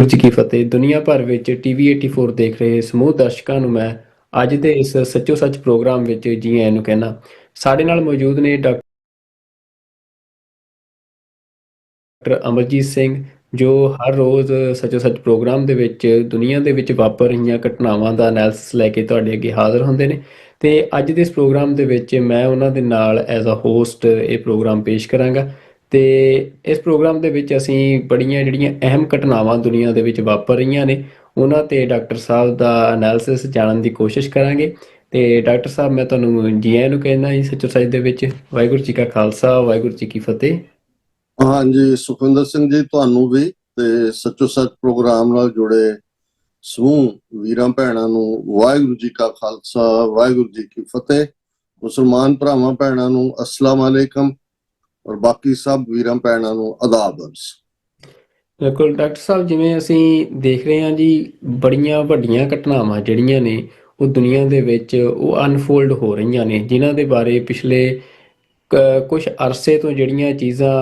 ਵਾਹਿਗੁਰੂ ਜੀ ਕੀ ਫਤਿਹ। ਦੁਨੀਆ ਭਰ ਵਿੱਚ ਟੀਵੀ 84 ਦੇਖ ਰਹੇ ਸਮੂਹ ਦਰਸ਼ਕਾਂ ਨੂੰ ਮੈਂ ਅੱਜ ਦੇ ਇਸ ਸੱਚੋ ਸੱਚ ਪ੍ਰੋਗਰਾਮ ਵਿੱਚ ਜੀ ਆਇਆਂ ਨੂੰ ਕਹਿਣਾ। ਸਾਡੇ ਨਾਲ ਮੌਜੂਦ ਨੇ ਡਾਕਟਰ ਅਮਰਜੀਤ ਸਿੰਘ, ਜੋ ਹਰ ਰੋਜ਼ ਸੱਚੋ ਸੱਚ ਪ੍ਰੋਗਰਾਮ ਦੇ ਵਿੱਚ ਦੁਨੀਆ ਦੇ ਵਿੱਚ ਵਾਪਰ ਰਹੀਆਂ ਘਟਨਾਵਾਂ ਦਾ ਐਨਾਲਿਸਿਸ ਲੈ ਕੇ ਤੁਹਾਡੇ ਅੱਗੇ ਹਾਜ਼ਰ ਹੁੰਦੇ ਨੇ। ਤੇ ਅੱਜ ਦੇ ਇਸ ਪ੍ਰੋਗਰਾਮ ਦੇ ਵਿੱਚ ਮੈਂ ਉਹਨਾਂ ਦੇ ਨਾਲ ਐਜ਼ ਅ ਹੋਸਟ ਇਹ ਪ੍ਰੋਗਰਾਮ ਪੇਸ਼ ਕਰਾਂਗਾ। ਤੇ ਇਸ ਪ੍ਰੋਗਰਾਮ ਦੇ ਵਿੱਚ ਅਸੀਂ ਬੜੀਆਂ ਜਿਹੜੀਆਂ ਅਹਿਮ ਘਟਨਾਵਾਂ ਦੁਨੀਆ ਦੇ ਵਿੱਚ ਵਾਪਰ ਰਹੀਆਂ ਨੇ ਉਹਨਾਂ ਤੇ ਡਾਕਟਰ ਸਾਹਿਬ ਦਾ ਐਨਾਲਿਸਿਸ ਜਾਣਨ ਦੀ ਕੋਸ਼ਿਸ਼ ਕਰਾਂਗੇ। ਤੇ ਡਾਕਟਰ ਸਾਹਿਬ, ਮੈਂ ਤੁਹਾਨੂੰ ਜੀ ਆਇਆਂ ਨੂੰ ਕਹਿੰਦਾ ਜੀ ਸੱਚੋ ਸੱਚ ਦੇ ਵਿੱਚ। ਵਾਹਿਗੁਰੂ ਜੀ ਕਾ ਖਾਲਸਾ, ਵਾਹਿਗੁਰੂ ਜੀ ਕੀ ਫਤਿਹ। ਹਾਂਜੀ, ਸੁਖਵਿੰਦਰ ਸਿੰਘ ਜੀ, ਤੁਹਾਨੂੰ ਵੀ ਤੇ ਸੱਚੋ ਸੱਚ ਪ੍ਰੋਗਰਾਮ ਨਾਲ ਜੁੜੇ ਸਮੂਹ ਵੀਰਾਂ ਭੈਣਾਂ ਨੂੰ ਵਾਹਿਗੁਰੂ ਜੀ ਕਾ ਖਾਲਸਾ, ਵਾਹਿਗੁਰੂ ਜੀ ਕੀ ਫਤਿਹ। ਮੁਸਲਮਾਨ ਭਰਾਵਾਂ ਭੈਣਾਂ ਨੂੰ ਅਸਲਾਮ ਅਲੈਕਮ ਔਰ ਬਾਕੀ ਸਭ ਵੀਰਾਂ ਭੈਣਾਂ ਨੂੰ ਆਦਾਬ ਅਰਜ਼। ਬਿਲਕੁਲ ਡਾਕਟਰ ਸਾਹਿਬ, ਜਿਵੇਂ ਅਸੀਂ ਦੇਖ ਰਹੇ ਹਾਂ ਜੀ, ਬੜੀਆਂ ਵੱਡੀਆਂ ਘਟਨਾਵਾਂ ਜਿਹੜੀਆਂ ਨੇ ਉਹ ਦੁਨੀਆ ਦੇ ਵਿੱਚ ਉਹ ਅਨਫੋਲਡ ਹੋ ਰਹੀਆਂ ਨੇ, ਜਿਨ੍ਹਾਂ ਦੇ ਬਾਰੇ ਪਿਛਲੇ ਕੁਝ ਅਰਸੇ ਤੋਂ ਜਿਹੜੀਆਂ ਚੀਜ਼ਾਂ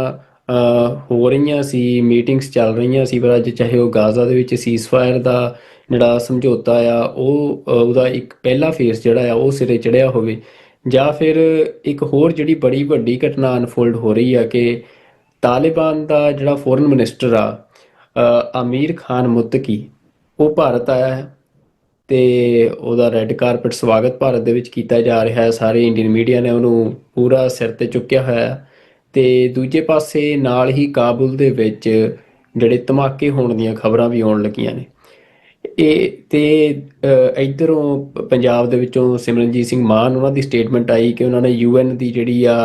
ਹੋ ਰਹੀਆਂ ਸੀ, ਮੀਟਿੰਗਸ ਚੱਲ ਰਹੀਆਂ ਸੀ, ਪਰ ਅੱਜ ਚਾਹੇ ਉਹ ਗਾਜ਼ਾ ਦੇ ਵਿੱਚ ਸੀਜ਼ਫਾਇਰ ਦਾ ਜਿਹੜਾ ਸਮਝੌਤਾ ਆ ਉਹ ਉਹਦਾ ਇੱਕ ਪਹਿਲਾ ਫੇਸ ਜਿਹੜਾ ਆ ਉਹ ਸਿਰੇ ਚੜ੍ਹਿਆ ਹੋਵੇ, ਜਾਂ ਫਿਰ ਇੱਕ ਹੋਰ ਜਿਹੜੀ ਬੜੀ ਵੱਡੀ ਘਟਨਾ ਅਨਫੋਲਡ ਹੋ ਰਹੀ ਆ ਕਿ ਤਾਲਿਬਾਨ ਦਾ ਜਿਹੜਾ ਫੋਰਨ ਮਿਨਿਸਟਰ ਆ ਆਮੀਰ ਖਾਨ ਮੁੱਤਕੀ, ਉਹ ਭਾਰਤ ਆਇਆ ਹੈ ਤੇ ਉਹਦਾ ਰੈੱਡ ਕਾਰਪਟ ਸਵਾਗਤ ਭਾਰਤ ਦੇ ਵਿੱਚ ਕੀਤਾ ਜਾ ਰਿਹਾ ਹੈ। ਸਾਰੇ ਇੰਡੀਅਨ ਮੀਡੀਆ ਨੇ ਉਹਨੂੰ ਪੂਰਾ ਸਿਰ ਤੇ ਚੁੱਕਿਆ ਹੋਇਆ ਹੈ। ਤੇ ਦੂਜੇ ਪਾਸੇ ਨਾਲ ਹੀ ਕਾਬੁਲ ਦੇ ਵਿੱਚ ਜਿਹੜੇ ਧਮਾਕੇ ਹੋਣ ਦੀਆਂ ਖਬਰਾਂ ਵੀ ਆਉਣ ਲੱਗੀਆਂ ਨੇ। ਇਹ ਤੇ ਇੱਧਰੋਂ ਪੰਜਾਬ ਦੇ ਵਿੱਚੋਂ ਸਿਮਰਨਜੀਤ ਸਿੰਘ ਮਾਨ, ਉਹਨਾਂ ਦੀ ਸਟੇਟਮੈਂਟ ਆਈ ਕਿ ਉਹਨਾਂ ਨੇ UN ਦੀ ਜਿਹੜੀ ਆ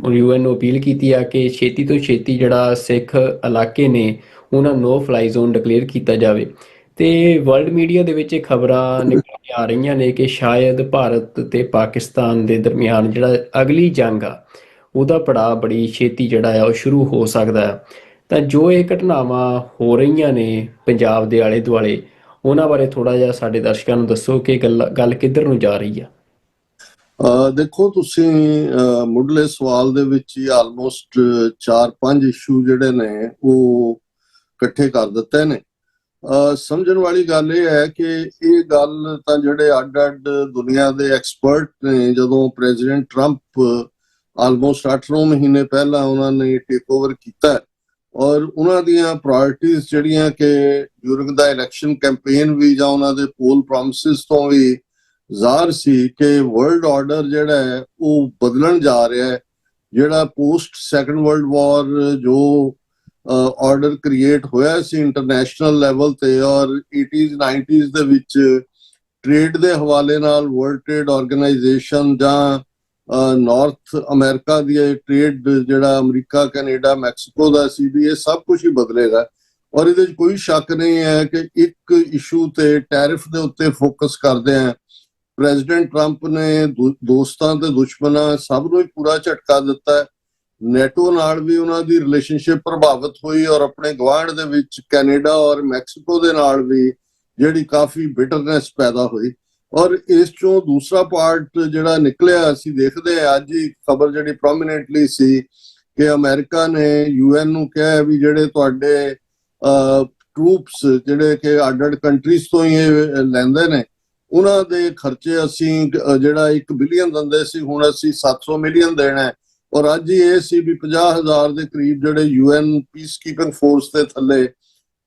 UN ਨੂੰ ਅਪੀਲ ਕੀਤੀ ਆ ਕਿ ਛੇਤੀ ਤੋਂ ਛੇਤੀ ਜਿਹੜਾ ਸਿੱਖ ਇਲਾਕੇ ਨੇ ਉਹਨਾਂ ਨੋ ਫਲਾਈ ਜ਼ੋਨ ਡਿਕਲੇਅਰ ਕੀਤਾ ਜਾਵੇ। ਤੇ ਵਰਲਡ ਮੀਡੀਆ ਦੇ ਵਿੱਚ ਇਹ ਖਬਰਾਂ ਨਿਕਲ ਕੇ ਆ ਰਹੀਆਂ ਨੇ ਕਿ ਸ਼ਾਇਦ ਭਾਰਤ ਤੇ ਪਾਕਿਸਤਾਨ ਦੇ ਦਰਮਿਆਨ ਜਿਹੜਾ ਅਗਲੀ ਜੰਗ ਆ ਉਹਦਾ ਪੜਾਅ ਬੜੀ ਛੇਤੀ ਜਿਹੜਾ ਆ ਉਹ ਸ਼ੁਰੂ ਹੋ ਸਕਦਾ ਹੈ। ਤਾਂ ਜੋ ਇਹ ਘਟਨਾਵਾਂ ਹੋ ਰਹੀਆਂ ਨੇ ਪੰਜਾਬ ਦੇ ਆਲੇ ਦੁਆਲੇ, ਉਹਨਾਂ ਬਾਰੇ ਥੋੜਾ ਜਿਹਾ ਸਾਡੇ ਦਰਸ਼ਕਾਂ ਨੂੰ ਦੱਸੋ ਕਿ ਗੱਲ ਕਿੱਧਰ ਨੂੰ ਜਾ ਰਹੀ ਆ। ਦੇਖੋ, ਤੁਸੀਂ ਮੁੱਢਲੇ ਸਵਾਲ ਦੇ ਵਿੱਚ ਹੀ ਆਲਮੋਸਟ 4-5 ਇਸ਼ੂ ਜਿਹੜੇ ਨੇ ਉਹ ਇਕੱਠੇ ਕਰ ਦਿੱਤੇ ਨੇ। ਸਮਝਣ ਵਾਲੀ ਗੱਲ ਇਹ ਹੈ ਕਿ ਇਹ ਗੱਲ ਤਾਂ ਜਿਹੜੇ ਅੱਡ-ਅੱਡ ਦੁਨੀਆ ਦੇ ਐਕਸਪਰਟ ਨੇ, ਜਦੋਂ ਪ੍ਰੈਜ਼ੀਡੈਂਟ ਟਰੰਪ ਆਲਮੋਸਟ 8-9 ਮਹੀਨੇ ਪਹਿਲਾਂ ਉਹਨਾਂ ਨੇ ਟੇਕ ਓਵਰ ਕੀਤਾ ਔਰ ਉਹਨਾਂ ਦੀਆਂ ਪ੍ਰਾਇੋਰਟੀਜ਼ ਜਿਹੜੀਆਂ ਕਿ ਡਿਊਰਿੰਗ ਦਾ ਇਲੈਕਸ਼ਨ ਕੈਂਪੇਨ ਵੀ ਜਾਂ ਉਹਨਾਂ ਦੇ ਪੋਲ ਪ੍ਰੋਮਿਸਿਸ ਤੋਂ ਵੀ ਜ਼ਾਹਰ ਸੀ ਕਿ ਵਰਲਡ ਆਰਡਰ ਜਿਹੜਾ ਹੈ ਉਹ ਬਦਲਣ ਜਾ ਰਿਹਾ ਹੈ। ਜਿਹੜਾ ਪੋਸਟ ਸੈਕੰਡ ਵਰਲਡ ਵਾਰ ਜੋ ਆਰਡਰ ਕ੍ਰੀਏਟ ਹੋਇਆ ਸੀ ਇੰਟਰਨੈਸ਼ਨਲ ਲੈਵਲ ਤੇ ਔਰ 80s 90s ਦੇ ਵਿੱਚ ਟ੍ਰੇਡ ਦੇ ਹਵਾਲੇ ਨਾਲ ਵਰਲਡ ਟ੍ਰੇਡ ਆਰਗੇਨਾਈਜੇਸ਼ਨ ਜਾਂ ਨਾਰਥ ਅਮਰੀਕਾ ਦੀ ਟ੍ਰੇਡ ਜਿਹੜਾ ਅਮਰੀਕਾ, ਕੈਨੇਡਾ, ਮੈਕਸੀਕੋ ਦਾ ਸੀ ਵੀ ਇਹ ਸਭ ਕੁਝ ਹੀ ਬਦਲੇਗਾ। ਔਰ ਇਹਦੇ 'ਚ ਕੋਈ ਸ਼ੱਕ ਨਹੀਂ ਹੈ ਕਿ ਇੱਕ ਇਸ਼ੂ ਤੇ ਟੈਰਿਫ ਦੇ ਉੱਤੇ ਫੋਕਸ ਕਰਦੇ ਆ ਪ੍ਰੈਜ਼ੀਡੈਂਟ ਟਰੰਪ ਨੇ ਦੋਸਤਾਂ ਤੇ ਦੁਸ਼ਮਣਾਂ ਸਭ ਨੂੰ ਹੀ ਪੂਰਾ ਝਟਕਾ ਦਿੱਤਾ। ਨੈਟੋ ਨਾਲ ਵੀ ਉਹਨਾਂ ਦੀ ਰਿਲੇਸ਼ਨਸ਼ਿਪ ਪ੍ਰਭਾਵਿਤ ਹੋਈ ਔਰ ਆਪਣੇ ਗੁਆਂਢ ਦੇ ਵਿੱਚ ਕੈਨੇਡਾ ਔਰ ਮੈਕਸੀਕੋ ਦੇ ਨਾਲ ਵੀ ਜਿਹੜੀ ਕਾਫੀ ਬਿਟਰਨੈਸ ਪੈਦਾ ਹੋਈ। ਔਰ ਇਸ ਚੋਂ ਦੂਸਰਾ ਪਾਰਟ ਜਿਹੜਾ ਨਿਕਲਿਆ, ਅਸੀਂ ਦੇਖਦੇ ਹਾਂ ਅੱਜ ਹੀ ਖਬਰ ਜਿਹੜੀ ਪ੍ਰੋਮੀਨੈਂਟਲੀ ਸੀ ਕਿ ਅਮਰੀਕਾ ਨੇ UN ਨੂੰ ਕਿਹਾ ਵੀ ਜਿਹੜੇ ਤੁਹਾਡੇ ਟਰੂਪਸ ਜਿਹੜੇ ਕਿ ਅੱਡ-ਅੱਡ ਕੰਟਰੀਜ਼ ਤੋਂ ਹੀ ਲੈਂਦੇ ਨੇ ਉਹਨਾਂ ਦੇ ਖਰਚੇ ਅਸੀਂ ਜਿਹੜਾ 1 ਬਿਲੀਅਨ ਦਿੰਦੇ ਸੀ ਹੁਣ ਅਸੀਂ 700 ਮਿਲੀਅਨ ਦੇਣਾ ਹੈ। ਔਰ ਅੱਜ ਹੀ ਇਹ ਸੀ ਵੀ 50,000 ਦੇ ਕਰੀਬ ਜਿਹੜੇ UN ਪੀਸ ਕੀਪਿੰਗ ਫੋਰਸ ਦੇ ਥੱਲੇ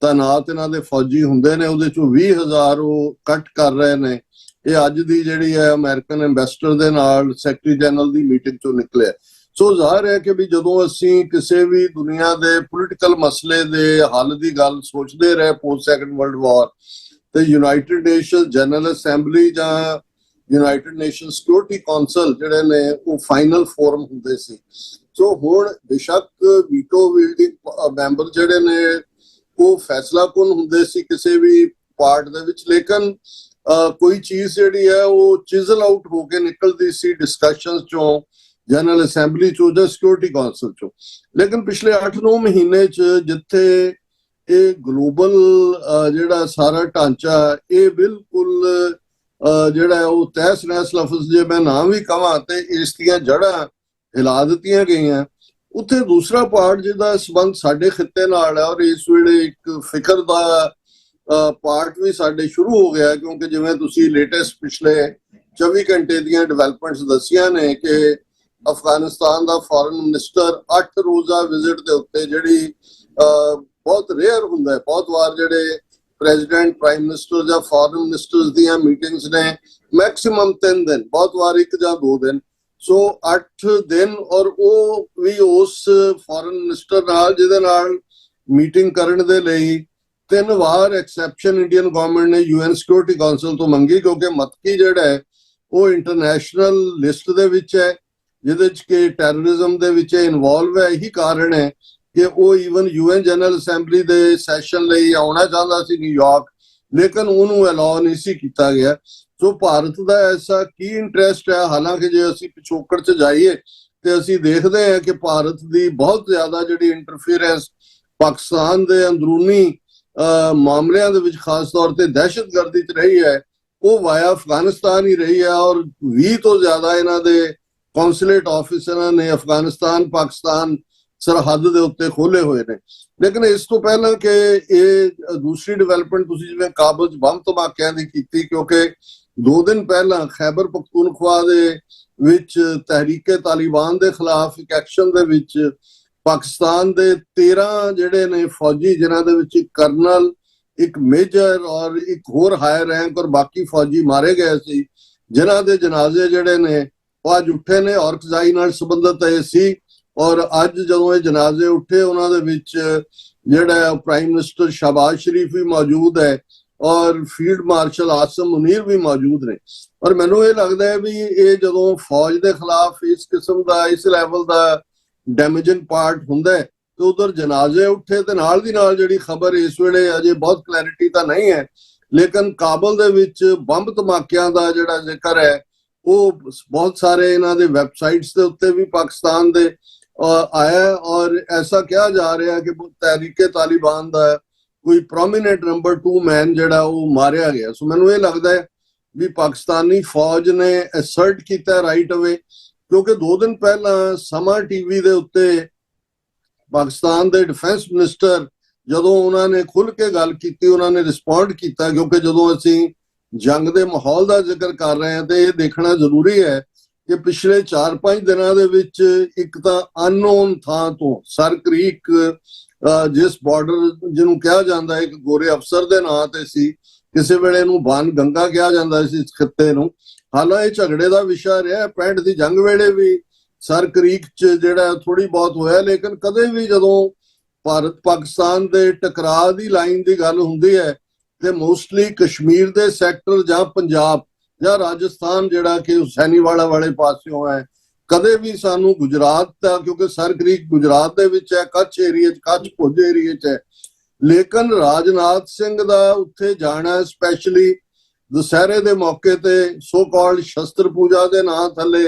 ਤਾਇਨਾਤ ਇਹਨਾਂ ਦੇ ਫੌਜੀ ਹੁੰਦੇ ਨੇ, ਉਹਦੇ ਚੋਂ 20,000 ਉਹ ਕੱਟ ਕਰ ਰਹੇ ਨੇ। ਇਹ ਅੱਜ ਦੀ ਜਿਹੜੀ ਹੈ ਅਮਰੀਕਨ ਐਮਬੈਸਡਰ ਦੇ ਨਾਲ ਸੈਕਟਰੀ ਜਨਰਲ ਦੀ ਮੀਟਿੰਗ ਚੋਂ ਨਿਕਲਿਆ। ਸੋ ਜ਼ਾਹਰ ਹੈ ਕਿ ਵੀ ਜਦੋਂ ਅਸੀਂ ਕਿਸੇ ਵੀ ਦੁਨੀਆ ਦੇ ਪੋਲੀਟੀਕਲ ਮਸਲੇ ਦੇ ਹੱਲ ਦੀ ਗੱਲ ਸੋਚਦੇ ਰਹੇ ਪੋਸਟ ਸੈਕੰਡ ਵਰਲਡ ਵਾਰ, ਤੇ ਯੂਨਾਈਟਿਡ ਨੇਸ਼ਨ ਜਨਰਲ ਅਸੈਂਬਲੀ ਜਾਂ ਯੂਨਾਈਟਿਡ ਨੇਸ਼ਨ ਸਿਕਿਉਰਿਟੀ ਕਾਉਂਸਲ ਜਿਹੜੇ ਨੇ ਉਹ ਫਾਈਨਲ ਫੋਰਮ ਹੁੰਦੇ ਸੀ। ਸੋ ਹੁਣ ਬੇਸ਼ੱਕ ਵੀਟੋ ਵੀਲਡਿੰਗ ਮੈਂਬਰ ਜਿਹੜੇ ਨੇ ਉਹ ਫੈਸਲਾਕੁਨ ਹੁੰਦੇ ਸੀ ਕਿਸੇ ਵੀ ਪਾਰਟ ਦੇ ਵਿੱਚ, ਲੇਕਿਨ ਕੋਈ ਚੀਜ਼ ਜਿਹੜੀ ਹੈ ਉਹ ਚਿਜ਼ਲ ਆਊਟ ਹੋ ਕੇ ਨਿਕਲਦੀ ਸੀ ਡਿਸਕਸ਼ਨਸ ਚੋਂ, ਜਨਰਲ ਅਸੈਂਬਲੀ ਚੋਂ ਜਾਂ ਸਿਕਿਉਰਿਟੀ ਕਾਉਂਸਲ ਚੋਂ। ਲੇਕਿਨ ਪਿਛਲੇ 8-9 ਮਹੀਨੇ 'ਚ ਜਿੱਥੇ ਇਹ ਗਲੋਬਲ ਜਿਹੜਾ ਸਾਰਾ ਢਾਂਚਾ ਇਹ ਬਿਲਕੁਲ ਜਿਹੜਾ ਉਹ ਤਹਿਸ ਨਹਿਸ ਲਫ਼ਜ਼ ਜੇ ਮੈਂ ਨਾ ਵੀ ਕਹਾਂ ਤੇ ਇਸ ਦੀਆਂ ਜੜ੍ਹਾਂ ਹਿਲਾ ਦਿੱਤੀਆਂ ਗਈਆਂ। ਉੱਥੇ ਦੂਸਰਾ ਪਾਰਟ ਜਿਹਦਾ ਸੰਬੰਧ ਸਾਡੇ ਖਿੱਤੇ ਨਾਲ ਹੈ, ਔਰ ਇਸ ਵੇਲੇ ਇੱਕ ਫਿਕਰ ਦਾ ਪਾਰਟ ਵੀ ਸਾਡੇ ਸ਼ੁਰੂ ਹੋ ਗਿਆ, ਕਿਉਂਕਿ ਜਿਵੇਂ ਤੁਸੀਂ ਲੇਟੈਸਟ ਪਿਛਲੇ 24 ਘੰਟੇ ਦੀਆਂ ਡਿਵੈਲਪਮੈਂਟਸ ਦੱਸੀਆਂ ਨੇ ਕਿ ਅਫਗਾਨਿਸਤਾਨ ਦਾ ਫੋਰਨ ਮਿਨਿਸਟਰ 8 ਰੋਜ਼ਾ ਵਿਜ਼ਿਟ ਦੇ ਉੱਤੇ, ਜਿਹੜੀ ਬਹੁਤ ਰੇਅਰ ਹੁੰਦਾ ਹੈ, ਬਹੁਤ ਵਾਰ ਜਿਹੜੇ ਪ੍ਰੈਜ਼ੀਡੈਂਟ, ਪ੍ਰਾਈਮ ਮਿਨਿਸਟਰ ਜਾਂ ਫੋਰਨ ਮਿਨਿਸਟਰਸ ਦੀਆਂ ਮੀਟਿੰਗਸ ਨੇ ਮੈਕਸਿਮਮ 3 ਦਿਨ, ਬਹੁਤ ਵਾਰ 1 ਜਾਂ 2 ਦਿਨ, ਸੋ 8 ਦਿਨ, ਔਰ ਉਹ ਵੀ ਉਸ ਫੋਰਨ ਮਿਨਿਸਟਰ ਨਾਲ ਜਿਹਦੇ ਨਾਲ ਮੀਟਿੰਗ ਕਰਨ ਦੇ ਲਈ 3 ਵਾਰ ਐਕਸੈਪਸ਼ਨ ਇੰਡੀਅਨ ਗਵਰਨਮੈਂਟ ਨੇ UN ਸਿਕਿਉਰਿਟੀ ਕਾਉਂਸਲ ਤੋਂ ਮੰਗੀ, ਕਿਉਂਕਿ ਮਤਕੀ ਜਿਹੜਾ ਹੈ ਉਹ ਇੰਟਰਨੈਸ਼ਨਲ ਲਿਸਟ ਦੇ ਵਿੱਚ ਹੈ, ਜਿਹਦੇ ਚ ਕਿ ਟੈਰਰਿਜ਼ਮ ਦੇ ਵਿੱਚ ਇਨਵੋਲਵ ਹੈ। ਇਹੀ ਕਾਰਨ ਹੈ ਕਿ ਉਹ ਈਵਨ UN ਜਨਰਲ ਅਸੈਂਬਲੀ ਦੇ ਸੈਸ਼ਨ ਲਈ ਆਉਣਾ ਚਾਹੁੰਦਾ ਸੀ ਨਿਊਯਾਰਕ, ਲੇਕਿਨ ਉਹਨੂੰ ਅਲਾਉ ਨਹੀਂ ਸੀ ਕੀਤਾ ਗਿਆ। ਸੋ ਭਾਰਤ ਦਾ ਐਸਾ ਕੀ ਇੰਟਰਸਟ ਹੈ? ਹਾਲਾਂਕਿ ਜੇ ਅਸੀਂ ਪਿਛੋਕੜ 'ਚ ਜਾਈਏ ਤੇ ਅਸੀਂ ਦੇਖਦੇ ਹਾਂ ਕਿ ਭਾਰਤ ਦੀ ਬਹੁਤ ਜ਼ਿਆਦਾ ਜਿਹੜੀ ਇੰਟਰਫੀਰੈਂਸ ਪਾਕਿਸਤਾਨ ਦੇ ਅੰਦਰੂਨੀ ਮਾਮਲਿਆਂ ਦੇ ਵਿੱਚ, ਖਾਸ ਤੌਰ ਤੇ ਦਹਿਸ਼ਤਗਰਦੀ 'ਚ ਰਹੀ ਹੈ, ਉਹ ਵਾਇਆ ਅਫਗਾਨਿਸਤਾਨ ਹੀ ਰਹੀ ਹੈ, ਔਰ 20 ਤੋਂ ਜ਼ਿਆਦਾ ਇਹਨਾਂ ਦੇ ਕੌਂਸੂਲੇਟ ਆਫਿਸਰਾਂ ਨੇ ਅਫਗਾਨਿਸਤਾਨ ਪਾਕਿਸਤਾਨ ਸਰਹੱਦ ਦੇ ਉੱਤੇ ਖੋਲੇ ਹੋਏ ਨੇ। ਲੇਕਿਨ ਇਸ ਤੋਂ ਪਹਿਲਾਂ ਕਿ ਇਹ ਦੂਸਰੀ ਡਿਵੈਲਪਮੈਂਟ ਤੁਸੀਂ ਜਿਵੇਂ ਕਾਬਲ 'ਚ ਬੰਬ ਧਮਾਕਿਆਂ ਦੀ ਕੀਤੀ, ਕਿਉਂਕਿ 2 ਦਿਨ ਪਹਿਲਾਂ ਖੈਬਰ ਪਖਤੂਨਖਵਾ ਦੇ ਵਿੱਚ ਤਹਿਰੀਕੇ ਤਾਲਿਬਾਨ ਦੇ ਖਿਲਾਫ ਇੱਕ ਐਕਸ਼ਨ ਦੇ ਵਿੱਚ ਪਾਕਿਸਤਾਨ ਦੇ 13 ਜਿਹੜੇ ਨੇ ਫੌਜੀ, ਜਿਨ੍ਹਾਂ ਦੇ ਵਿੱਚ ਇੱਕ ਕਰਨਲ, ਇੱਕ ਮੇਜਰ ਔਰ ਇੱਕ ਹੋਰ ਹਾਇਰ ਰੈਂਕ ਔਰ ਬਾਕੀ ਫੌਜੀ ਮਾਰੇ ਗਏ ਸੀ, ਜਿਨ੍ਹਾਂ ਦੇ ਜਨਾਜ਼ੇ ਜਿਹੜੇ ਨੇ ਉਹ ਅੱਜ ਉੱਠੇ ਨੇ। ਔਰਕਜ਼ਾਈ ਨਾਲ ਸੰਬੰਧਿਤ ਇਹ ਸੀ, ਔਰ ਅੱਜ ਜਦੋਂ ਇਹ ਜਨਾਜ਼ੇ ਉੱਠੇ ਉਹਨਾਂ ਦੇ ਵਿੱਚ ਜਿਹੜਾ ਪ੍ਰਾਈਮ ਮਿਨਿਸਟਰ ਸ਼ਹਬਾਜ਼ ਸ਼ਰੀਫ ਵੀ ਮੌਜੂਦ ਹੈ ਔਰ ਫੀਲਡ ਮਾਰਸ਼ਲ ਆਸਮ ਮੁਨੀਰ ਵੀ ਮੌਜੂਦ ਨੇ। ਔਰ ਮੈਨੂੰ ਇਹ ਲੱਗਦਾ ਹੈ ਵੀ ਇਹ ਜਦੋਂ ਫੌਜ ਦੇ ਖਿਲਾਫ ਇਸ ਕਿਸਮ ਦਾ, ਇਸ ਲੈਵਲ ਦਾ ਡੈਮੇਜਿੰਗ ਪਾਰਟ ਹੁੰਦਾ ਹੈ ਤੇ ਉਧਰ ਜਨਾਜ਼ੇ ਉੱਠੇ, ਤੇ ਨਾਲ ਦੀ ਨਾਲ ਜਿਹੜੀ ਖਬਰ ਇਸ ਵੇਲੇ ਅਜੇ ਬਹੁਤ ਕਲੈਰਿਟੀ ਤਾਂ ਨਹੀਂ ਹੈ, ਲੇਕਿਨ ਕਾਬਲ ਦੇ ਵਿੱਚ ਬੰਬ ਧਮਾਕਿਆਂ ਦਾ ਜਿਹੜਾ ਜ਼ਿਕਰ ਹੈ ਉਹ ਬਹੁਤ ਸਾਰੇ ਇਹਨਾਂ ਦੇ ਵੈਬਸਾਈਟਸ ਦੇ ਉੱਤੇ ਵੀ ਪਾਕਿਸਤਾਨ ਦੇ ਆਇਆ, ਔਰ ਐਸਾ ਕਿਹਾ ਜਾ ਰਿਹਾ ਕਿ ਤਹਿਰੀਕੇ ਤਾਲਿਬਾਨ ਦਾ ਕੋਈ ਪ੍ਰੋਮਿਨੈਂਟ ਨੰਬਰ 2 ਮੈਨ ਜਿਹੜਾ ਉਹ ਮਾਰਿਆ ਗਿਆ। ਸੋ ਮੈਨੂੰ ਇਹ ਲੱਗਦਾ ਹੈ ਵੀ ਪਾਕਿਸਤਾਨੀ ਫੌਜ ਨੇ ਅਸਰਟ ਕੀਤਾ ਰਾਈਟ ਅਵੇ, ਕਿਉਂਕਿ 2 ਦਿਨ ਪਹਿਲਾਂ ਸਮਾਂ ਟੀਵੀ ਦੇ ਉੱਤੇ ਪਾਕਿਸਤਾਨ ਦੇ ਡਿਫੈਂਸ ਮਿਨਿਸਟਰ ਜਦੋਂ ਉਹਨਾਂ ਨੇ ਖੁੱਲ੍ਹ ਕੇ ਗੱਲ ਕੀਤੀ, ਉਹਨਾਂ ਨੇ ਰਿਸਪੌਂਡ ਕੀਤਾ, ਕਿਉਂਕਿ ਜਦੋਂ ਅਸੀਂ ਜੰਗ ਦੇ ਮਾਹੌਲ ਦਾ ਜ਼ਿਕਰ ਕਰ ਰਹੇ ਹਾਂ ਤੇ ਇਹ ਦੇਖਣਾ ਜ਼ਰੂਰੀ ਹੈ ਕਿ ਪਿਛਲੇ 4-5 ਦਿਨਾਂ ਦੇ ਵਿੱਚ ਇੱਕ ਤਾਂ ਅਨਨੋਨ ਥਾਂ ਤੋਂ ਸਰ ਕ੍ਰੀਕ, ਜਿਸ ਬਾਰਡਰ ਜਿਹਨੂੰ ਕਿਹਾ ਜਾਂਦਾ ਹੈ ਇੱਕ ਗੋਰੇ ਅਫਸਰ ਦੇ ਨਾਂ ਤੇ ਸੀ, ਕਿਸੇ ਵੇਲੇ ਨੂੰ ਬਾਨ ਗੰਗਾ ਕਿਹਾ ਜਾਂਦਾ ਸੀ ਇਸ ਖਿੱਤੇ ਨੂੰ, ਹਾਲਾਂਕਿ ਇਹ ਝਗੜੇ ਦਾ ਵਿਸ਼ਾ ਰਿਹਾ। 65 ਦੀ ਜੰਗ ਵੇਲੇ ਵੀ ਸਰ ਕ੍ਰੀਕ 'ਚ ਜਿਹੜਾ ਥੋੜੀ ਬਹੁਤ ਹੋਇਆ, ਲੇਕਿਨ ਕਦੇ ਵੀ ਜਦੋਂ ਭਾਰਤ ਪਾਕਿਸਤਾਨ ਦੇ ਟਕਰਾਅ ਦੀ ਲਾਈਨ ਦੀ ਗੱਲ ਹੁੰਦੀ ਹੈ ਤੇ ਮੋਸਟਲੀ ਕਸ਼ਮੀਰ ਦੇ ਸੈਕਟਰ ਜਾਂ ਪੰਜਾਬ ਜਾਂ ਰਾਜਸਥਾਨ ਜਿਹੜਾ ਕਿ ਹੁਸੈਨੀਵਾਲਾ ਵਾਲੇ ਪਾਸਿਓਂ ਹੈ, ਕਦੇ ਵੀ ਸਾਨੂੰ ਗੁਜਰਾਤ ਦਾ, ਕਿਉਂਕਿ ਸਰ ਕ੍ਰੀਕ ਗੁਜਰਾਤ ਦੇ ਵਿੱਚ ਹੈ, ਕੱਛ ਏਰੀਆ 'ਚ, ਕੱਛ ਪੁੰਜ ਏਰੀਆ 'ਚ ਹੈ, ਲੇਕਿਨ ਰਾਜਨਾਥ ਸਿੰਘ ਦਾ ਉੱਥੇ ਜਾਣਾ ਸਪੈਸ਼ਲੀ ਦੁਸਹਿਰੇ ਦੇ ਮੌਕੇ ਤੇ ਸੋ ਕਾਲਡ ਸ਼ਸਤਰ ਪੂਜਾ ਦੇ ਨਾਂ ਥੱਲੇ,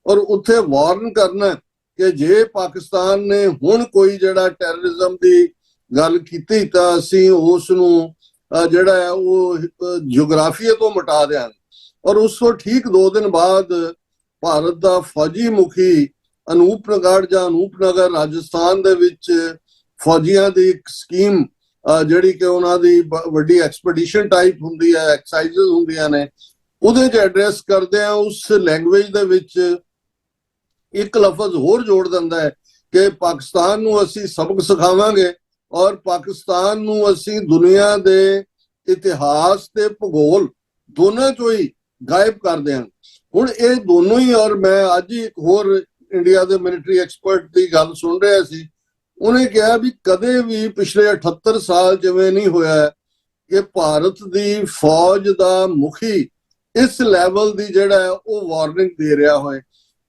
ਔਰ ਉੱਥੇ ਵਾਰਨ ਕਰਨਾ ਕਿ ਜੇ ਪਾਕਿਸਤਾਨ ਨੇ ਹੁਣ ਕੋਈ ਜਿਹੜਾ ਟੈਰਰਿਜ਼ਮ ਦੀ ਗੱਲ ਕੀਤੀ ਤਾਂ ਅਸੀਂ ਉਸ ਨੂੰ ਜਿਹੜਾ ਹੈ ਉਹ ਜਿਓਗ੍ਰਾਫੀਆ ਤੋਂ ਮਿਟਾ ਦਿਆਂਗੇ। ਔਰ ਉਸ ਤੋਂ ਠੀਕ 2 ਦਿਨ ਬਾਅਦ ਭਾਰਤ ਦਾ ਫੌਜੀ ਮੁਖੀ ਅਨੂਪਨਗਰ ਰਾਜਸਥਾਨ ਦੇ ਵਿੱਚ ਫੌਜੀਆਂ ਦੀ ਇੱਕ ਸਕੀਮ ਜਿਹੜੀ ਕਿ ਉਹਨਾਂ ਦੀ ਵੱਡੀ ਐਕਸਪੀਡੀਸ਼ਨ ਟਾਈਪ ਹੁੰਦੀ ਹੈ, ਐਕਸਰਸਾਈਜ਼ਸ ਹੁੰਦੀਆਂ ਨੇ, ਉਹਦੇ 'ਚ ਐਡਰੈਸ ਕਰਦੇ ਆ ਉਸ ਲੈਂਗੁਏਜ ਦੇ ਵਿੱਚ ਇੱਕ ਲਫ਼ਜ਼ ਹੋਰ ਜੋੜ ਦਿੰਦਾ ਹੈ ਕਿ ਪਾਕਿਸਤਾਨ ਨੂੰ ਅਸੀਂ ਸਬਕ ਸਿਖਾਵਾਂਗੇ ਔਰ ਪਾਕਿਸਤਾਨ ਨੂੰ ਅਸੀਂ ਦੁਨੀਆ ਦੇ ਇਤਿਹਾਸ ਤੇ ਭੂਗੋਲ ਦੋਨਾਂ ਚੋਂ ਹੀ ਗਾਇਬ ਕਰ ਦਿਆਂਗੇ। ਹੁਣ ਇਹ ਦੋਨੋਂ ਹੀ, ਔਰ ਮੈਂ ਅੱਜ ਹੀ ਇੱਕ ਹੋਰ ਇੰਡੀਆ ਦੇ ਮਿਲਟਰੀ ਐਕਸਪਰਟ ਦੀ ਗੱਲ ਸੁਣ ਰਿਹਾ ਸੀ, ਉਹਨੇ ਕਿਹਾ ਵੀ ਕਦੇ ਵੀ ਪਿਛਲੇ 78 ਸਾਲ ਜਿਵੇਂ ਨਹੀਂ ਹੋਇਆ ਕਿ ਭਾਰਤ ਦੀ ਫੌਜ ਦਾ ਮੁਖੀ ਇਸ ਲੈਵਲ ਦੀ ਜਿਹੜਾ ਹੈ ਉਹ ਵਾਰਨਿੰਗ ਦੇ ਰਿਹਾ ਹੋਏ।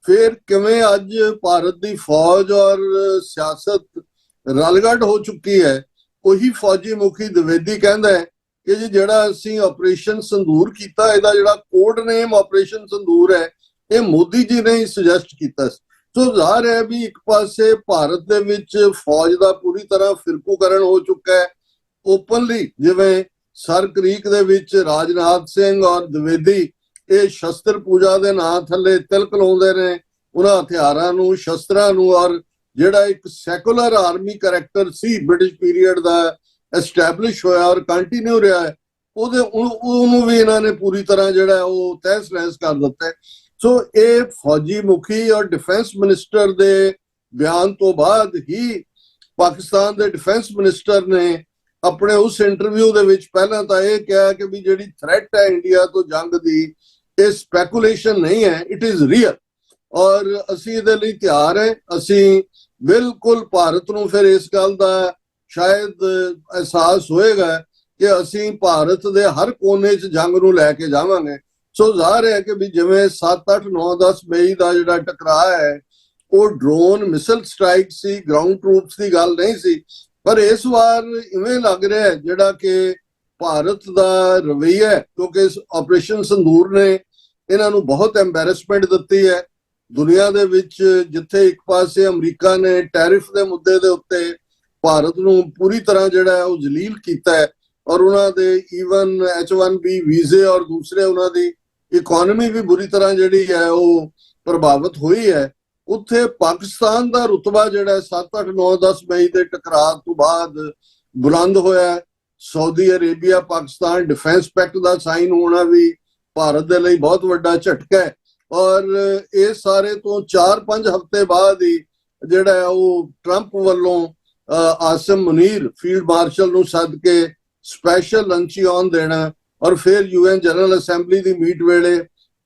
ਫਿਰ ਕਿਵੇਂ ਅੱਜ ਭਾਰਤ ਦੀ ਫੌਜ ਔਰ ਸਿਆਸਤ ਰਲਗੱਡ ਹੋ ਚੁੱਕੀ ਹੈ। ਉਹੀ ਫੌਜੀ ਮੁਖੀ ਦਵੇਦੀ ਕਹਿੰਦਾ ਹੈ ਕਿ ਜੀ ਜਿਹੜਾ ਅਸੀਂ ਆਪਰੇਸ਼ਨ ਸੰਦੂਰ ਕੀਤਾ, ਇਹਦਾ ਜਿਹੜਾ ਕੋਡ ਨੇਮ ਆਪਰੇਸ਼ਨ ਸੰਦੂਰ ਹੈ, ਇਹ ਮੋਦੀ ਜੀ ਨੇ ਹੀ ਸੁਜੈਸਟ ਕੀਤਾ ਸੀ। ਸੋ ਜ਼ਾਹਰ ਹੈ ਵੀ ਇੱਕ ਪਾਸੇ ਭਾਰਤ ਦੇ ਵਿੱਚ ਫੌਜ ਦਾ ਪੂਰੀ ਤਰ੍ਹਾਂ ਫਿਰਕੂਕਰਨ ਹੋ ਚੁੱਕਾ ਹੈ ਓਪਨਲੀ, ਜਿਵੇਂ ਸਰ ਕ੍ਰੀਕ ਦੇ ਵਿੱਚ ਰਾਜਨਾਥ ਸਿੰਘ ਔਰ ਦਵੇਦੀ ਇਹ ਸ਼ਸਤਰ ਪੂਜਾ ਦੇ ਨਾਂ ਥੱਲੇ ਤਿਲਕ ਲਾਉਂਦੇ ਨੇ ਉਹਨਾਂ ਹਥਿਆਰਾਂ ਨੂੰ, ਸ਼ਸਤਰਾਂ ਨੂੰ, ਔਰ ਜਿਹੜਾ ਇੱਕ ਸੈਕੂਲਰ ਆਰਮੀ ਕਰੈਕਟਰ ਸੀ ਬ੍ਰਿਟਿਸ਼ ਪੀਰੀਅਡ ਦਾ ਐਸਟੈਬਲਿਸ਼ ਹੋਇਆ ਔਰ ਕੰਟੀਨਿਊ ਰਿਹਾ ਹੈ, ਉਹਨੂੰ ਵੀ ਇਹਨਾਂ ਨੇ ਪੂਰੀ ਤਰ੍ਹਾਂ ਜਿਹੜਾ ਉਹ ਤਹਿਸ ਨਹਿਸ ਕਰ ਦਿੱਤਾ ਹੈ। ਸੋ ਇਹ ਫੌਜੀ ਮੁਖੀ ਔਰ ਡਿਫੈਂਸ ਮਿਨਿਸਟਰ ਦੇ ਬਿਆਨ ਤੋਂ ਬਾਅਦ ਹੀ ਪਾਕਿਸਤਾਨ ਦੇ ਡਿਫੈਂਸ ਮਿਨਿਸਟਰ ਨੇ ਆਪਣੇ ਉਸ ਇੰਟਰਵਿਊ ਦੇ ਵਿੱਚ ਪਹਿਲਾਂ ਤਾਂ ਇਹ ਕਿਹਾ ਕਿ ਵੀ ਜਿਹੜੀ ਥ੍ਰੈਟ ਹੈ ਇੰਡੀਆ ਤੋਂ ਜੰਗ ਦੀ, ਇਹ ਸਪੈਕੂਲੇਸ਼ਨ ਨਹੀਂ ਹੈ, ਇਟ ਇਜ਼ ਰੀਅਲ, ਔਰ ਅਸੀਂ ਇਹਦੇ ਲਈ ਤਿਆਰ ਹੈ। ਅਸੀਂ ਬਿਲਕੁਲ ਭਾਰਤ ਨੂੰ ਫਿਰ ਇਸ ਗੱਲ ਦਾ ਸ਼ਾਇਦ ਅਹਿਸਾਸ ਹੋਏਗਾ ਕਿ ਅਸੀਂ ਭਾਰਤ ਦੇ ਹਰ ਕੋਨੇ 'ਚ ਜੰਗ ਨੂੰ ਲੈ ਕੇ ਜਾਵਾਂਗੇ। ਸੋ ਜ਼ਾਹਰ ਹੈ ਕਿ ਵੀ ਜਿਵੇਂ 7, 8, 9, 10 ਮਈ ਦਾ ਜਿਹੜਾ ਟਕਰਾਅ ਹੈ ਉਹ ਡਰੋਨ ਮਿਸਲ ਸਟ੍ਰਾਈਕ ਸੀ, ਗਰਾਊਂਡ ਟਰੂਪਸ ਦੀ ਗੱਲ ਨਹੀਂ ਸੀ, ਪਰ ਇਸ ਵਾਰ ਇਵੇਂ ਲੱਗ ਰਿਹਾ ਹੈ ਜਿਹੜਾ ਕਿ ਭਾਰਤ ਦਾ ਰਵੱਈਆ, ਕਿਉਂਕਿ ਇਸ ਆਪਰੇਸ਼ਨ ਸੰਦੂਰ ਨੇ ਇਹਨਾਂ ਨੂੰ ਬਹੁਤ ਐਮਬੈਰਸਮੈਂਟ ਦਿੱਤੀ ਹੈ ਦੁਨੀਆ ਦੇ ਵਿੱਚ, ਜਿੱਥੇ ਇੱਕ ਪਾਸੇ ਅਮਰੀਕਾ ਨੇ ਟੈਰਿਫ ਦੇ ਮੁੱਦੇ ਦੇ ਉੱਤੇ ਭਾਰਤ ਨੂੰ ਪੂਰੀ ਤਰ੍ਹਾਂ ਜਿਹੜਾ ਉਹ ਜਲੀਲ ਕੀਤਾ ਹੈ ਔਰ ਉਹਨਾਂ ਦੇ ਈਵਨ H1B ਵੀਜ਼ੇ ਔਰ ਦੂਸਰੇ ਉਹਨਾਂ ਦੀ ਇਕਨੋਮੀ ਵੀ ਬੁਰੀ ਤਰ੍ਹਾਂ ਜਿਹੜੀ ਹੈ ਉਹ ਪ੍ਰਭਾਵਿਤ ਹੋਈ ਹੈ। ਉੱਥੇ ਪਾਕਿਸਤਾਨ ਦਾ ਰੁਤਬਾ ਜਿਹੜਾ 7, 8, 9, 10 ਮਈ ਦੇ ਟਕਰਾਅ ਤੋਂ ਬਾਅਦ ਬੁਲੰਦ ਹੋਇਆ। Saudi Arabia Pakistan defence pact ਦਾ ਸਾਈਨ ਹੋਣਾ ਵੀ ਭਾਰਤ ਦੇ ਲਈ ਬਹੁਤ ਵੱਡਾ ਝਟਕਾ ਹੈ ਔਰ ਇਹ ਸਾਰੇ ਤੋਂ 4-5 ਹਫ਼ਤੇ ਬਾਅਦ ਹੀ ਜਿਹੜਾ ਉਹ ਟਰੰਪ ਵੱਲੋਂ ਆਸਿਮ ਮੁਨੀਰ ਫੀਲਡ ਮਾਰਸ਼ਲ ਨੂੰ ਸੱਦ ਕੇ ਸਪੈਸ਼ਲ ਲੰਚੀਅਨ ਦੇਣਾ ਔਰ ਫਿਰ UN ਜਨਰਲ ਅਸੈਂਬਲੀ ਦੀ ਮੀਟ ਵੇਲੇ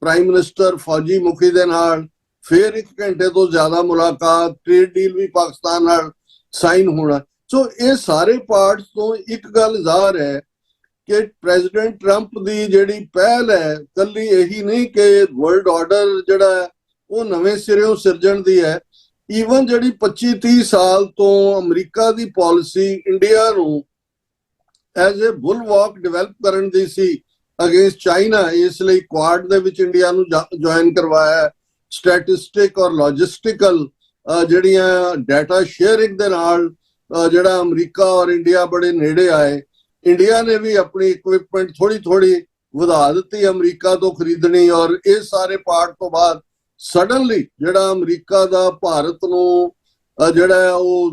ਪ੍ਰਾਈਮ ਮਿਨਿਸਟਰ ਫੌਜੀ ਮੁਖੀ ਦੇ ਨਾਲ ਫਿਰ 1 ਘੰਟੇ ਤੋਂ ਜ਼ਿਆਦਾ ਮੁਲਾਕਾਤ, ਟ੍ਰੇਡ ਡੀਲ ਵੀ ਪਾਕਿਸਤਾਨ ਨਾਲ ਸਾਈਨ ਹੋਣਾ। ਸੋ ਇਹ ਸਾਰੇ ਪਾਰਟਸ ਤੋਂ ਇੱਕ ਗੱਲ ਜ਼ਾਹਰ ਹੈ ਕਿ ਪ੍ਰੈਜ਼ੀਡੈਂਟ ਟਰੰਪ ਦੀ ਜਿਹੜੀ ਪਹਿਲ ਹੈ ਕੱਲੀ ਇਹੀ ਨਹੀਂ ਕਿ ਵਰਲਡ ਆਰਡਰ ਜਿਹੜਾ ਉਹ ਨਵੇਂ ਸਿਰਿਓਂ ਸਿਰਜਣ ਦੀ ਹੈ, ਈਵਨ ਜਿਹੜੀ 25-30 ਸਾਲ ਤੋਂ ਅਮਰੀਕਾ ਦੀ ਪਾਲਿਸੀ ਇੰਡੀਆ ਨੂੰ ਐਜ਼ ਅ ਬੁਲਵਾਕ ਡਿਵੈਲਪ ਕਰਨ ਦੀ ਸੀ ਅਗੇਂਸਟ ਚਾਈਨਾ, ਇਸ ਲਈ ਕੁਆਡ ਦੇ ਵਿੱਚ ਇੰਡੀਆ ਨੂੰ ਜੁਆਇਨ ਕਰਵਾਇਆ। ਸਟੈਟਿਸਟਿਕ ਔਰ ਲੌਜਿਸਟਿਕਲ ਜਿਹੜੀਆਂ ਡਾਟਾ ਸ਼ੇਅਰਿੰਗ ਦੇ ਨਾਲ ਜਿਹੜਾ ਅਮਰੀਕਾ ਔਰ ਇੰਡੀਆ ਬੜੇ ਨੇੜੇ ਆਏ। ਇੰਡੀਆ ਨੇ ਵੀ ਆਪਣੀ ਇਕਵਿਪਮੈਂਟ ਥੋੜੀ ਵਧਾ ਦਿੱਤੀ ਅਮਰੀਕਾ ਤੋਂ ਖਰੀਦਣੀ ਔਰ ਇਹ ਸਾਰੇ ਪਾਰਟ ਤੋਂ ਬਾਅਦ ਸਡਨਲੀ ਜਿਹੜਾ ਅਮਰੀਕਾ ਦਾ ਭਾਰਤ ਨੂੰ ਜਿਹੜਾ ਉਹ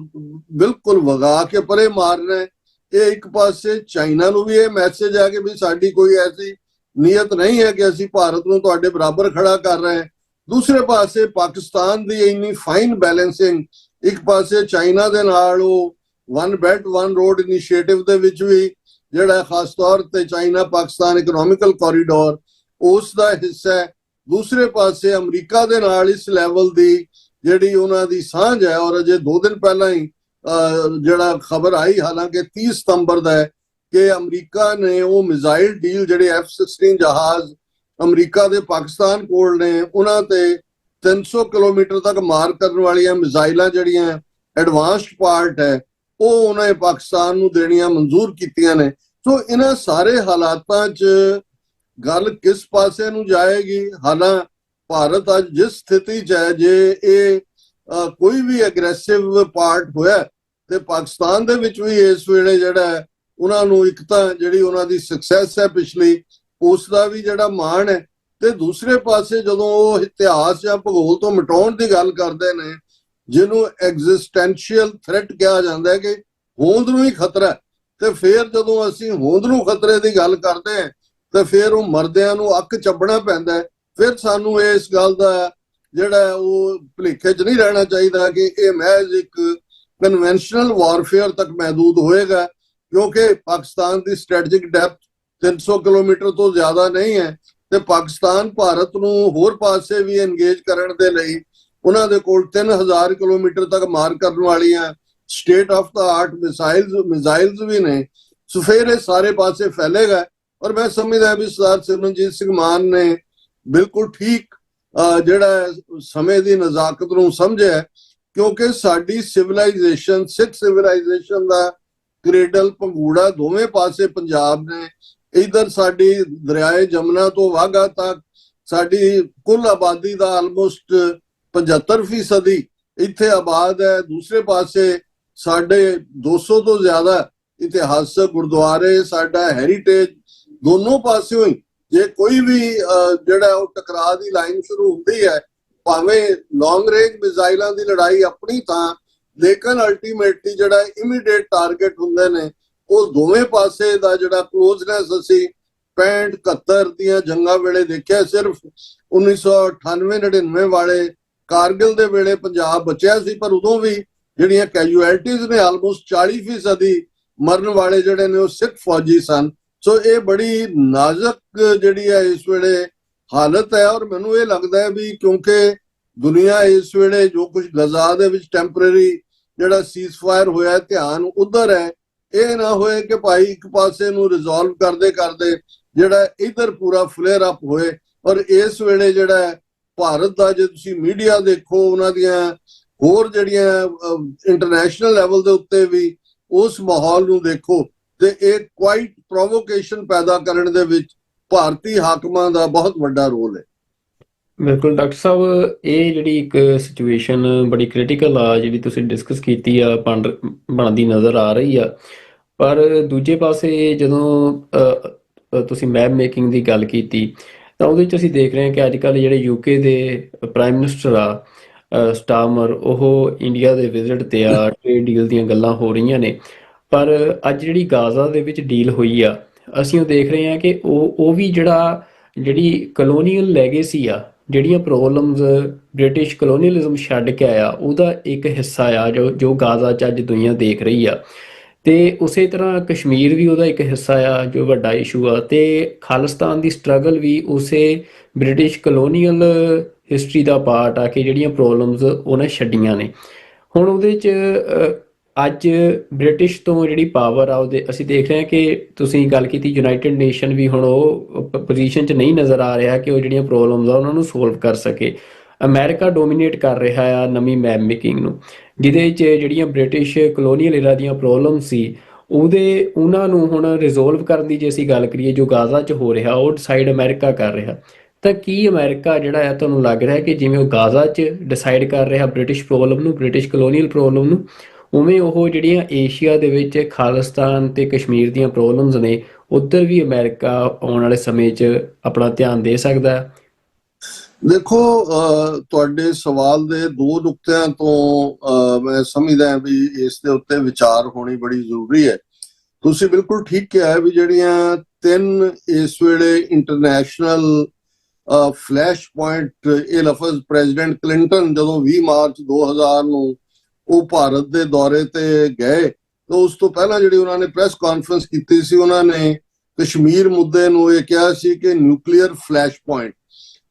ਬਿਲਕੁਲ ਵਗਾ ਕੇ ਪਰੇ ਮਾਰਨਾ, ਇਹ ਇੱਕ ਪਾਸੇ ਚਾਈਨਾ ਨੂੰ ਵੀ ਇਹ ਮੈਸੇਜ ਹੈ ਕਿ ਵੀ ਸਾਡੀ ਕੋਈ ਐਸੀ ਨੀਅਤ ਨਹੀਂ ਹੈ ਕਿ ਅਸੀਂ ਭਾਰਤ ਨੂੰ ਤੁਹਾਡੇ ਬਰਾਬਰ ਖੜਾ ਕਰ ਰਹੇ ਹਾਂ। ਦੂਸਰੇ ਪਾਸੇ ਪਾਕਿਸਤਾਨ ਦੀ ਇੰਨੀ ਫਾਈਨ ਬੈਲੈਂਸਿੰਗ, ਇੱਕ ਪਾਸੇ ਚਾਈਨਾ ਦੇ ਨਾਲ ਉਹ one belt one road initiative ਦੇ ਵਿੱਚ ਵੀ ਜਿਹੜਾ ਖਾਸ ਤੌਰ ਤੇ ਚਾਈਨਾ ਪਾਕਿਸਤਾਨ ਇਕਨੋਮਿਕਲ ਕੋਰੀਡੋਰ ਉਸ ਦਾ ਹਿੱਸਾ ਹੈ। ਦੂਸਰੇ ਪਾਸੇ ਅਮਰੀਕਾ ਦੇ ਨਾਲ ਇਸ ਲੈਵਲ ਦੀ ਜਿਹੜੀ ਉਹਨਾਂ ਦੀ ਸਾਂਝ ਹੈ ਔਰ ਅਜੇ 2 ਦਿਨ ਪਹਿਲਾਂ ਹੀ ਜਿਹੜਾ ਖਬਰ ਆਈ, ਹਾਲਾਂਕਿ 30 ਸਤੰਬਰ ਦਾ ਹੈ, ਕਿ ਅਮਰੀਕਾ ਨੇ ਉਹ ਮਿਜ਼ਾਈਲ ਡੀਲ ਜਿਹੜੇ F-16 ਜਹਾਜ਼ ਅਮਰੀਕਾ ਦੇ ਪਾਕਿਸਤਾਨ ਕੋਲ ਨੇ ਉਹਨਾਂ ਤੇ 300 ਕਿਲੋਮੀਟਰ ਤੱਕ ਮਾਰ ਕਰਨ ਵਾਲੀਆਂ ਮਿਜ਼ਾਈਲਾਂ ਜਿਹੜੀਆਂ ਐਡਵਾਂਸਡ ਪਾਰਟ ਹੈ ਉਹ ਉਹਨੇ ਪਾਕਿਸਤਾਨ ਨੂੰ ਦੇਣੀਆਂ ਮਨਜ਼ੂਰ ਕੀਤੀਆਂ ਨੇ। ਸੋ ਇਹਨਾਂ ਸਾਰੇ ਹਾਲਾਤਾਂ 'ਚ ਗੱਲ ਕਿਸ ਪਾਸੇ ਨੂੰ ਜਾਏਗੀ? ਹਾਲਾਂ ਭਾਰਤ ਅੱਜ ਜਿਸ ਸਥਿਤੀ 'ਚ ਹੈ, ਜੇ ਇਹ ਕੋਈ ਵੀ ਐਗਰੈਸਿਵ ਪਾਰਟ ਹੋਇਆ ਤੇ ਪਾਕਿਸਤਾਨ ਦੇ ਵਿੱਚ ਵੀ ਇਸ ਵੇਲੇ ਜਿਹੜਾ ਉਹਨਾਂ ਨੂੰ ਇੱਕ ਤਾਂ ਜਿਹੜੀ ਉਹਨਾਂ ਦੀ ਸਕਸੈਸ ਹੈ ਪਿਛਲੀ, ਉਸ ਦਾ ਵੀ ਜਿਹੜਾ ਮਾਣ ਹੈ, ਤੇ ਦੂਸਰੇ ਪਾਸੇ ਜਦੋਂ ਉਹ ਇਤਿਹਾਸ ਜਾਂ ਭੂਗੋਲ ਤੋਂ ਮਿਟਾਉਣ ਦੀ ਗੱਲ ਕਰਦੇ ਨੇ ਜਿਹਨੂੰ ਐਗਜ਼ਿਸਟੈਂਸ਼ੀਅਲ ਥ੍ਰੈਟ ਕਿਹਾ ਜਾਂਦਾ ਹੈ ਕਿ ਹੋਂਦ ਨੂੰ ਹੀ ਖਤਰਾ, ਤੇ ਫਿਰ ਜਦੋਂ ਅਸੀਂ ਹੋਂਦ ਨੂੰ ਖਤਰੇ ਦੀ ਗੱਲ ਕਰਦੇ ਹਾਂ ਤੇ ਫਿਰ ਉਹ ਮਰਦਿਆਂ ਨੂੰ ਅੱਕ ਚੱਬਣਾ ਪੈਂਦਾ ਹੈ। ਫਿਰ ਸਾਨੂੰ ਇਸ ਗੱਲ ਦਾ ਜਿਹੜਾ ਉਹ ਭੁਲੇਖੇ 'ਚ ਨਹੀਂ ਰਹਿਣਾ ਚਾਹੀਦਾ ਕਿ ਇਹ ਮਹਿਜ਼ ਇੱਕ ਕਨਵੈਨਸ਼ਨਲ ਵਾਰਫੇਅਰ ਤੱਕ ਮਹਿਦੂਦ ਹੋਏਗਾ, ਕਿਉਂਕਿ ਪਾਕਿਸਤਾਨ ਦੀ ਸਟ੍ਰੈਟੇਜਿਕ ਡੈਪਥ 300 ਕਿਲੋਮੀਟਰ ਤੋਂ ਜ਼ਿਆਦਾ ਨਹੀਂ ਹੈ ਤੇ ਪਾਕਿਸਤਾਨ ਭਾਰਤ ਨੂੰ ਹੋਰ ਪਾਸੇ ਵੀ ਇੰਗੇਜ ਕਰਨ ਦੇ ਲਈ ਉਹਨਾਂ ਦੇ ਕੋਲ 3000 ਕਿਲੋਮੀਟਰ ਤੱਕ ਮਾਰ ਕਰਨ ਵਾਲੀਆਂ ਸਟੇਟ ਆਫ ਦਾ ਆਰਟ ਮਿਜ਼ਾਈਲਸ ਵੀ ਨੇ। ਸੋ ਫਿਰ ਇਹ ਸਾਰੇ ਪਾਸੇ ਫੈਲੇਗਾ ਔਰ ਮੈਂ ਸਮਝਦਾ ਵੀ ਸਰਦਾਰ ਸਿਮਰਨਜੀਤ ਸਿੰਘ ਮਾਨ ਨੇ ਬਿਲਕੁਲ ਠੀਕ ਜਿਹੜਾ ਸਮੇਂ ਦੀ ਨਜ਼ਾਕਤ ਨੂੰ ਸਮਝਿਆ, ਕਿਉਂਕਿ ਸਾਡੀ ਸਿਵਲਾਈਜੇਸ਼ਨ, ਸਿੱਖ ਸਿਵਲਾਈਜੇਸ਼ਨ ਦਾ ਕ੍ਰੇਡਲ ਪੰਗੂੜਾ ਦੋਵੇਂ ਪਾਸੇ ਪੰਜਾਬ ਨੇ। ਇਧਰ ਸਾਡੀ ਦਰਿਆਏ ਜਮਨਾ ਤੋਂ ਵਾਘਾ ਤੱਕ ਸਾਡੀ ਕੁੱਲ ਆਬਾਦੀ ਦਾ ਆਲਮੋਸਟ 75% ਇੱਥੇ ਆਬਾਦ ਹੈ। ਦੂਸਰੇ ਪਾਸੇ ਸਾਡੇ 200 ਤੋਂ ਜ਼ਿਆਦਾ ਇਤਿਹਾਸਕ ਗੁਰਦੁਆਰੇ, ਸਾਡਾ ਹੈਰੀਟੇਜ ਦੋਨੋਂ ਪਾਸਿਓਂ ਹੀ ਜੇ ਕੋਈ ਵੀ ਜਿਹੜਾ ਉਹ ਟਕਰਾਅ ਦੀ ਲਾਈਨ ਸ਼ੁਰੂ ਹੁੰਦੀ ਹੈ, ਭਾਵੇਂ ਲੌਂਗ ਰੇਂਜ ਮਿਜ਼ਾਈਲਾਂ ਦੀ ਲੜਾਈ ਆਪਣੀ ਥਾਂ ਲੇਕਿਨ ਅਲਟੀਮੇਟਲੀ ਜਿਹੜਾ ਇਮੀਡੀਏਟ ਟਾਰਗੇਟ ਹੁੰਦੇ ਨੇ ਉਹ ਦੋਵੇਂ ਪਾਸੇ ਦਾ ਜਿਹੜਾ ਕਲੋਜ਼ਨੈਸ ਅਸੀਂ 65 71 ਦੀਆਂ ਜੰਗਾਂ ਵੇਲੇ ਦੇਖਿਆ। ਸਿਰਫ 1998-99 ਵਾਲੇ ਕਾਰਗਿਲ ਦੇ ਵੇਲੇ ਪੰਜਾਬ ਬਚਿਆ ਸੀ, ਪਰ ਉਦੋਂ ਵੀ ਜਿਹੜੀਆਂ ਕੈਜੂਅਲਟੀਜ਼ ਨੇ ਆਲਮੋਸਟ 40% ਮਰਨ ਵਾਲੇ ਜਿਹੜੇ ਨੇ ਉਹ ਸਿੱਖ ਫੌਜੀ ਸਨ। ਸੋ ਇਹ ਬੜੀ ਨਾਜ਼ੁਕ ਜਿਹੜੀ ਹੈ ਇਸ ਵੇਲੇ ਹਾਲਤ ਹੈ। ਔਰ ਮੈਨੂੰ ਇਹ ਲੱਗਦਾ ਹੈ ਵੀ ਕਿਉਂਕਿ ਦੁਨੀਆ ਇਸ ਵੇਲੇ ਜੋ ਕੁਝ ਗਜ਼ਾ ਦੇ ਵਿੱਚ ਟੈਂਪਰੇਰੀ ਜਿਹੜਾ ਸੀਜ਼ਫਾਇਰ ਹੋਇਆ ਧਿਆਨ ਉਧਰ ਹੈ, ਇਹ ਨਾ ਹੋਏ ਕਿ ਭਾਈ ਇੱਕ ਪਾਸੇ ਨੂੰ ਰਿਜ਼ੋਲਵ ਕਰਦੇ ਕਰਦੇ ਜਿਹੜਾ ਇਧਰ ਪੂਰਾ ਫਲੇਅਰ ਅਪ ਹੋਏ। ਔਰ ਇਸ ਵੇਲੇ ਜਿਹੜਾ ਭਾਰਤ ਦਾ ਜੇ ਤੁਸੀਂ ਮੀਡੀਆ ਦੇਖੋ, ਉਹਨਾਂ ਦੀਆਂ ਹੋਰ ਜਿਹੜੀਆਂ ਇੰਟਰਨੈਸ਼ਨਲ ਲੈਵਲ ਦੇ ਉੱਤੇ ਵੀ ਉਸ ਮਾਹੌਲ ਨੂੰ ਦੇਖੋ, ਤੇ ਇਹ ਕੁਆਇਟ ਪ੍ਰੋਵੋਕੇਸ਼ਨ ਪੈਦਾ ਕਰਨ ਦੇ ਵਿੱਚ ਭਾਰਤੀ ਹਾਕਮਾਂ ਦਾ ਬਹੁਤ ਵੱਡਾ ਰੋਲ ਹੈ। ਬਿਲਕੁਲ ਡਾਕਟਰ ਸਾਹਿਬ, ਇਹ ਜਿਹੜੀ ਇੱਕ ਸਿਚੁਏਸ਼ਨ ਬੜੀ ਕ੍ਰਿਟੀਕਲ ਆ ਜਿਹੜੀ ਤੁਸੀਂ ਡਿਸਕਸ ਕੀਤੀ ਆ ਬਣਦੀ ਨਜ਼ਰ ਆ ਰਹੀ ਆ। ਪਰ ਦੂਜੇ ਪਾਸੇ ਜਦੋਂ ਤੁਸੀਂ ਮੈਪ ਮੇਕਿੰਗ ਦੀ ਗੱਲ ਕੀਤੀ ਤਾਂ ਉਹਦੇ ਵਿੱਚ ਅਸੀਂ ਦੇਖ ਰਹੇ ਹਾਂ ਕਿ ਅੱਜ ਕੱਲ੍ਹ ਜਿਹੜੇ ਯੂਕੇ ਦੇ ਪ੍ਰਾਈਮ ਮਿਨਿਸਟਰ ਆ ਸਟਾਰਮਰ, ਉਹ ਇੰਡੀਆ ਦੇ ਵਿਜ਼ਿਟ ਤੇ ਆ, ਟ੍ਰੇਡ ਡੀਲ ਦੀਆਂ ਗੱਲਾਂ ਹੋ ਰਹੀਆਂ ਨੇ। ਪਰ ਅੱਜ ਜਿਹੜੀ ਗਾਜ਼ਾ ਦੇ ਵਿੱਚ ਡੀਲ ਹੋਈ ਆ, ਅਸੀਂ ਉਹ ਦੇਖ ਰਹੇ ਹਾਂ ਕਿ ਉਹ ਵੀ ਜਿਹੜੀ ਕਲੋਨੀਅਲ ਲੈਗੇਸੀ ਆ, ਜਿਹੜੀਆਂ ਪ੍ਰੋਬਲਮਸ ਬ੍ਰਿਟਿਸ਼ ਕਲੋਨੀਅਲਿਜ਼ਮ ਛੱਡ ਕੇ ਆਇਆ, ਉਹਦਾ ਇੱਕ ਹਿੱਸਾ ਆ ਜੋ ਗਾਜ਼ਾ 'ਚ ਅੱਜ ਦੁਨੀਆ ਦੇਖ ਰਹੀ ਆ। ਤੇ ਉਸੇ ਤਰ੍ਹਾਂ ਕਸ਼ਮੀਰ ਵੀ ਉਹਦਾ ਇੱਕ ਹਿੱਸਾ ਆ ਜੋ ਵੱਡਾ ਇਸ਼ੂ ਆ, ਤੇ ਖਾਲਿਸਤਾਨ ਦੀ ਸਟਰਗਲ ਵੀ ਉਸੇ ਬ੍ਰਿਟਿਸ਼ ਕਲੋਨੀਅਲ ਹਿਸਟਰੀ ਦਾ ਪਾਰਟ ਆ ਕਿ ਜਿਹੜੀਆਂ ਪ੍ਰੋਬਲਮਸ ਉਹਨੇ ਛੱਡੀਆਂ ਨੇ। ਹੁਣ ਉਹਦੇ 'ਚ ਅੱਜ ਬ੍ਰਿਟਿਸ਼ ਤੋਂ ਜਿਹੜੀ ਪਾਵਰ ਆ ਉਹਦੇ ਅਸੀਂ ਦੇਖ ਰਹੇ ਹਾਂ ਕਿ ਤੁਸੀਂ ਗੱਲ ਕੀਤੀ ਯੂਨਾਈਟਿਡ ਨੇਸ਼ਨ ਵੀ ਹੁਣ ਉਹ ਪੋਜੀਸ਼ਨ 'ਚ ਨਹੀਂ ਨਜ਼ਰ ਆ ਰਿਹਾ ਕਿ ਉਹ ਜਿਹੜੀਆਂ ਪ੍ਰੋਬਲਮਸ ਆ ਉਹਨਾਂ ਨੂੰ ਸੋਲਵ ਕਰ ਸਕੇ। ਅਮਰੀਕਾ ਡੋਮੀਨੇਟ ਕਰ ਰਿਹਾ ਆ ਨਵੀਂ ਮੈਪ ਮੇਕਿੰਗ ਨੂੰ, ਜਿਹਦੇ 'ਚ ਜਿਹੜੀਆਂ ਬ੍ਰਿਟਿਸ਼ ਕਲੋਨੀਅਲ ਏਰਾ ਦੀਆਂ ਪ੍ਰੋਬਲਮ ਸੀ ਉਹਨਾਂ ਨੂੰ ਹੁਣ ਰਿਜ਼ੋਲਵ ਕਰਨ ਦੀ ਜੇ ਅਸੀਂ ਗੱਲ ਕਰੀਏ, ਜੋ ਗਾਜ਼ਾ 'ਚ ਹੋ ਰਿਹਾ ਉਹ ਡਿਸਾਈਡ ਅਮਰੀਕਾ ਕਰ ਰਿਹਾ। ਤਾਂ ਕੀ ਅਮਰੀਕਾ ਜਿਹੜਾ ਆ ਤੁਹਾਨੂੰ ਲੱਗ ਰਿਹਾ ਕਿ ਜਿਵੇਂ ਉਹ ਗਾਜ਼ਾ 'ਚ ਡਿਸਾਈਡ ਕਰ ਰਿਹਾ ਬ੍ਰਿਟਿਸ਼ ਪ੍ਰੋਬਲਮ ਨੂੰ, ਬ੍ਰਿਟਿਸ਼ ਕਲੋਨੀਅਲ ਪ੍ਰੋਬਲਮ ਨੂੰ, ਉਵੇਂ ਉਹ ਜਿਹੜੀਆਂ ਏਸ਼ੀਆ ਦੇ ਵਿੱਚ ਖਾਲਿਸਤਾਨ ਤੇ ਕਸ਼ਮੀਰ ਦੀਆਂ ਪ੍ਰੋਬਲਮਸ ਨੇ ਉੱਧਰ ਵੀ ਅਮਰੀਕਾ ਆਉਣ ਵਾਲੇ ਸਮੇਂ 'ਚ ਆਪਣਾ ਧਿਆਨ ਦੇ ਸਕਦਾ ਹੈ? ਦੇਖੋ, ਤੁਹਾਡੇ ਸਵਾਲ ਦੇ ਦੋ ਨੁਕਤਿਆਂ ਤੋਂ ਮੈਂ ਸਮਝਦਾ ਵੀ ਇਸ ਦੇ ਉੱਤੇ ਵਿਚਾਰ ਹੋਣੀ ਬੜੀ ਜ਼ਰੂਰੀ ਹੈ। ਤੁਸੀਂ ਬਿਲਕੁਲ ਠੀਕ ਕਿਹਾ ਵੀ ਜਿਹੜੀਆਂ ਤਿੰਨ ਇਸ ਵੇਲੇ ਇੰਟਰਨੈਸ਼ਨਲ ਫਲੈਸ਼ ਪੁਆਇੰਟ, ਇਹ ਲਫ਼ਜ਼ ਪ੍ਰੈਜ਼ੀਡੈਂਟ ਕਲਿੰਟਨ ਜਦੋਂ 20 ਮਾਰਚ 2000 ਨੂੰ ਉਹ ਭਾਰਤ ਦੇ ਦੌਰੇ ਤੇ ਗਏ ਤਾਂ ਉਸ ਤੋਂ ਪਹਿਲਾਂ ਜਿਹੜੀ ਉਹਨਾਂ ਨੇ ਪ੍ਰੈਸ ਕਾਨਫਰੰਸ ਕੀਤੀ ਸੀ, ਉਹਨਾਂ ਨੇ ਕਸ਼ਮੀਰ ਮੁੱਦੇ ਨੂੰ ਇਹ ਕਿਹਾ ਸੀ ਕਿ ਨਿਊਕਲੀਅਰ ਫਲੈਸ਼ ਪੁਆਇੰਟ।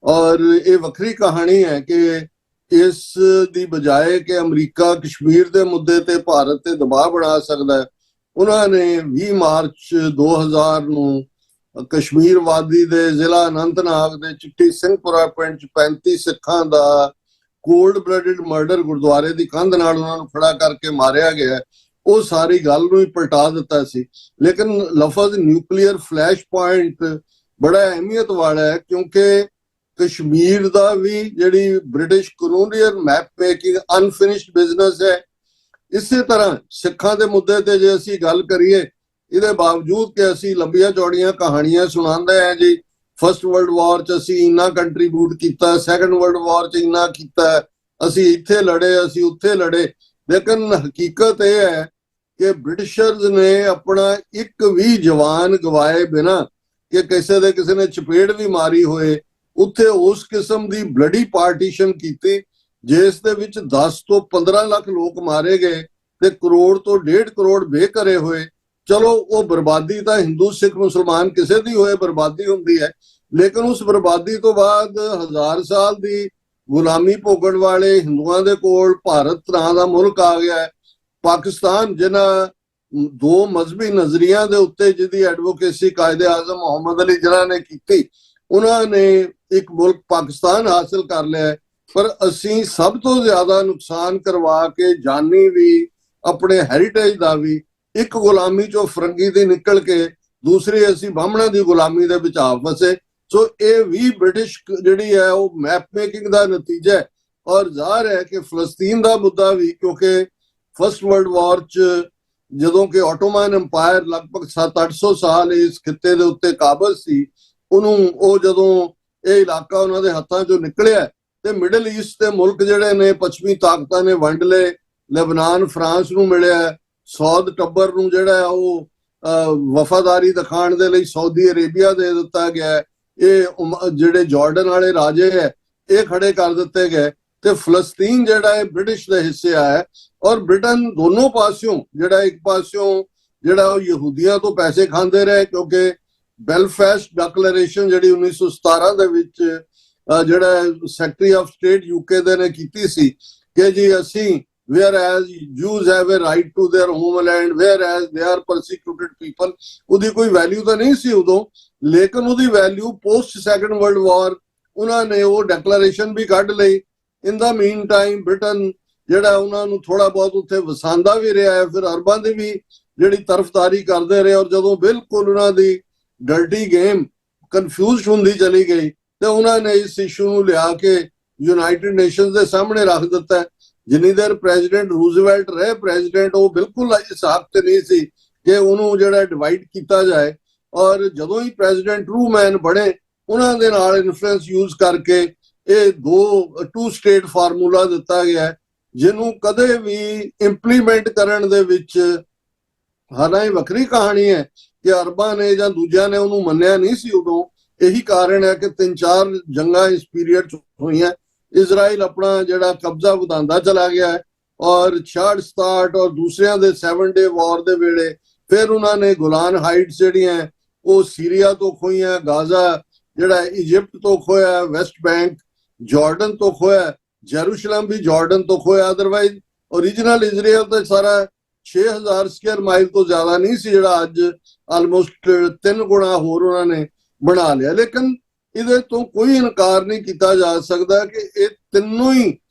ਔਰ ਇਹ ਵੱਖਰੀ ਕਹਾਣੀ ਹੈ ਕਿ ਇਸ ਦੀ ਬਜਾਏ ਕਿ ਅਮਰੀਕਾ ਕਸ਼ਮੀਰ ਦੇ ਮੁੱਦੇ ਤੇ ਭਾਰਤ ਤੇ ਦਬਾਅ ਬਣਾ ਸਕਦਾ ਹੈ, ਉਹਨਾਂ ਨੇ 20 ਮਾਰਚ 2000 ਨੂੰ ਕਸ਼ਮੀਰ ਵਾਦੀ ਦੇ ਜ਼ਿਲ੍ਹਾ ਅਨੰਤਨਾਗ ਦੇ ਚਿੱਟੀ ਸਿੰਘਪੁਰਾ ਪਿੰਡ 'ਚ 35 ਸਿੱਖਾਂ ਦਾ ਕੋਲਡ ਬਲੱਡਡ ਮਰਡਰ ਗੁਰਦੁਆਰੇ ਦੀ ਕੰਧ ਨਾਲ ਉਹਨਾਂ ਨੂੰ ਖੜਾ ਕਰਕੇ ਮਾਰਿਆ ਗਿਆ। ਉਹ ਸਾਰੀ ਗੱਲ ਨੂੰ ਹੀ ਪਲਟਾ ਦਿੱਤਾ ਸੀ। ਲੇਕਿਨ ਲਫ਼ਜ਼ ਨਿਊਕਲੀਅਰ ਫਲੈਸ਼ ਪੁਆਇੰਟ ਬੜਾ ਅਹਿਮੀਅਤ ਵਾਲਾ ਹੈ, ਕਿਉਂਕਿ ਕਸ਼ਮੀਰ ਦਾ ਵੀ ਜਿਹੜੀ British colonial map making unfinished business ਹੈ। ਇਸੇ ਤਰ੍ਹਾਂ ਸਿੱਖਾਂ ਦੇ ਮੁੱਦੇ ਤੇ ਜੇ ਅਸੀਂ ਗੱਲ ਕਰੀਏ, ਇਹਦੇ ਬਾਵਜੂਦ ਕਿ ਅਸੀਂ ਲੰਬੀਆਂ ਚੌੜੀਆਂ ਕਹਾਣੀਆਂ ਸੁਣਾਉਂਦੇ ਹਾਂ ਜੀ, ਫਸਟ ਵਰਲਡ ਵਾਰ 'ਚ ਅਸੀਂ ਇੰਨਾ ਕੰਟਰੀਬਿਊਟ ਕੀਤਾ, ਸੈਕੰਡ ਵਰਲਡ ਵਾਰ 'ਚ ਇੰਨਾ ਕੀਤਾ, ਅਸੀਂ ਇੱਥੇ ਲੜੇ, ਅਸੀਂ ਉੱਥੇ ਲੜੇ, ਲੇਕਿਨ ਹਕੀਕਤ ਇਹ ਹੈ ਕਿ ਬ੍ਰਿਟਿਸ਼ਰਜ਼ ਨੇ ਆਪਣਾ ਇੱਕ ਵੀ ਜਵਾਨ ਗਵਾਏ ਬਿਨਾਂ ਕਿ ਕਿਸੇ ਨੇ ਚਪੇੜ ਵੀ ਮਾਰੀ ਹੋਏ ਉੱਥੇ ਉਸ ਕਿਸਮ ਦੀ ਬਲੱਡੀ ਪਾਰਟੀਸ਼ਨ ਕੀਤੀ ਜਿਸ ਦੇ ਵਿੱਚ 10 ਤੋਂ 15 ਲੱਖ ਲੋਕ ਮਾਰੇ ਗਏ ਤੇ ਕਰੋੜ ਤੋਂ 1.5 ਕਰੋੜ ਬੇਘਰੇ ਹੋਏ। ਚਲੋ, ਉਹ ਬਰਬਾਦੀ ਤਾਂ ਹਿੰਦੂ ਸਿੱਖ ਮੁਸਲਮਾਨ ਕਿਸੇ ਦੀ ਹੋਏ ਬਰਬਾਦੀ ਹੁੰਦੀ ਹੈ, ਲੇਕਿਨ ਉਸ ਬਰਬਾਦੀ ਤੋਂ ਬਾਅਦ 1000 ਸਾਲ ਦੀ ਗੁਲਾਮੀ ਭੋਗਣ ਵਾਲੇ ਹਿੰਦੂਆਂ ਦੇ ਕੋਲ ਭਾਰਤ ਨਾਂ ਦਾ ਮੁਲਕ ਆ ਗਿਆ ਹੈ। ਪਾਕਿਸਤਾਨ ਜਿਨ੍ਹਾਂ ਦੋ ਮਜ਼ਹਬੀ ਨਜ਼ਰੀਆਂ ਦੇ ਉੱਤੇ ਜਿਹਦੀ ਐਡਵੋਕੇਸੀ ਕਾਇਦੇ ਆਜ਼ਮ ਮੁਹੰਮਦ ਅਲੀ ਜਿਨ੍ਹਾਂ ਨੇ ਕੀਤੀ, ਉਹਨਾਂ ਨੇ ਇੱਕ ਮੁਲਕ ਪਾਕਿਸਤਾਨ ਹਾਸਲ ਕਰ ਲਿਆ। ਪਰ ਅਸੀਂ ਸਭ ਤੋਂ ਜ਼ਿਆਦਾ ਨੁਕਸਾਨ ਕਰਵਾ ਕੇ ਜਾਨੀ ਵੀ ਆਪਣੇ ਹੈਰੀਟੇਜ ਦਾ ਵੀ, ਇੱਕ ਗੁਲਾਮੀ ਚੋਂ ਫਰੰਗੀ ਦੀ ਨਿਕਲ ਕੇ ਦੂਸਰੀ ਅਸੀਂ ਬਾਹਮਣਾਂ ਦੀ ਗੁਲਾਮੀ ਦੇ ਵਿੱਚ ਆ ਫਸੇ। ਸੋ ਇਹ ਵੀ ਬ੍ਰਿਟਿਸ਼ ਜਿਹੜੀ ਹੈ ਉਹ ਮੈਪ ਮੇਕਿੰਗ ਦਾ ਨਤੀਜਾ ਹੈ। ਔਰ ਜ਼ਾਹਰ ਹੈ ਕਿ ਫਲਸਤੀਨ ਦਾ ਮੁੱਦਾ ਵੀ, ਕਿਉਂਕਿ ਫਸਟ ਵਰਲਡ ਵਾਰ 'ਚ ਜਦੋਂ ਕਿ ਆਟੋਮਨ ਅੰਪਾਇਰ ਲਗਭਗ 700-800 ਸਾਲ ਇਸ ਖਿੱਤੇ ਦੇ ਉੱਤੇ ਕਾਬਜ਼ ਸੀ, ਉਹ ਜਦੋਂ ਇਹ ਇਲਾਕਾ ਉਹਨਾਂ ਦੇ ਹੱਥਾਂ 'ਚੋਂ ਨਿਕਲਿਆ ਤੇ ਮਿਡਲ ਈਸਟ ਦੇ ਮੁਲਕ ਜਿਹੜੇ ਨੇ ਪੱਛਮੀ ਤਾਕਤਾਂ ਨੇ ਵੰਡ ਲਏ, ਲੈਬਨਾਨ ਫਰਾਂਸ ਨੂੰ ਮਿਲਿਆ, ਸੌਦ ਟੱਬਰ ਨੂੰ ਜਿਹੜਾ ਉਹ ਵਫਾਦਾਰੀ ਦਿਖਾਉਣ ਦੇ ਲਈ ਸਾਊਦੀ ਅਰੇਬੀਆ ਦੇ ਦਿੱਤਾ ਗਿਆ, ਇਹ ਜਿਹੜੇ ਜਾਰਡਨ ਵਾਲੇ ਰਾਜੇ ਹੈ ਇਹ ਖੜੇ ਕਰ ਦਿੱਤੇ ਗਏ, ਤੇ ਫਲਸਤੀਨ ਜਿਹੜਾ ਹੈ ਬ੍ਰਿਟਿਸ਼ ਦੇ ਹਿੱਸੇ ਆਇਆ। ਔਰ ਬ੍ਰਿਟਨ ਦੋਨੋਂ ਪਾਸਿਓਂ ਜਿਹੜਾ ਇੱਕ ਪਾਸਿਓਂ ਜਿਹੜਾ ਉਹ ਯਹੂਦੀਆਂ ਤੋਂ ਪੈਸੇ ਖਾਂਦੇ ਰਹੇ, ਕਿਉਂਕਿ ਬੈਲਫਾਸਟ ਡਿਕਲੇਰੇਸ਼ਨ ਜਿਹੜੀ 1917 ਦੇ ਵਿੱਚ ਜਿਹੜਾ ਸੈਕਟਰੀ ਆਫ ਸਟੇਟ ਯੂਕੇ ਦੇ ਨੇ ਕੀਤੀ ਸੀ ਕਿ ਜੀ ਅਸੀਂ whereas Jews have a right to their homeland, whereas they are persecuted people, ਉਹਦੀ ਕੋਈ ਵੈਲਿਊ ਤਾਂ ਨਹੀਂ ਸੀ ਉਦੋਂ, ਲੇਕਿਨ ਉਹਦੀ value post second world war ਉਹਨਾਂ ਨੇ ਉਹ ਡਿਕਲੇਰੇਸ਼ਨ ਵੀ ਕੱਢ ਲਈ। ਇਨ ਦਾ ਮੀਨ ਟਾਈਮ ਬ੍ਰਿਟਨ ਜਿਹੜਾ ਉਹਨਾਂ ਨੂੰ ਥੋੜਾ ਬਹੁਤ ਉੱਥੇ ਵਸਾਂਦਾ ਵੀ ਰਿਹਾ ਹੈ, ਫਿਰ ਅਰਬਾਂ ਦੀ ਵੀ ਜਿਹੜੀ ਤਰਫਦਾਰੀ ਕਰਦੇ ਰਹੇ। ਔਰ ਜਦੋਂ ਬਿਲਕੁਲ ਉਹਨਾਂ ਦੀ ਡਰਟੀ ਗੇਮ ਕਨਫਿਊਜ਼ਡ ਹੁੰਦੀ ਚਲੀ ਗਈ ਤੇ ਉਹਨਾਂ ਨੇ ਇਸ ਇਸ਼ੂ ਨੂੰ ਲਿਆ ਕੇ ਯੂਨਾਈਟਿਡ ਨੇਸ਼ਨਸ ਦੇ ਸਾਹਮਣੇ ਰੱਖ ਦਿੱਤਾ। ਜਿੰਨੀ ਦੇਰ ਪ੍ਰੈਜ਼ੀਡੈਂਟ ਰੂਜ਼ਵੈਲਟ ਰਹੇ ਪ੍ਰੈਜ਼ੀਡੈਂਟ, ਉਹ ਬਿਲਕੁਲ ਇਸ ਹੱਕ ਤੇ ਨਹੀਂ ਸੀ ਕਿ ਉਹਨੂੰ ਜਿਹੜਾ ਡਿਵਾਈਡ ਕੀਤਾ ਜਾਏ। ਔਰ ਜਦੋਂ ਹੀ ਪ੍ਰੈਜ਼ੀਡੈਂਟ ਟਰੂਮੈਨ ਬਣੇ, ਉਹਨਾਂ ਦੇ ਨਾਲ ਇਨਫਲੂਐਂਸ ਯੂਜ਼ ਕਰਕੇ ਇਹ ਟੂ ਸਟੇਟ ਫਾਰਮੂਲਾ ਦਿੱਤਾ ਗਿਆ, ਜਿਹਨੂੰ ਕਦੇ ਵੀ ਇੰਪਲੀਮੈਂਟ ਕਰਨ ਦੇ ਵਿੱਚ, ਹਾਲਾਂਕਿ ਵੱਖਰੀ ਕਹਾਣੀ ਹੈ ਕਿ ਅਰਬਾਂ ਨੇ ਜਾਂ ਦੂਜਿਆਂ ਨੇ ਉਹਨੂੰ ਮੰਨਿਆ ਨਹੀਂ ਸੀ ਉਦੋਂ। ਇਹੀ ਕਾਰਨ ਹੈ ਕਿ 3-4 ਜੰਗਾਂ ਇਸ ਪੀਰੀਅਡ 'ਚ ਹੋਈਆਂ। ਇਜ਼ਰਾਈਲ ਆਪਣਾ ਜਿਹੜਾ ਕਬਜ਼ਾ ਵਧਾਉਂਦਾ ਚਲਾ ਗਿਆ ਹੈ, ਔਰ 66-67 ਔਰ ਦੂਸਰਿਆਂ ਦੇ 7 ਡੇ ਵਾਰ ਦੇ ਵੇਲੇ ਫਿਰ ਉਹਨਾਂ ਨੇ ਗੋਲਾਨ ਹਾਈਟਸ ਜਿਹੜੀਆਂ ਉਹ ਸੀਰੀਆ ਤੋਂ ਖੋਈਆਂ, ਗਾਜ਼ਾ ਜਿਹੜਾ ਇਜਿਪਟ ਤੋਂ ਖੋਇਆ, ਵੈਸਟ ਬੈਂਕ ਜਾਰਡਨ ਤੋਂ ਖੋਇਆ, ਜੈਰੂਸ਼ਲਮ ਵੀ ਜਾਰਡਨ ਤੋਂ ਖੋਇਆ। ਅਦਰਵਾਈਜ਼ ਓਰੀਜਨਲ ਇਜ਼ਰਾਈਲ ਤਾਂ ਸਾਰਾ 6000 ਸਕੁਅਰ ਮਾਈਲ ਤੋਂ ਜ਼ਿਆਦਾ ਨਹੀਂ ਸੀ, ਜਿਹੜਾ ਅੱਜ ਆਲਮੋਸਟ 3 ਗੁਣਾ ਹੋਰ ਉਹਨਾਂ ਨੇ ਬਣਾ ਲਿਆ। ਲੇਕਿਨ ਇਹਦੇ ਤੋਂ ਕੋਈ ਇਨਕਾਰ ਨਹੀਂ ਕੀਤਾ ਜਾ ਸਕਦਾ ਕਿ ਇਹ ਤਿੰਨੋਂ ਹੀ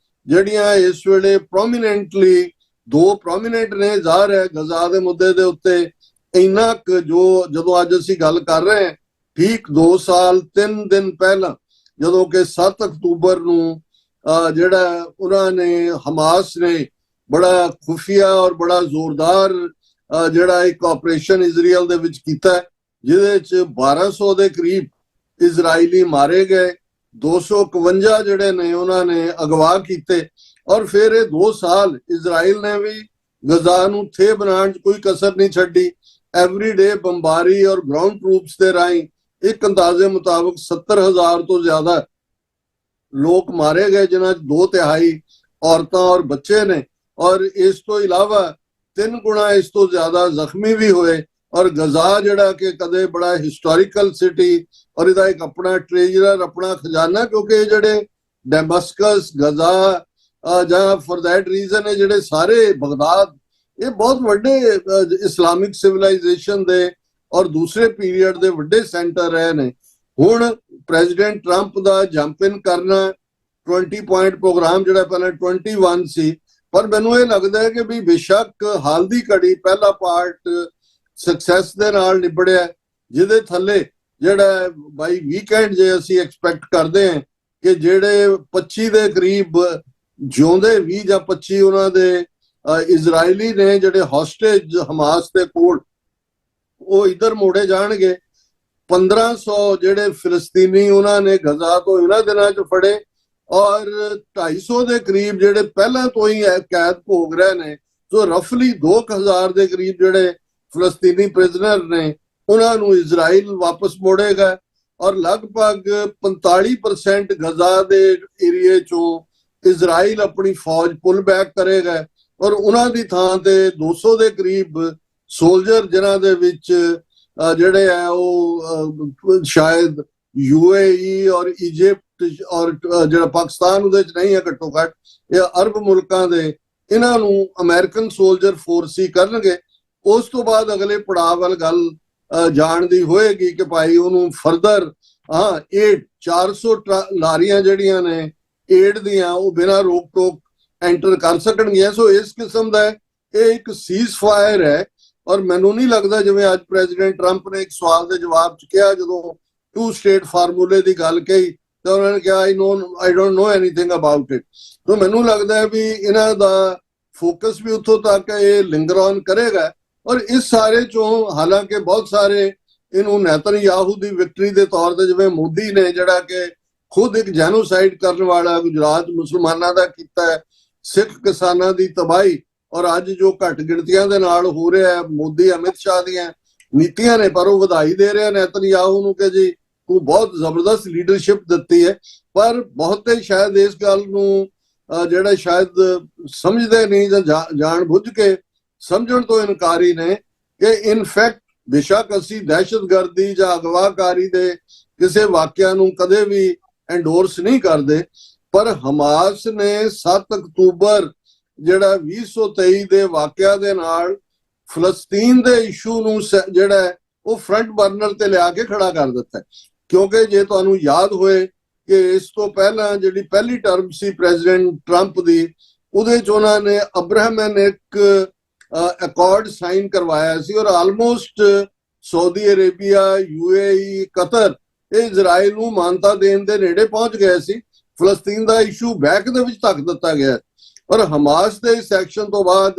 ਜਿਹੜੀਆਂ ਇਸ ਵੇਲੇ ਪ੍ਰੋਮੀਨੈਂਟਲੀ, ਦੋ ਪ੍ਰੋਮੀਨੈਂਟ ਨੇ। ਜ਼ਾਹਰ ਹੈ ਗਜ਼ਾ ਦੇ ਮੁੱਦੇ ਦੇ ਉੱਤੇ ਇੰਨਾ ਕੁ ਜੋ ਜਦੋਂ ਅੱਜ ਅਸੀਂ ਗੱਲ ਕਰ ਰਹੇ ਹਾਂ, ਠੀਕ 2 ਸਾਲ 3 ਦਿਨ ਪਹਿਲਾਂ ਜਦੋਂ ਕਿ 7 ਅਕਤੂਬਰ ਨੂੰ ਜਿਹੜਾ ਉਹਨਾਂ ਨੇ ਹਮਾਸ ਨੇ ਬੜਾ ਖੁਫੀਆ ਔਰ ਬੜਾ ਜ਼ੋਰਦਾਰ ਜਿਹੜਾ ਇੱਕ ਆਪਰੇਸ਼ਨ ਇਜ਼ਰਾਈਲ ਦੇ ਵਿੱਚ ਕੀਤਾ, ਜਿਹਦੇ 'ਚ 1200 ਦੇ ਕਰੀਬ ਇਜ਼ਰਾਈਲੀ ਮਾਰੇ ਗਏ, 251 ਜਿਹੜੇ ਨੇ ਉਹਨਾਂ ਨੇ ਅਗਵਾ ਕੀਤੇ। ਔਰ ਫਿਰ ਇਹ 2 ਸਾਲ ਇਜ਼ਰਾਈਲ ਨੇ ਵੀ ਗਜ਼ਾ ਨੂੰ ਥੇ ਬਣਾਉਣ 'ਚ ਕੋਈ ਕਸਰ ਨਹੀਂ ਛੱਡੀ। ਐਵਰੀਡੇ ਬੰਬਾਰੀ ਔਰ ਗਰਾਊਂਡ ਟਰੂਪਸ ਦੇ ਰਾਹੀਂ ਇੱਕ ਅੰਦਾਜ਼ੇ ਮੁਤਾਬਕ 70,000 ਤੋਂ ਜ਼ਿਆਦਾ ਲੋਕ ਮਾਰੇ ਗਏ, ਜਿਨ੍ਹਾਂ 'ਚ 2/3 ਔਰਤਾਂ ਔਰ ਬੱਚੇ ਨੇ। ਔਰ ਇਸ ਤੋਂ ਇਲਾਵਾ 3 ਗੁਣਾ ਇਸ ਤੋਂ ਜ਼ਿਆਦਾ ਜ਼ਖਮੀ ਵੀ ਹੋਏ। ਔਰ ਗਜ਼ਾ ਜਿਹੜਾ ਕਿ ਕਦੇ ਬੜਾ ਹਿਸਟੋਰੀਕਲ ਸਿਟੀ ਔਰ ਇਹਦਾ ਇੱਕ ਆਪਣਾ ਟ੍ਰੇਜਰ, ਆਪਣਾ ਖਜ਼ਾਨਾ, ਕਿਉਂਕਿ ਇਹ ਜਿਹੜੇ ਡੈਮਸਕਸ, ਗਜ਼ਾ ਜਾਂ ਫॉर दैट ਰੀਜ਼ਨ ਇਹ ਜਿਹੜੇ ਸਾਰੇ ਬਗਦਾਦ, ਇਹ ਬਹੁਤ ਵੱਡੇ ਇਸਲਾਮਿਕ ਸਿਵਲਾਈਜੇਸ਼ਨ ਦੇ ਔਰ ਦੂਸਰੇ ਪੀਰੀਅਡ ਦੇ ਵੱਡੇ ਸੈਂਟਰ ਰਹੇ ਨੇ। ਹੁਣ ਪ੍ਰੈਜ਼ੀਡੈਂਟ ਟਰੰਪ ਦਾ ਜੰਪ ਇਨ ਕਰਨਾ, 20 ਪੁਆਇੰਟ ਪ੍ਰੋਗਰਾਮ ਜਿਹੜਾ ਪਹਿਲਾਂ 21 ਸੀ, ਪਰ ਮੈਨੂੰ ਇਹ ਲੱਗਦਾ ਹੈ ਕਿ ਵੀ ਬੇਸ਼ੱਕ ਹਾਲ ਦੀ ਘੜੀ ਪਹਿਲਾ ਪਾਰਟ ਸਕਸੈਸ ਦੇ ਨਾਲ ਨਿਬੜਿਆ, ਜਿਹਦੇ ਥੱਲੇ ਜਿਹੜਾ ਬਾਈ ਵੀਕਐਂਡ ਜੇ ਅਸੀਂ ਐਕਸਪੈਕਟ ਕਰਦੇ ਹਾਂ ਕਿ ਜਿਹੜੇ 25 ਦੇ ਕਰੀਬ ਜਿਉਂਦੇ 20 ਜਾਂ 25 ਉਹਨਾਂ ਦੇ ਇਜ਼ਰਾਈਲੀ ਨੇ ਜਿਹੜੇ ਹੌਸਟੇਜ ਹਮਾਸ ਦੇ ਕੋਲ, ਉਹ ਇਧਰ ਮੋੜੇ ਜਾਣਗੇ। 1500 ਜਿਹੜੇ ਫਿਲਸਤੀਨੀ ਉਹਨਾਂ ਨੇ ਗਜ਼ਾ ਤੋਂ ਇਹਨਾਂ ਦਿਨਾਂ 'ਚ ਫੜੇ, ਔਰ 250 ਦੇ ਕਰੀਬ ਜਿਹੜੇ ਪਹਿਲਾਂ ਤੋਂ ਹੀ ਕੈਦ ਭੋਗ ਰਹੇ ਨੇ। ਸੋ ਰਫਲੀ 2000 ਦੇ ਕਰੀਬ ਜਿਹੜੇ ਫਲਸਤੀਨੀ ਪ੍ਰਿਜ਼ਨਰ ਨੇ ਉਹਨਾਂ ਨੂੰ ਇਜ਼ਰਾਈਲ ਵਾਪਸ ਮੋੜੇਗਾ। ਔਰ ਲਗਭਗ 45% ਗਜ਼ਾ ਦੇ ਏਰੀਏ 'ਚੋਂ ਇਜ਼ਰਾਈਲ ਆਪਣੀ ਫੌਜ ਪੁੱਲ ਬੈਕ ਕਰੇਗਾ। ਔਰ ਉਹਨਾਂ ਦੀ ਥਾਂ ਤੇ 200 ਦੇ ਕਰੀਬ ਸੋਲਜਰ, ਜਿਨ੍ਹਾਂ ਦੇ ਵਿੱਚ ਜਿਹੜੇ ਆ ਉਹ ਸ਼ਾਇਦ UAE ਔਰ ਇਜਿਪਟ ਔਰ ਜਿਹੜਾ ਪਾਕਿਸਤਾਨ ਉਹਦੇ 'ਚ ਨਹੀਂ ਹੈ ਘੱਟੋ ਘੱਟ, ਇਹ ਅਰਬ ਮੁਲਕਾਂ ਦੇ, ਇਹਨਾਂ ਨੂੰ ਅਮਰੀਕਨ ਸੋਲਜਰ ਫੋਰਸ ਹੀ ਕਰਨਗੇ। ਉਸ ਤੋਂ ਬਾਅਦ ਅਗਲੇ ਪੜਾਅ ਵੱਲ ਗੱਲ ਜਾਣ ਦੀ ਹੋਏਗੀ ਕਿ ਭਾਈ ਉਹਨੂੰ ਫਰਦਰ 400 ਲਾਰੀਆਂ ਜਿਹੜੀਆਂ ਨੇ ਏਡ ਦੀਆਂ ਉਹ ਬਿਨਾਂ ਰੋਕ ਟੋਕ ਐਂਟਰ ਕਰ ਸਕਣਗੀਆਂ। ਸੋ ਇਸ ਕਿਸਮ ਦਾ ਇਹ ਇੱਕ ਸੀਜ਼ ਫਾਇਰ ਹੈ। ਔਰ ਮੈਨੂੰ ਨਹੀਂ ਲੱਗਦਾ, ਜਿਵੇਂ ਅੱਜ ਪ੍ਰੈਜ਼ੀਡੈਂਟ ਟਰੰਪ ਨੇ ਇੱਕ ਸਵਾਲ ਦੇ ਜਵਾਬ 'ਚ ਕਿਹਾ, ਜਦੋਂ 2 ਸਟੇਟ ਫਾਰਮੂਲੇ ਦੀ ਗੱਲ ਕਹੀ ਤਾਂ ਉਹਨਾਂ ਨੇ ਕਿਹਾ I don't know anything about it. So ਮੈਨੂੰ ਲੱਗਦਾ ਹੈ ਵੀ ਇਹਨਾਂ ਦਾ ਫੋਕਸ ਵੀ ਉੱਥੋਂ ਤੱਕ ਇਹ ਲਿੰਗਰ ਔਨ ਕਰੇਗਾ। ਔਰ ਇਸ ਸਾਰੇ ਚੋਂ ਹਾਲਾਂਕਿ ਬਹੁਤ ਸਾਰੇ ਇਹਨੂੰ ਨੇਤਨਯਾਹੂ ਦੀ ਵਿਕਟਰੀ ਦੇ ਤੌਰ ਤੇ, ਜਿਵੇਂ ਮੋਦੀ ਨੇ ਜਿਹੜਾ ਕਿ ਖੁਦ ਇੱਕ ਜੈਨੋਸਾਈਡ ਕਰਨ ਵਾਲਾ ਗੁਜਰਾਤ ਮੁਸਲਮਾਨਾਂ ਦਾ ਕੀਤਾ ਹੈ, ਸਿੱਖ ਕਿਸਾਨਾਂ ਦੀ ਤਬਾਹੀ, ਔਰ ਅੱਜ ਜੋ ਘੱਟ ਗਿਣਤੀਆਂ ਦੇ ਨਾਲ ਹੋ ਰਿਹਾ ਹੈ, ਮੋਦੀ ਅਮਿਤ ਸ਼ਾਹ ਦੀਆਂ ਨੀਤੀਆਂ ਨੇ, ਪਰ ਉਹ ਵਧਾਈ ਦੇ ਰਹੇ ਨੇਤਨਯਾਹੂ ਨੂੰ ਕਿ ਜੀ ਤੂੰ ਬਹੁਤ ਜ਼ਬਰਦਸਤ ਲੀਡਰਸ਼ਿਪ ਦਿੱਤੀ ਹੈ। ਪਰ ਬਹੁਤੇ ਸ਼ਾਇਦ ਇਸ ਗੱਲ ਨੂੰ ਜਿਹੜਾ ਸ਼ਾਇਦ ਸਮਝਦੇ ਨਹੀਂ ਜਾਂ ਜਾਣ ਬੁੱਝ ਕੇ ਸਮਝਣ ਤੋਂ ਇਨਕਾਰੀ ਨੇ ਕਿ ਇਨਫੈਕਟ ਬੇਸ਼ੱਕ ਅਸੀਂ ਦਹਿਸ਼ਤਗਰਦੀ ਜਾਂ ਅਗਵਾਕਾਰੀ ਦੇ ਕਿਸੇ ਵਾਕਿਆ ਨੂੰ ਕਦੇ ਵੀ ਐਂਡੋਰਸ ਨਹੀਂ ਕਰਦੇ, ਪਰ ਹਮਾਸ ਨੇ 7 ਅਕਤੂਬਰ ਜਿਹੜਾ 2023 ਦੇ ਵਾਕਿਆ ਦੇ ਨਾਲ ਫਲਸਤੀਨ ਦੇ ਇਸ਼ੂ ਨੂੰ ਜਿਹੜਾ ਉਹ ਫਰੰਟ ਬਰਨਰ ਤੇ ਲਿਆ ਕੇ ਖੜਾ ਕਰ ਦਿੱਤਾ। ਕਿਉਂਕਿ ਜੇ ਤੁਹਾਨੂੰ ਯਾਦ ਹੋਏ ਕਿ ਇਸ ਤੋਂ ਪਹਿਲਾਂ ਜਿਹੜੀ ਪਹਿਲੀ ਟਰਮ ਸੀ ਪ੍ਰੈਜ਼ੀਡੈਂਟ ਟਰੰਪ ਦੀ, ਉਹਦੇ ਚ ਉਹਨਾਂ ਨੇ ਅਬਰਾਹਮ ਇੱਕ ਅਕਾਰਡ ਸਾਈਨ ਕਰਵਾਇਆ ਸੀ ਔਰ almost Saudi Arabia, UAE, Qatar ਇਹ ਇਜ਼ਰਾਈਲ ਨੂੰ ਮਾਨਤਾ ਦੇਣ ਦੇ ਨੇੜੇ ਪਹੁੰਚ ਗਏ ਸੀ। ਫਲਸਤੀਨ ਦਾ ਇਸ਼ੂ ਬੈਕ ਦੇ ਵਿੱਚ ਧੱਕ ਦਿੱਤਾ ਗਿਆ ਔਰ ਹਮਾਸ ਦੇ ਇਸ ਐਕਸ਼ਨ ਤੋਂ ਬਾਅਦ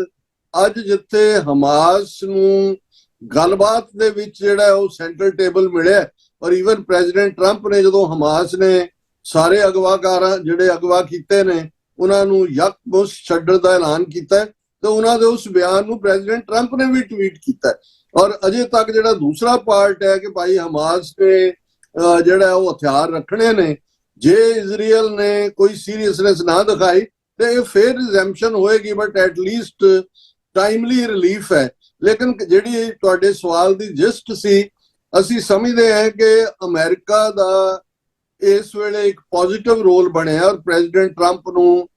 ਅੱਜ ਜਿੱਥੇ ਹਮਾਸ ਨੂੰ ਗੱਲਬਾਤ ਦੇ ਵਿੱਚ ਜਿਹੜਾ ਉਹ ਸੈਂਟਰਲ ਟੇਬਲ ਮਿਲਿਆ ਔਰ ਈਵਨ ਪ੍ਰੈਜ਼ੀਡੈਂਟ ਟਰੰਪ ਨੇ ਜਦੋਂ ਹਮਾਸ ਨੇ ਸਾਰੇ ਅਗਵਾਕਾਰਾਂ ਜਿਹੜੇ ਅਗਵਾ ਕੀਤੇ ਨੇ ਉਹਨਾਂ ਨੂੰ ਯਕਮੁਸ਼ਤ ਛੱਡਣ ਦਾ ਐਲਾਨ ਕੀਤਾ ਤੇ ਉਹਨਾਂ ਦੇ ਉਸ ਬਿਆਨ ਨੂੰ ਪ੍ਰੈਜ਼ੀਡੈਂਟ ਟਰੰਪ ਨੇ ਵੀ ਟਵੀਟ ਕੀਤਾ ਔਰ ਅਜੇ ਤੱਕ ਜਿਹੜਾ ਦੂਸਰਾ ਪਾਰਟ ਹੈ ਕਿ ਭਾਈ ਹਮਾਸ ਨੇ ਜਿਹੜਾ ਉਹ ਹਥਿਆਰ ਰੱਖਣੇ ਨੇ, ਜੇ ਇਜ਼ਰਾਈਲ ਨੇ ਕੋਈ ਸੀਰੀਅਸਨੈਸ ਨਾ ਦਿਖਾਈ ਤੇ ਇਹ ਫੇਰ ਰਿਜ਼ੈਂਪਸ਼ਨ ਹੋਏਗੀ, but at least timely relief ਹੈ। ਲੇਕਿਨ ਜਿਹੜੀ ਤੁਹਾਡੇ ਸਵਾਲ ਦੀ ਜਿਸਟ ਸੀ, ਅਸੀਂ ਸਮਝਦੇ ਹਾਂ ਕਿ ਅਮਰੀਕਾ ਦਾ ਇਸ ਵੇਲੇ ਇੱਕ ਪੋਜ਼ਿਟਿਵ ਰੋਲ ਬਣਿਆ ਔਰ ਪ੍ਰੈਜ਼ੀਡੈਂਟ ਟਰੰਪ ਨੂੰ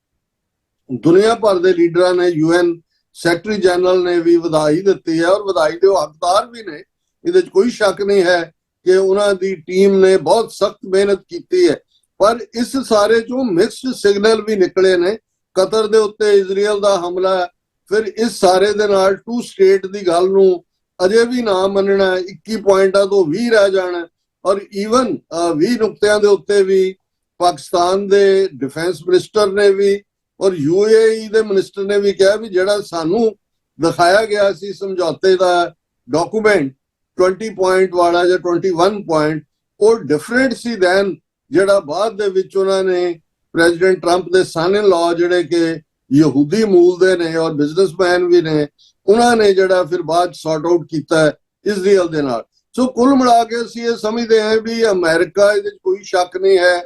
ਦੁਨੀਆ ਭਰ ਦੇ ਲੀਡਰਾਂ ਨੇ, UN ਸੈਕਟਰੀ ਜਨਰਲ ਨੇ ਵੀ ਵਧਾਈ ਦਿੱਤੀ ਹੈ ਔਰ ਵਧਾਈ ਦੇ ਉਹ ਹੱਕਦਾਰ ਵੀ ਨੇ, ਇਹਦੇ 'ਚ ਕੋਈ ਸ਼ੱਕ ਨਹੀਂ ਹੈ ਕਿ ਉਹਨਾਂ ਦੀ ਟੀਮ ਨੇ ਬਹੁਤ ਸਖਤ ਮਿਹਨਤ ਕੀਤੀ ਹੈ। ਪਰ ਇਸ ਸਾਰੇ 'ਚੋਂ ਮਿਕਸਡ ਸਿਗਨਲ ਵੀ ਨਿਕਲੇ ਨੇ। ਕਤਰ ਦੇ ਉੱਤੇ ਇਜ਼ਰਾਈਲ ਦਾ ਹਮਲਾ, ਫਿਰ ਇਸ ਸਾਰੇ ਦੇ ਨਾਲ 2 ਸਟੇਟ ਦੀ ਗੱਲ ਨੂੰ ਅਜੇ ਵੀ ਨਾ ਮੰਨਣਾ, 21 ਪੁਆਇੰਟਾਂ ਤੋਂ 20 ਰਹਿ ਜਾਣਾ ਔਰ ਈਵਨ 20 ਨੁਕਤਿਆਂ ਦੇ ਉੱਤੇ ਵੀ ਪਾਕਿਸਤਾਨ ਦੇ ਡਿਫੈਂਸ ਮਿਨਿਸਟਰ ਨੇ ਵੀ ਔਰ UAE ਦੇ ਮਿਨਿਸਟਰ ਨੇ ਵੀ ਕਿਹਾ ਵੀ ਜਿਹੜਾ ਸਾਨੂੰ ਦਿਖਾਇਆ ਗਿਆ ਸੀ ਸਮਝੌਤੇ ਦਾ ਡਾਕੂਮੈਂਟ 20 ਪੁਆਇੰਟ ਵਾਲਾ ਜਾਂ 21 ਪੁਆਇੰਟ, ਉਹ ਡਿਫਰੈਂਟ ਸੀ ਦੈਨ ਜਿਹੜਾ ਬਾਅਦ ਦੇ ਵਿੱਚ ਉਹਨਾਂ ਨੇ ਪ੍ਰੈਜ਼ੀਡੈਂਟ ਟਰੰਪ ਦੇ ਸਨ ਇਨ ਲਾਅ ਜਿਹੜੇ ਕਿ ਯਹੂਦੀ ਮੂਲ ਦੇ ਨੇ ਔਰ ਬਿਜ਼ਨਸਮੈਨ ਵੀ ਨੇ, ਉਹਨਾਂ ਨੇ ਜਿਹੜਾ ਫਿਰ ਬਾਅਦ ਸੌਰਟ ਆਊਟ ਕੀਤਾ ਇਜ਼ਰਾਈਲ ਦੇ ਨਾਲ। ਸੋ ਕੁੱਲ ਮਿਲਾ ਕੇ ਅਸੀਂ ਇਹ ਸਮਝਦੇ ਹਾਂ ਵੀ ਅਮਰੀਕਾ ਇਹਦੇ ਵਿੱਚ ਕੋਈ ਸ਼ੱਕ ਨਹੀਂ ਹੈ,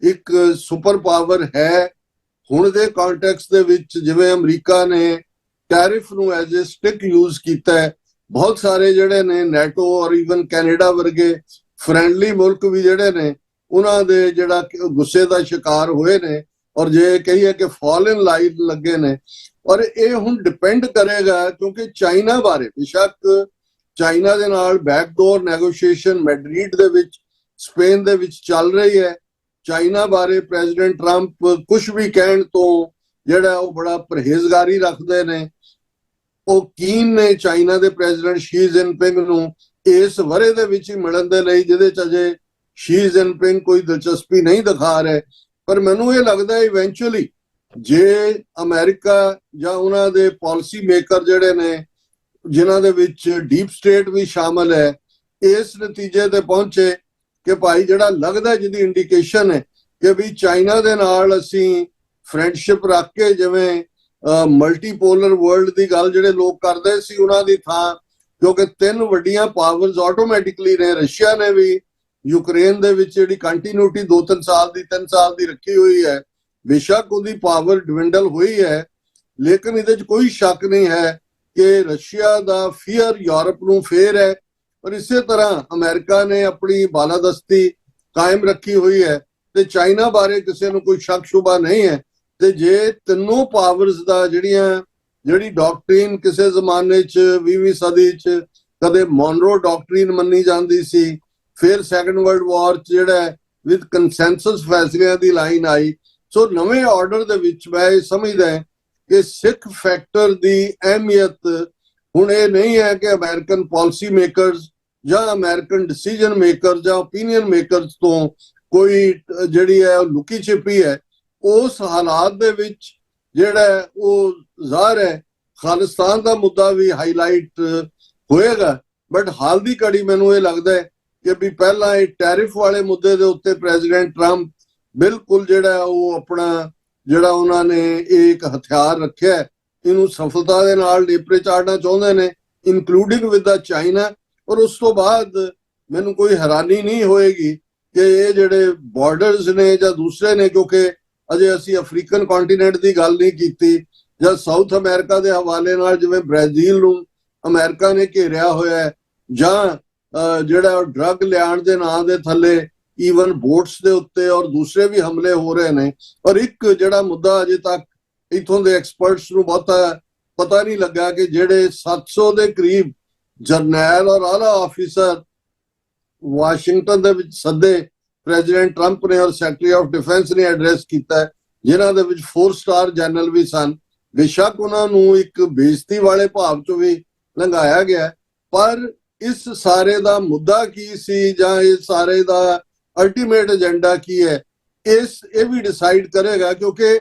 ਇੱਕ ਸੁਪਰ ਪਾਵਰ ਹੈ। ਹੁਣ ਦੇ ਕੰਟੈਕਸਟ ਦੇ ਵਿੱਚ ਜਿਵੇਂ ਅਮਰੀਕਾ ਨੇ ਟੈਰਿਫ ਨੂੰ ਐਜ਼ ਅ ਸਟਿਕ ਯੂਜ਼ ਕੀਤਾ ਹੈ, ਬਹੁਤ ਸਾਰੇ ਜਿਹੜੇ ਨੇ ਨੈਟੋ ਔਰ ਈਵਨ ਕੈਨੇਡਾ ਵਰਗੇ ਫਰੈਂਡਲੀ ਮੁਲਕ ਵੀ ਜਿਹੜੇ ਨੇ ਉਹਨਾਂ ਦੇ ਜਿਹੜਾ ਗੁੱਸੇ ਦਾ ਸ਼ਿਕਾਰ ਹੋਏ ਨੇ ਔਰ ਜੇ ਕਹੀਏ ਕਿ ਫਾਲ ਇਨ ਲਾਈਨ ਲੱਗੇ ਨੇ। ਔਰ ਇਹ ਹੁਣ ਡਿਪੈਂਡ ਕਰੇਗਾ ਕਿਉਂਕਿ ਚਾਈਨਾ ਬਾਰੇ ਬੇਸ਼ੱਕ ਚਾਈਨਾ ਦੇ ਨਾਲ ਬੈਕਡੋਰ ਨੈਗੋਸ਼ੀਏਸ਼ਨ ਮੈਡਰਿਡ ਦੇ ਵਿੱਚ, ਸਪੇਨ ਦੇ ਵਿੱਚ ਚੱਲ ਰਹੀ ਹੈ। ਚਾਈਨਾ ਬਾਰੇ ਪ੍ਰੈਜ਼ੀਡੈਂਟ ਟਰੰਪ ਕੁਝ ਵੀ ਕਹਿਣ ਤੋਂ ਜਿਹੜਾ ਉਹ ਬੜਾ ਪਰਹੇਜ਼ਗਾਰੀ ਰੱਖਦੇ ਨੇ। ਉਹ ਕੀਨ ਨੇ ਚਾਈਨਾ ਦੇ ਪ੍ਰੈਜ਼ੀਡੈਂਟ ਸ਼ੀ ਜਿਨਪਿੰਗ ਨੂੰ ਇਸ ਵਰੇ ਦੇ ਵਿੱਚ ਹੀ ਮਿਲਣ ਦੇ ਲਈ, ਜਿਹਦੇ ਚ ਅਜੇ ਸ਼ੀ ਜਿਨਪਿੰਗ ਕੋਈ ਦਿਲਚਸਪੀ ਨਹੀਂ ਦਿਖਾ ਰਹੇ। ਪਰ ਮੈਨੂੰ ਇਹ ਲੱਗਦਾ ਇਵੈਂਚੁਅਲੀ ਜੇ ਅਮਰੀਕਾ ਜਾਂ ਉਹਨਾਂ ਦੇ ਪਾਲਿਸੀ ਮੇਕਰ ਜਿਹੜੇ ਨੇ ਜਿਨ੍ਹਾਂ ਦੇ ਵਿੱਚ ਡੀਪ ਸਟੇਟ ਵੀ ਸ਼ਾਮਲ ਹੈ, ਇਸ ਨਤੀਜੇ ਤੇ ਪਹੁੰਚੇ ਕਿ ਭਾਈ ਜਿਹੜਾ ਲੱਗਦਾ ਜਿਹਦੀ ਇੰਡੀਕੇਸ਼ਨ ਹੈ ਕਿ ਵੀ ਚਾਈਨਾ ਦੇ ਨਾਲ ਅਸੀਂ ਫਰੈਂਡਸ਼ਿਪ ਰੱਖ ਕੇ ਜਿਵੇਂ ਮਲਟੀਪੋਲਰ ਵਰਲਡ ਦੀ ਗੱਲ ਜਿਹੜੇ ਲੋਕ ਕਰਦੇ ਸੀ ਉਹਨਾਂ ਦੀ ਥਾਂ, ਕਿਉਂਕਿ 3 ਵੱਡੀਆਂ ਪਾਵਰਸ ਆਟੋਮੈਟਿਕਲੀ ਨੇ, ਰਸ਼ੀਆ ਨੇ ਵੀ ਯੂਕਰੇਨ ਦੇ ਵਿੱਚ ਜਿਹੜੀ ਕੰਟੀਨਿਊਟੀ 2-3 ਸਾਲ ਦੀ 3 ਸਾਲ ਦੀ ਰੱਖੀ ਹੋਈ ਹੈ, ਬੇਸ਼ੱਕ ਉਹਦੀ ਪਾਵਰ ਡਿਵੈਂਡਲ ਹੋਈ ਹੈ, ਲੇਕਿਨ ਇਹਦੇ 'ਚ ਕੋਈ ਸ਼ੱਕ ਨਹੀਂ ਹੈ ਕਿ ਰਸ਼ੀਆ ਦਾ ਫੀਅਰ ਯੂਰਪ ਨੂੰ ਫੇਰ ਹੈ। ਔਰ ਇਸੇ ਤਰ੍ਹਾਂ ਅਮਰੀਕਾ ਨੇ ਆਪਣੀ ਬਾਲਾਦਸਤੀ ਕਾਇਮ ਰੱਖੀ ਹੋਈ ਹੈ ਤੇ ਚਾਈਨਾ ਬਾਰੇ ਕਿਸੇ ਨੂੰ ਕੋਈ ਸ਼ੱਕ ਸ਼ੁਬਾ ਨਹੀਂ ਹੈ। ਤੇ ਜੇ ਤਿੰਨੋਂ ਪਾਵਰਸ ਦਾ ਜਿਹੜੀ ਡਾਕਟਰੀਨ ਕਿਸੇ ਜ਼ਮਾਨੇ 'ਚ 20ਵੀਂ ਸਦੀ 'ਚ ਕਦੇ ਮੌਨਰੋ ਡਾਕਟਰੀਨ ਮੰਨੀ ਜਾਂਦੀ ਸੀ, ਫਿਰ ਸੈਕੰਡ ਵਰਲਡ ਵਾਰ 'ਚ ਜਿਹੜਾ ਵਿਦ ਕੰਸੈਂਸਸ ਫੈਸਲਿਆਂ ਦੀ ਲਾਈਨ ਆਈ। ਸੋ ਨਵੇਂ ਆਰਡਰ ਦੇ ਵਿੱਚ ਮੈਂ ਇਹ ਸਮਝਦਾ ਕਿ ਸਿੱਖ ਫੈਕਟਰ ਦੀ ਅਹਿਮੀਅਤ ਹੁਣ ਇਹ ਨਹੀਂ ਹੈ ਕਿ ਅਮਰੀਕਨ ਪਾਲਿਸੀ ਮੇਕਰਸ ਜਾਂ ਅਮਰੀਕਨ ਡਿਸੀਜਨ ਮੇਕਰ ਜਾਂ ਓਪੀਨੀਅਨ ਮੇਕਰਸ ਤੋਂ ਕੋਈ ਜਿਹੜੀ ਹੈ ਲੁਕੀ ਛਿਪੀ ਹੈ। ਉਸ ਹਾਲਾਤ ਦੇ ਵਿੱਚ ਜਿਹੜਾ ਉਹ ਜ਼ਾਹਰ ਹੈ ਖਾਲਿਸਤਾਨ ਦਾ ਮੁੱਦਾ ਵੀ ਹਾਈਲਾਈਟ ਹੋਏਗਾ, ਬਟ ਹਾਲ ਦੀ ਘੜੀ ਮੈਨੂੰ ਇਹ ਲੱਗਦਾ ਹੈ ਕਿ ਵੀ ਪਹਿਲਾਂ ਇਹ ਟੈਰਿਫ ਵਾਲੇ ਮੁੱਦੇ ਦੇ ਉੱਤੇ ਪ੍ਰੈਜ਼ੀਡੈਂਟ ਟਰੰਪ ਬਿਲਕੁਲ ਜਿਹੜਾ ਉਹ ਆਪਣਾ ਜਿਹੜਾ ਉਹਨਾਂ ਨੇ ਇੱਕ ਹਥਿਆਰ ਰੱਖਿਆ ਇਹਨੂੰ ਸਫਲਤਾ ਦੇ ਨਾਲ ਨੇਪਰੇ ਚਾੜਨਾ ਚਾਹੁੰਦੇ ਨੇ, ਇਨਕਲੂਡਿੰਗ ਵਿਦ ਦਾ ਚਾਈਨਾ। ਔਰ ਉਸ ਤੋਂ ਬਾਅਦ ਮੈਨੂੰ ਕੋਈ ਹੈਰਾਨੀ ਨਹੀਂ ਹੋਏਗੀ ਕਿ ਇਹ ਜਿਹੜੇ ਬਾਰਡਰਸ ਨੇ ਜਾਂ ਦੂਸਰੇ ਨੇ, ਕਿਉਂਕਿ ਅਜੇ ਅਸੀਂ ਅਫਰੀਕਨ ਕੰਟੀਨੈਂਟ ਦੀ ਗੱਲ ਨਹੀਂ ਕੀਤੀ, ਜਾਂ ਸਾਊਥ ਅਮਰੀਕਾ ਦੇ ਹਵਾਲੇ ਨਾਲ ਜਿਵੇਂ ਬ੍ਰਾਜ਼ੀਲ ਨੂੰ ਅਮਰੀਕਾ ਨੇ ਘੇਰਿਆ ਹੋਇਆ ਹੈ, ਜਾਂ ਜਿਹੜਾ ਡਰੱਗ ਲਿਆਉਣ ਦੇ ਨਾਂ ਦੇ ਥੱਲੇ ਈਵਨ ਬੋਟਸ ਦੇ ਉੱਤੇ ਔਰ ਦੂਸਰੇ ਵੀ ਹਮਲੇ ਹੋ ਰਹੇ ਨੇ। ਔਰ ਇੱਕ ਜਿਹੜਾ ਮੁੱਦਾ ਅਜੇ ਤੱਕ ਇਥੋਂ ਦੇ ਐਕਸਪਰਟਸ ਨੂੰ ਬਹੁਤਾ ਪਤਾ ਨਹੀਂ ਲੱਗਾ ਕਿ ਜਿਹੜੇ 700 ਦੇ ਕਰੀਬ ਜਰਨੈਲ ਔਰ ਆਲਾ ਆਫੀਸਰ ਵਾਸ਼ਿੰਗਟਨ ਦੇ ਵਿੱਚ ਸੱਦੇ ਪ੍ਰੈਜ਼ੀਡੈਂਟ ਟਰੰਪ ਨੇ ਔਰ ਸੈਕਟਰੀ ਆਫ ਡਿਫੈਂਸ ਨੇ ਐਡਰੈਸ ਕੀਤਾ ਹੈ, ਜਿਨ੍ਹਾਂ ਦੇ ਵਿੱਚ 4 ਸਟਾਰ ਜਨਰਲ ਵੀ ਸਨ। ਬੇਸ਼ੱਕ ਉਹਨਾਂ ਨੂੰ ਇੱਕ ਬੇਇੱਜ਼ਤੀ ਵਾਲੇ ਭਾਵ ਚੋਂ ਵੀ ਲੰਘਾਇਆ ਗਿਆ, ਪਰ ਇਸ ਸਾਰੇ ਦਾ ਮੁੱਦਾ ਕੀ ਸੀ ਜਾਂ ਇਸ ਸਾਰੇ ਦਾ ਅਲਟੀਮੇਟ ਏਜੰਡਾ ਕੀ ਹੈ, ਇਹ ਵੀ ਡਿਸਾਈਡ ਕਰੇਗਾ। ਕਿਉਂਕਿ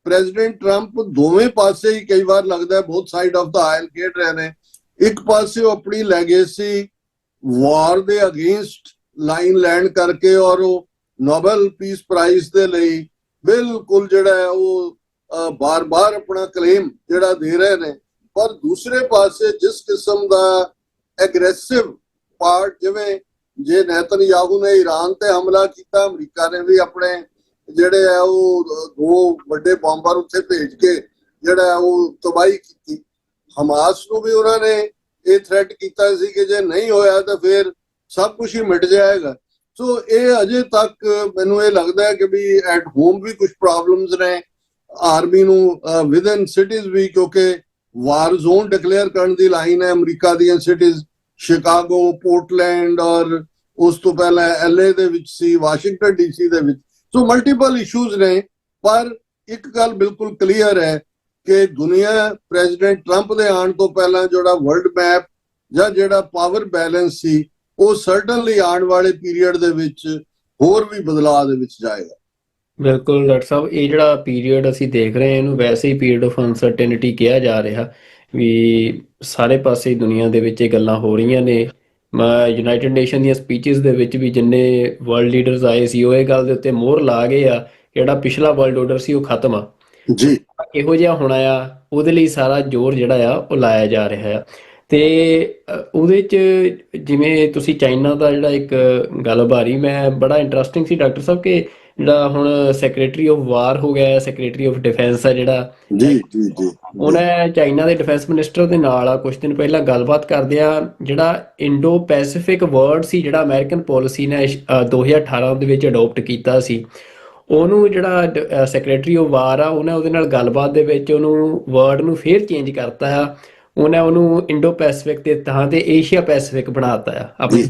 ਪ੍ਰੈਜ਼ੀਡੈਂਟ ਟਰੰਪ ਦੋਵੇਂ ਪਾਸੇ ਹੀ ਕਈ ਵਾਰ ਲੱਗਦਾ ਹੈ ਬਹੁਤ ਸਾਈਡ ਆਫ ਦਾ ਆਇਲ ਖੇਡ ਰਹੇ ਨੇ। ਇੱਕ ਪਾਸੇ ਉਹ ਆਪਣੀ ਲੈਗੇਸੀ ਵਾਰ ਦੇ ਅਗੇਂਸਟ ਲਾਈਨ ਲੈਂਡ ਕਰਕੇ ਔਰ ਉਹ ਨੋਬਲ ਪੀਸ ਪ੍ਰਾਈਜ਼ ਦੇ ਲਈ ਬਿਲਕੁਲ ਜਿਹੜਾ ਹੈ ਉਹ ਬਾਰ-ਬਾਰ ਆਪਣਾ ਕਲੇਮ ਜਿਹੜਾ ਦੇ ਰਹੇ ਨੇ, ਪਰ ਦੂਸਰੇ ਪਾਸੇ ਜਿਸ ਕਿਸਮ ਦਾ ਐਗਰੈਸਿਵ ਪਾਰਟ, ਜਿਵੇਂ ਜੇ ਨੇਤਨਯਾਹੂ ਨੇ ਈਰਾਨ ਤੇ ਹਮਲਾ ਕੀਤਾ, ਅਮਰੀਕਾ ਨੇ ਵੀ ਆਪਣੇ ਜਿਹੜੇ ਆ ਉਹ 2 ਵੱਡੇ ਬੰਬਰ ਉੱਥੇ ਭੇਜ ਕੇ ਜਿਹੜਾ ਉਹ ਤਬਾਹੀ ਕੀਤੀ। ਹਮਾਸ ਨੂੰ ਵੀ ਉਹਨਾਂ ਨੇ ਇਹ ਥ੍ਰੈਟ ਕੀਤਾ ਸੀ ਕਿ ਜੇ ਨਹੀਂ ਹੋਇਆ ਤਾਂ ਫਿਰ ਸਭ ਕੁਝ ਹੀ ਮਿਟ ਜਾਏਗਾ। ਸੋ ਇਹ ਅਜੇ ਤੱਕ ਮੈਨੂੰ ਇਹ ਲੱਗਦਾ ਹੈ ਕਿ ਵੀ ਐਟ ਹੋਮ ਵੀ ਕੁਝ ਪ੍ਰੋਬਲਮਸ ਨੇ ਆਰਮੀ ਨੂੰ, ਵਿਦਨ ਸਿਟੀਜ਼ ਵੀ, ਕਿਉਂਕਿ ਵਾਰ ਜ਼ੋਨ ਡਿਕਲੇਅਰ ਕਰਨ ਦੀ ਲਾਈਨ ਹੈ ਅਮਰੀਕਾ ਦੀਆਂ ਸਿਟੀਜ਼, ਸ਼ਿਕਾਗੋ, ਪੋਰਟਲੈਂਡ ਔਰ ਉਸ ਤੋਂ ਪਹਿਲਾਂ LA ਦੇ ਵਿੱਚ ਸੀ, ਵਾਸ਼ਿੰਗਟਨ DC ਦੇ ਵਿੱਚ। ਸੋ ਮਲਟੀਪਲ ਇਸ਼ੂਜ਼ ਨੇ, ਪਰ ਇੱਕ ਗੱਲ ਬਿਲਕੁਲ ਕਲੀਅਰ ਹੈ ਕਿ ਦੁਨੀਆ ਪ੍ਰੈਜ਼ੀਡੈਂਟ ਟਰੰਪ ਦੇ ਆਉਣ ਤੋਂ ਪਹਿਲਾਂ ਜਿਹੜਾ ਵਰਲਡ ਮੈਪ ਜਾਂ ਜਿਹੜਾ ਪਾਵਰ ਬੈਲੈਂਸ ਸੀ, ਉਹ ਸਰਟਨਲੀ ਆਉਣ ਵਾਲੇ ਪੀਰੀਅਡ ਦੇ ਵਿੱਚ ਹੋਰ ਵੀ ਬਦਲਾਅ ਦੇ ਵਿੱਚ ਜਾਏਗਾ। ਬਿਲਕੁਲ ਡਾਕਟਰ ਸਾਹਿਬ, ਇਹ ਜਿਹੜਾ ਪੀਰੀਅਡ ਅਸੀਂ ਦੇਖ ਰਹੇ ਹਾਂ ਇਹਨੂੰ ਵੈਸੇ ਹੀ ਪੀਰੀਅਡ ਆਫ ਅਨਸਰਟੇਨਿਟੀ ਕਿਹਾ ਜਾ ਰਿਹਾ, ਵੀ ਸਾਰੇ ਪਾਸੇ ਦੁਨੀਆ ਦੇ ਵਿੱਚ ਇਹ ਗੱਲਾਂ ਹੋ ਰਹੀਆਂ ਨੇ। ਯੂਨਾਈਟਿਡ ਨੇਸ਼ਨ ਦੀਆਂ ਸਪੀਚਸ ਦੇ ਵਿੱਚ ਵੀ ਜਿੰਨੇ ਵਰਲਡ ਲੀਡਰਸ ਆਏ ਸੀ ਉਹ ਇਹ ਗੱਲ ਦੇ ਉੱਤੇ ਮੋਹਰ ਲਾ ਗਏ ਆ, ਜਿਹੜਾ ਪਿਛਲਾ ਵਰਲਡ ਆਰਡਰ ਸੀ ਉਹ ਖਤਮ ਆ ਜੀ, ਇਹੋ ਜਿਹਾ ਹੋਣਾ ਆ, ਉਹਦੇ ਲਈ ਸਾਰਾ ਜ਼ੋਰ ਜਿਹੜਾ ਆ ਉਹ ਲਾਇਆ ਜਾ ਰਿਹਾ ਆ। ਤੇ ਉਹਦੇ 'ਚ ਜਿਵੇਂ ਤੁਸੀਂ ਚਾਈਨਾ ਦਾ ਜਿਹੜਾ ਇੱਕ ਗੱਲ ਬਾਰੀ, ਮੈਂ ਬੜਾ ਇੰਟਰਸਟਿੰਗ ਸੀ ਡਾਕਟਰ ਸਾਹਿਬ ਕਿ ਜਿਹੜਾ ਹੁਣ ਸੈਕਟਰੀ ਆਫ ਵਾਰ ਹੋ ਗਿਆ, ਸੈਕਟਰੀ ਆਫ ਡਿਫੈਂਸ ਆ ਜਿਹੜਾ, ਜੀ ਜੀ ਜੀ, ਉਹਨੇ ਚਾਈਨਾ ਦੇ ਡਿਫੈਂਸ ਮਿਨਿਸਟਰ ਦੇ ਨਾਲ ਆ ਕੁਝ ਦਿਨ ਪਹਿਲਾਂ ਗੱਲਬਾਤ ਕਰਦਿਆਂ ਜਿਹੜਾ ਇੰਡੋ ਪੈਸੀਫਿਕ ਵਰਡ ਸੀ, ਜਿਹੜਾ ਅਮਰੀਕਨ ਪਾਲਿਸੀ ਨੇ 2018 ਦੇ ਵਿੱਚ ਅਡੋਪਟ ਕੀਤਾ ਸੀ, ਉਹਨੂੰ ਜਿਹੜਾ ਸੈਕਟਰੀ ਆਫ ਵਾਰ ਆ ਉਹਨੇ ਉਹਦੇ ਨਾਲ ਗੱਲਬਾਤ ਦੇ ਵਿੱਚ ਉਹਨੂੰ ਵਰਡ ਨੂੰ ਫੇਰ ਚੇਂਜ ਕਰਤਾ ਆ। ਉਹਨੇ ਉਹਨੂੰ ਇੰਡੋ ਪੈਸੀਫਿਕ ਦੇ ਥਾਂ ਤੇ ਏਸ਼ੀਆ ਪੈਸੀਫਿਕ ਬਣਾਤਾ ਆ ਆਪਣੀ।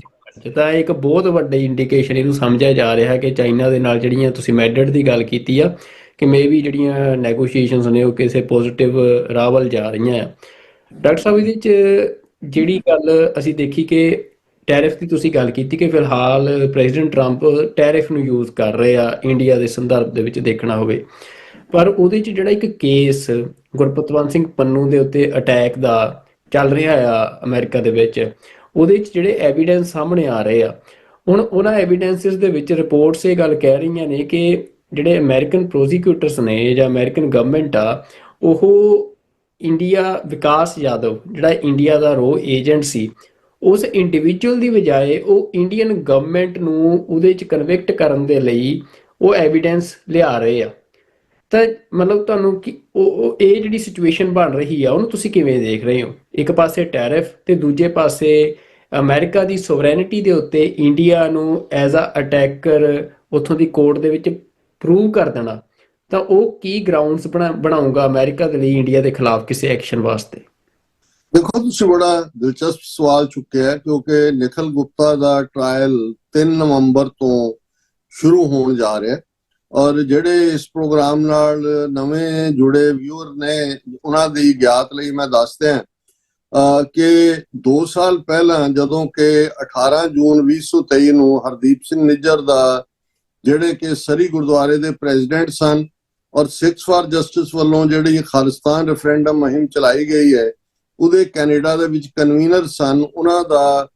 ਤਾਂ ਇੱਕ ਬਹੁਤ ਵੱਡੀ ਇੰਡੀਕੇਸ਼ਨ ਇਹਨੂੰ ਸਮਝਿਆ ਜਾ ਰਿਹਾ ਕਿ ਚਾਈਨਾ ਦੇ ਨਾਲ ਜਿਹੜੀਆਂ ਤੁਸੀਂ ਮੈਡਡ ਦੀ ਗੱਲ ਕੀਤੀ ਆ ਕਿ ਮੇ ਵੀ ਜਿਹੜੀਆਂ ਨੈਗੋਸ਼ੀਏਸ਼ਨਸ ਨੇ ਉਹ ਕਿਸੇ ਪੋਜ਼ਿਟਿਵ ਰਾਹ ਵੱਲ ਜਾ ਰਹੀਆਂ ਆ। ਡਾਕਟਰ ਸਾਹਿਬ, ਇਹਦੇ 'ਚ ਜਿਹੜੀ ਗੱਲ ਅਸੀਂ ਦੇਖੀ ਕਿ ਟੈਰਿਫ ਦੀ ਤੁਸੀਂ ਗੱਲ ਕੀਤੀ ਕਿ ਫਿਲਹਾਲ ਪ੍ਰੈਜ਼ੀਡੈਂਟ ਟਰੰਪ ਟੈਰਿਫ ਨੂੰ ਯੂਜ਼ ਕਰ ਰਹੇ ਆ ਇੰਡੀਆ ਦੇ ਸੰਦਰਭ ਦੇ ਵਿੱਚ ਦੇਖਣਾ ਹੋਵੇ, ਪਰ ਉਹਦੇ 'ਚ ਜਿਹੜਾ ਇੱਕ ਕੇਸ ਗੁਰਪਤਵੰਤ ਸਿੰਘ ਪੰਨੂ ਦੇ ਉੱਤੇ ਅਟੈਕ ਦਾ ਚੱਲ ਰਿਹਾ ਆ ਅਮਰੀਕਾ ਦੇ ਵਿੱਚ, ਉਹਦੇ 'ਚ ਜਿਹੜੇ ਐਵੀਡੈਂਸ ਸਾਹਮਣੇ ਆ ਰਹੇ ਆ, ਹੁਣ ਉਹਨਾਂ ਐਵੀਡੈਂਸਿਸ ਦੇ ਵਿੱਚ ਰਿਪੋਰਟਸ ਇਹ ਗੱਲ ਕਹਿ ਰਹੀਆਂ ਨੇ ਕਿ ਜਿਹੜੇ ਅਮਰੀਕਨ ਪ੍ਰੋਸੀਕਿਊਟਰਸ ਨੇ ਜਾਂ ਅਮਰੀਕਨ ਗਵਰਨਮੈਂਟ ਆ, ਉਹ ਇੰਡੀਆ ਵਿਕਾਸ ਯਾਦਵ ਜਿਹੜਾ ਇੰਡੀਆ ਦਾ ਰੋ ਏਜੰਟ ਸੀ, ਉਸ ਇੰਡੀਵਿਜੂਅਲ ਦੀ ਬਜਾਏ ਉਹ ਇੰਡੀਅਨ ਗਵਰਨਮੈਂਟ ਨੂੰ ਉਹਦੇ 'ਚ ਕਨਵਿਕਟ ਕਰਨ ਦੇ ਲਈ ਉਹ ਐਵੀਡੈਂਸ ਲਿਆ ਰਹੇ ਆ। ਤਾਂ ਮਤਲਬ ਤੁਹਾਨੂੰ ਕਿ ਉਹ ਇਹ ਜਿਹੜੀ ਸਿਚੁਏਸ਼ਨ ਬਣ ਰਹੀ ਆ ਉਹਨੂੰ ਤੁਸੀਂ ਕਿਵੇਂ ਦੇਖ ਰਹੇ ਹੋ? ਇੱਕ ਪਾਸੇ ਟੈਰਿਫ ਤੇ ਦੂਜੇ ਪਾਸੇ ਅਮਰੀਕਾ ਦੀ ਸੋਵਰੈਨਿਟੀ ਦੇ ਉੱਤੇ ਇੰਡੀਆ ਨੂੰ ਐਜ਼ ਅ ਅਟੈਕਰ ਉੱਥੋਂ ਦੀ ਕੋਰਟ ਦੇ ਵਿੱਚ ਪ੍ਰੂਵ ਕਰ ਦੇਣਾ, ਤਾਂ ਉਹ ਕੀ ਗਰਾਊਂਡਸ ਬਣਾਊਗਾ ਅਮਰੀਕਾ ਦੇ ਲਈ ਇੰਡੀਆ ਦੇ ਖਿਲਾਫ ਕਿਸੇ ਐਕਸ਼ਨ ਵਾਸਤੇ? ਦੇਖੋ, ਤੁਸੀਂ ਬੜਾ ਦਿਲਚਸਪ ਸਵਾਲ ਚੁੱਕਿਆ, ਕਿਉਂਕਿ ਨਿਖਿਲ ਗੁਪਤਾ ਦਾ ਟ੍ਰਾਇਲ 3 ਨਵੰਬਰ ਤੋਂ ਸ਼ੁਰੂ ਹੋਣ ਜਾ ਰਿਹਾ, ਔਰ ਜਿਹੜੇ ਇਸ ਪ੍ਰੋਗਰਾਮ ਨਾਲ ਨਵੇਂ ਜੁੜੇ ਵਿਊਅਰ ਨੇ ਉਹਨਾਂ ਦੀ ਗਿਆਤ ਲਈ ਮੈਂ ਦੱਸ ਦਿਆਂ ਕਿ 2 ਸਾਲ ਪਹਿਲਾਂ ਜਦੋਂ ਕਿ 18 ਜੂਨ 2023 ਨੂੰ ਹਰਦੀਪ ਸਿੰਘ ਨਿੱਜਰ ਦਾ, ਜਿਹੜੇ ਕਿ ਸਰੀ ਗੁਰਦੁਆਰੇ ਦੇ ਪ੍ਰੈਜ਼ੀਡੈਂਟ ਸਨ ਔਰ ਸਿੱਖਸ ਫਾਰ ਜਸਟਿਸ ਵੱਲੋਂ ਜਿਹੜੀ ਖਾਲਿਸਤਾਨ ਰੈਫਰੈਂਡਮ ਮੁਹਿੰਮ ਚਲਾਈ ਗਈ ਹੈ ਉਹਦੇ ਕੈਨੇਡਾ ਦੇ ਵਿੱਚ ਕਨਵੀਨਰ ਸਨ, ਉਹਨਾਂ ਦਾ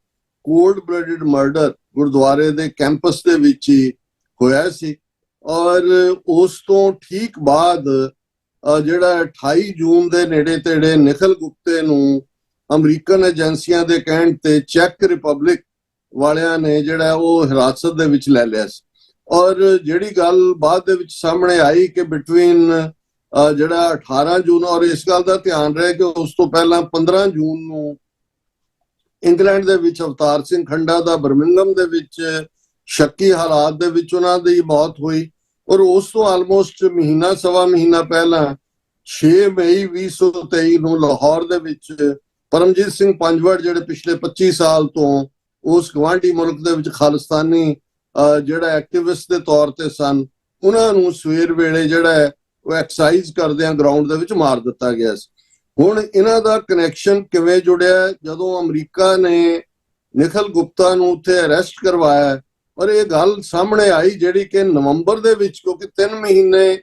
ਕੋਲਡ ਬਲੱਡਡ ਮਰਡਰ ਗੁਰਦੁਆਰੇ ਦੇ ਕੈਂਪਸ ਦੇ ਵਿੱਚ ਹੀ ਹੋਇਆ ਸੀ। ਔਰ ਉਸ ਤੋਂ ਠੀਕ ਬਾਅਦ ਜਿਹੜਾ 28 ਜੂਨ ਦੇ ਨੇੜੇ ਤੇੜੇ ਨਿਖਿਲ ਗੁਪਤੇ ਨੂੰ ਅਮਰੀਕਨ ਏਜੰਸੀਆਂ ਦੇ ਕਹਿਣ ਤੇ ਚੈਕ ਰਿਪਬਲਿਕ ਵਾਲਿਆਂ ਨੇ ਜਿਹੜਾ ਉਹ ਹਿਰਾਸਤ ਦੇ ਵਿੱਚ ਲੈ ਲਿਆ ਸੀ। ਔਰ ਜਿਹੜੀ ਗੱਲ ਬਾਅਦ ਦੇ ਵਿੱਚ ਸਾਹਮਣੇ ਆਈ ਕਿ ਬਿਟਵੀਨ ਜਿਹੜਾ 18 ਜੂਨ, ਔਰ ਇਸ ਗੱਲ ਦਾ ਧਿਆਨ ਰਹੇ ਕਿ ਉਸ ਤੋਂ ਪਹਿਲਾਂ 15 ਜੂਨ ਨੂੰ ਇੰਗਲੈਂਡ ਦੇ ਵਿੱਚ ਅਵਤਾਰ ਸਿੰਘ ਖੰਡਾ ਦਾ ਬਰਮਿੰਗਮ ਦੇ ਵਿੱਚ ਸ਼ੱਕੀ ਹਾਲਾਤ ਦੇ ਵਿੱਚ ਉਹਨਾਂ ਦੀ ਮੌਤ ਹੋਈ। ਔਰ ਉਸ ਤੋਂ ਆਲਮੋਸਟ ਮਹੀਨਾ ਸਵਾ ਮਹੀਨਾ ਪਹਿਲਾਂ 6 ਮਈ 2023 ਨੂੰ ਲਾਹੌਰ ਦੇ ਵਿੱਚ ਪਰਮਜੀਤ ਸਿੰਘ ਪੰਜਵੜ ਜਿਹੜੇ ਪਿਛਲੇ 25 ਸਾਲ ਤੋਂ ਉਸ ਗਵਾਂਢੀ ਮੁਲਕ ਦੇ ਵਿੱਚ ਖਾਲਿਸਤਾਨੀ ਜਿਹੜਾ ਐਕਟਿਵਿਸਟ ਦੇ ਤੌਰ ਤੇ ਸਨ, ਉਹਨਾਂ ਨੂੰ ਸਵੇਰ ਵੇਲੇ ਜਿਹੜਾ ਉਹ ਐਕਸਰਸਾਈਜ਼ ਕਰਦਿਆਂ ਗਰਾਊਂਡ ਦੇ ਵਿੱਚ ਮਾਰ ਦਿੱਤਾ ਗਿਆ ਸੀ। ਹੁਣ ਇਹਨਾਂ ਦਾ ਕਨੈਕਸ਼ਨ ਕਿਵੇਂ ਜੁੜਿਆ? ਜਦੋਂ ਅਮਰੀਕਾ ਨੇ ਨਿਖਿਲ ਗੁਪਤਾ ਨੂੰ ਉੱਥੇ ਅਰੈਸਟ ਕਰਵਾਇਆ ਔਰ ਇਹ ਗੱਲ ਸਾਹਮਣੇ ਆਈ ਜਿਹੜੀ ਕਿ ਨਵੰਬਰ ਦੇ ਵਿੱਚ, ਕਿਉਂਕਿ 3 ਮਹੀਨੇ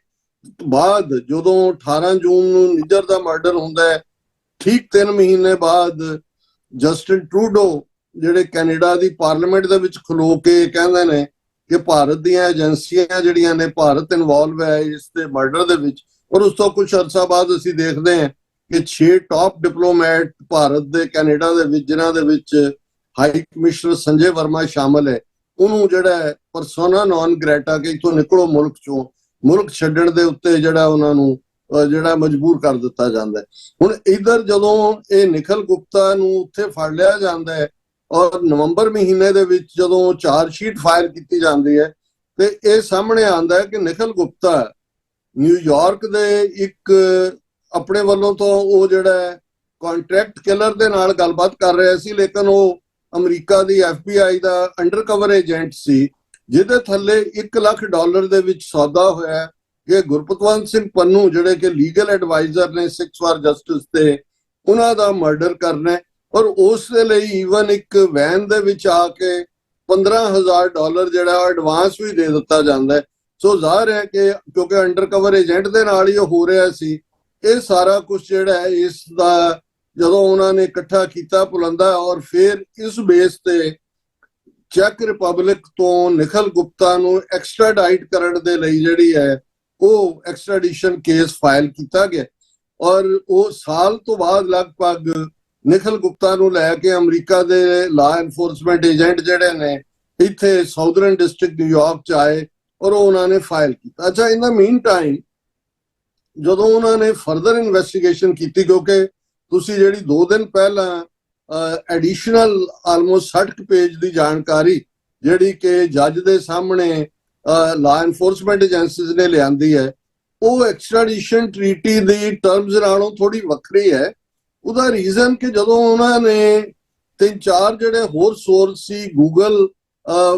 ਬਾਅਦ ਜਦੋਂ 18 ਜੂਨ ਨੂੰ ਨਿੱਜਰ ਦਾ ਮਰਡਰ ਹੁੰਦਾ ਹੈ, ਠੀਕ 3 ਮਹੀਨੇ ਬਾਅਦ ਜਸਟਿਨ ਟਰੂਡੋ ਜਿਹੜੇ ਕੈਨੇਡਾ ਦੀ ਪਾਰਲੀਮੈਂਟ ਦੇ ਵਿੱਚ ਖਲੋ ਕੇ ਕਹਿੰਦੇ ਨੇ ਕਿ ਭਾਰਤ ਦੀਆਂ ਏਜੰਸੀਆਂ ਜਿਹੜੀਆਂ ਨੇ, ਭਾਰਤ ਇਨਵੋਲਵ ਹੈ ਇਸ ਦੇ ਮਰਡਰ ਦੇ ਵਿੱਚ। ਔਰ ਉਸ ਤੋਂ ਕੁਝ ਅਰਸਾ ਬਾਅਦ ਅਸੀਂ ਦੇਖਦੇ ਹਾਂ ਕਿ 6 ਟਾਪ ਡਿਪਲੋਮੈਟ ਭਾਰਤ ਦੇ ਕੈਨੇਡਾ ਦੇ ਵਿੱਚ, ਜਿਨ੍ਹਾਂ ਦੇ ਵਿੱਚ ਹਾਈ ਕਮਿਸ਼ਨਰ ਸੰਜੇ ਵਰਮਾ ਸ਼ਾਮਲ ਹੈ, ਉਹਨੂੰ ਜਿਹੜਾ ਪਰਸੋਨਾ ਨੌਨ ਗ੍ਰੈਟਾ ਕਿ ਇੱਥੋਂ ਨਿਕਲੋ ਮੁਲਕ ਚੋਂ, ਮੁਲਕ ਛੱਡਣ ਦੇ ਉੱਤੇ ਜਿਹੜਾ ਉਹਨਾਂ ਨੂੰ ਜਿਹੜਾ ਮਜਬੂਰ ਕਰ ਦਿੱਤਾ ਜਾਂਦਾ ਹੈ। ਹੁਣ ਇਧਰ ਜਦੋਂ ਇਹ ਨਿਖਿਲ ਗੁਪਤਾ ਨੂੰ ਉੱਥੇ ਫੜ ਲਿਆ ਜਾਂਦਾ ਹੈ ਔਰ ਨਵੰਬਰ ਮਹੀਨੇ ਦੇ ਵਿੱਚ ਜਦੋਂ ਚਾਰਜ ਸ਼ੀਟ ਫਾਈਲ ਕੀਤੀ ਜਾਂਦੀ ਹੈ ਤੇ ਇਹ ਸਾਹਮਣੇ ਆਉਂਦਾ ਹੈ ਕਿ ਨਿਖਿਲ ਗੁਪਤਾ ਨਿਊਯਾਰਕ ਦੇ ਇੱਕ ਆਪਣੇ ਵੱਲੋਂ ਤੋਂ ਉਹ ਜਿਹੜਾ ਕੰਟਰੈਕਟ ਕਿਲਰ ਦੇ ਨਾਲ ਗੱਲਬਾਤ ਕਰ ਰਿਹਾ ਸੀ, ਲੇਕਿਨ ਉਹ ਅਮਰੀਕਾ ਦੀ FBI ਦਾ ਅੰਡਰਕਵਰ ਏਜੰਟ ਸੀ, ਜਿਹਦੇ ਥੱਲੇ $1 ਲੱਖ ਦੇ ਵਿੱਚ ਸੌਦਾ ਹੋਇਆ ਕਿ ਗੁਰਪਤਵੰਤ ਸਿੰਘ ਪੰਨੂ ਜਿਹੜੇ ਕਿ ਲੀਗਲ ਐਡਵਾਈਜ਼ਰ ਨੇ ਸਿੱਖਸ ਫਾਰ ਜਸਟਿਸ ਤੇ, ਉਹਨਾਂ ਦਾ ਮਰਡਰ ਕਰਨਾ। ਔਰ ਉਸ ਦੇ ਲਈ ਈਵਨ ਇੱਕ ਵੈਨ ਦੇ ਵਿੱਚ ਆ ਕੇ $15,000 ਜਿਹੜਾ ਐਡਵਾਂਸ ਵੀ ਦੇ ਦਿੱਤਾ ਜਾਂਦਾ ਹੈ। ਸੋ ਜ਼ਾਹਰ ਹੈ ਕਿ ਕਿਉਂਕਿ ਅੰਡਰਕਵਰ ਏਜੰਟ ਦੇ ਨਾਲ ਹੀ ਹੋ ਰਿਹਾ ਸੀ ਇਹ ਸਾਰਾ ਕੁਝ ਜਿਹੜਾ ਹੈ, ਇਸ ਦਾ ਜਦੋਂ ਉਹਨਾਂ ਨੇ ਇਕੱਠਾ ਕੀਤਾ ਪੁਲੰਦਾ ਔਰ ਫਿਰ ਇਸ ਬੇਸ ਤੇ ਚੈਕ ਰਿਪਬਲਿਕ ਤੋਂ ਨਿਖਿਲ ਗੁਪਤਾ ਨੂੰ ਐਕਸਟ੍ਰਾਡਾਈਟ ਕਰਨ ਦੇ ਲਈ ਜਿਹੜੀ ਹੈ ਉਹ ਐਕਸਟ੍ਰਾਡੀਸ਼ਨ ਕੇਸ ਫਾਈਲ ਕੀਤਾ ਗਿਆ। ਔਰ ਉਹ ਸਾਲ ਤੋਂ ਬਾਅਦ ਲਗਭਗ ਨਿਖਿਲ ਗੁਪਤਾ ਨੂੰ ਲੈ ਕੇ ਅਮਰੀਕਾ ਦੇ ਲਾ ਐਨਫੋਰਸਮੈਂਟ ਏਜੰਟ ਜਿਹੜੇ ਨੇ ਇੱਥੇ ਸਾਊਦਰਨ ਡਿਸਟ੍ਰਿਕਟ ਨਿਊਯਾਰਕ ਚ ਆਏ ਔਰ ਉਹ ਉਹਨਾਂ ਨੇ ਫਾਈਲ ਕੀਤਾ। ਅੱਛਾ, ਇਨ ਦਾ ਮੀਨ ਟਾਈਮ ਜਦੋਂ ਉਹਨਾਂ ਨੇ ਫਰਦਰ ਇਨਵੈਸਟੀਗੇਸ਼ਨ ਕੀਤੀ, ਕਿਉਂਕਿ ਤੁਸੀਂ ਜਿਹੜੀ 2 ਦਿਨ ਪਹਿਲਾਂ ਐਡੀਸ਼ਨਲ ਆਲਮੋਸਟ 60 ਪੇਜ ਦੀ ਜਾਣਕਾਰੀ ਜਿਹੜੀ ਕਿ ਜੱਜ ਦੇ ਸਾਹਮਣੇ ਲਾ ਐਨਫੋਰਸਮੈਂਟ ਏਜੰਸੀਜ਼ ਨੇ ਲਿਆਂਦੀ ਹੈ, ਉਹ ਐਕਸਟ੍ਰਾਡੀਸ਼ਨ ਟ੍ਰੀਟੀ ਦੀ ਟਰਮਸ ਨਾਲੋਂ ਥੋੜੀ ਵੱਖਰੀ ਹੈ। ਉਹਦਾ ਰੀਜ਼ਨ ਕਿ ਜਦੋਂ ਉਹਨਾਂ ਨੇ 3-4 ਜਿਹੜੇ ਹੋਰ ਸੋਰਸ ਸੀ, ਗੂਗਲ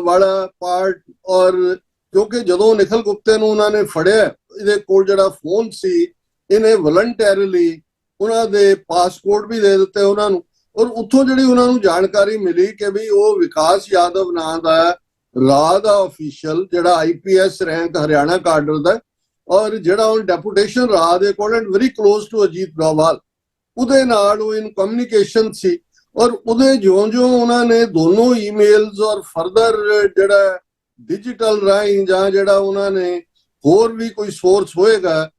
ਵਾਲਾ ਪਾਰਟ, ਔਰ ਕਿਉਂਕਿ ਜਦੋਂ ਨਿਖਿਲ ਗੁਪਤੇ ਨੂੰ ਉਹਨਾਂ ਨੇ ਫੜਿਆ ਇਹਦੇ ਕੋਲ ਜਿਹੜਾ ਫੋਨ ਸੀ, ਇਹਨੇ ਵਲੰਟੈਰੀਲੀ ਉਹਨਾਂ ਦੇ ਪਾਸਪੋਰਟ ਵੀ ਦੇ ਦਿੱਤੇ ਉਹਨਾਂ ਨੂੰ। ਔਰ ਉੱਥੋਂ ਜਿਹੜੀ ਉਹਨਾਂ ਨੂੰ ਜਾਣਕਾਰੀ ਮਿਲੀ ਕਿ ਵੀ ਉਹ ਵਿਕਾਸ ਯਾਦਵ ਨਾਂ ਦਾ ਰਾਹ ਦਾ ਅਫੀਸ਼ੀਅਲ ਜਿਹੜਾ IPS ਰੈਂਕ ਹਰਿਆਣਾ ਕਾਡਰ ਦਾ, ਔਰ ਜਿਹੜਾ ਉਹ ਡੈਪੂਟੇਸ਼ਨ ਰਾਹ ਦੇ ਕੋਲ and very close to Ajit Doval, ਉਹਦੇ ਨਾਲ ਉਹ ਇਨ ਕਮਿਊਨੀਕੇਸ਼ਨ ਸੀ। ਔਰ ਉਹਦੇ ਜਿਉਂ-ਜਿਉਂ ਉਹਨਾਂ ਨੇ ਦੋਨੋਂ ਈਮੇਲਸ ਔਰ ਫਰਦਰ ਜਿਹੜਾ ਡਿਜੀਟਲ ਰਾਹੀਂ ਜਾਂ ਜਿਹੜਾ ਉਹਨਾਂ ਨੇ ਹੋਰ ਵੀ ਕੋਈ ਸੋਰਸ ਹੋਏਗਾ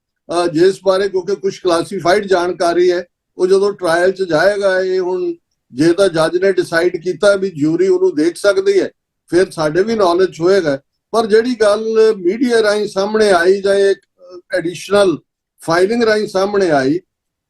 ਜਿਸ ਬਾਰੇ, ਕਿਉਂਕਿ ਕੁਝ ਕਲਾਸੀਫਾਈਡ ਜਾਣਕਾਰੀ ਹੈ, ਉਹ ਜਦੋਂ ਟ੍ਰਾਇਲ 'ਚ ਜਾਏਗਾ, ਇਹ ਹੁਣ ਜੇ ਤਾਂ ਜੱਜ ਨੇ ਡਿਸਾਈਡ ਕੀਤਾ ਵੀ ਜਿਊਰੀ ਉਹਨੂੰ ਦੇਖ ਸਕਦੀ ਹੈ, ਫਿਰ ਸਾਡੇ ਵੀ ਨੌਲੇਜ ਹੋਏਗਾ। ਪਰ ਜਿਹੜੀ ਗੱਲ ਮੀਡੀਆ ਰਾਹੀਂ ਸਾਹਮਣੇ ਆਈ ਜਾਂ ਇੱਕ ਐਡੀਸ਼ਨਲ ਫਾਈਲਿੰਗ ਰਾਹੀਂ ਸਾਹਮਣੇ ਆਈ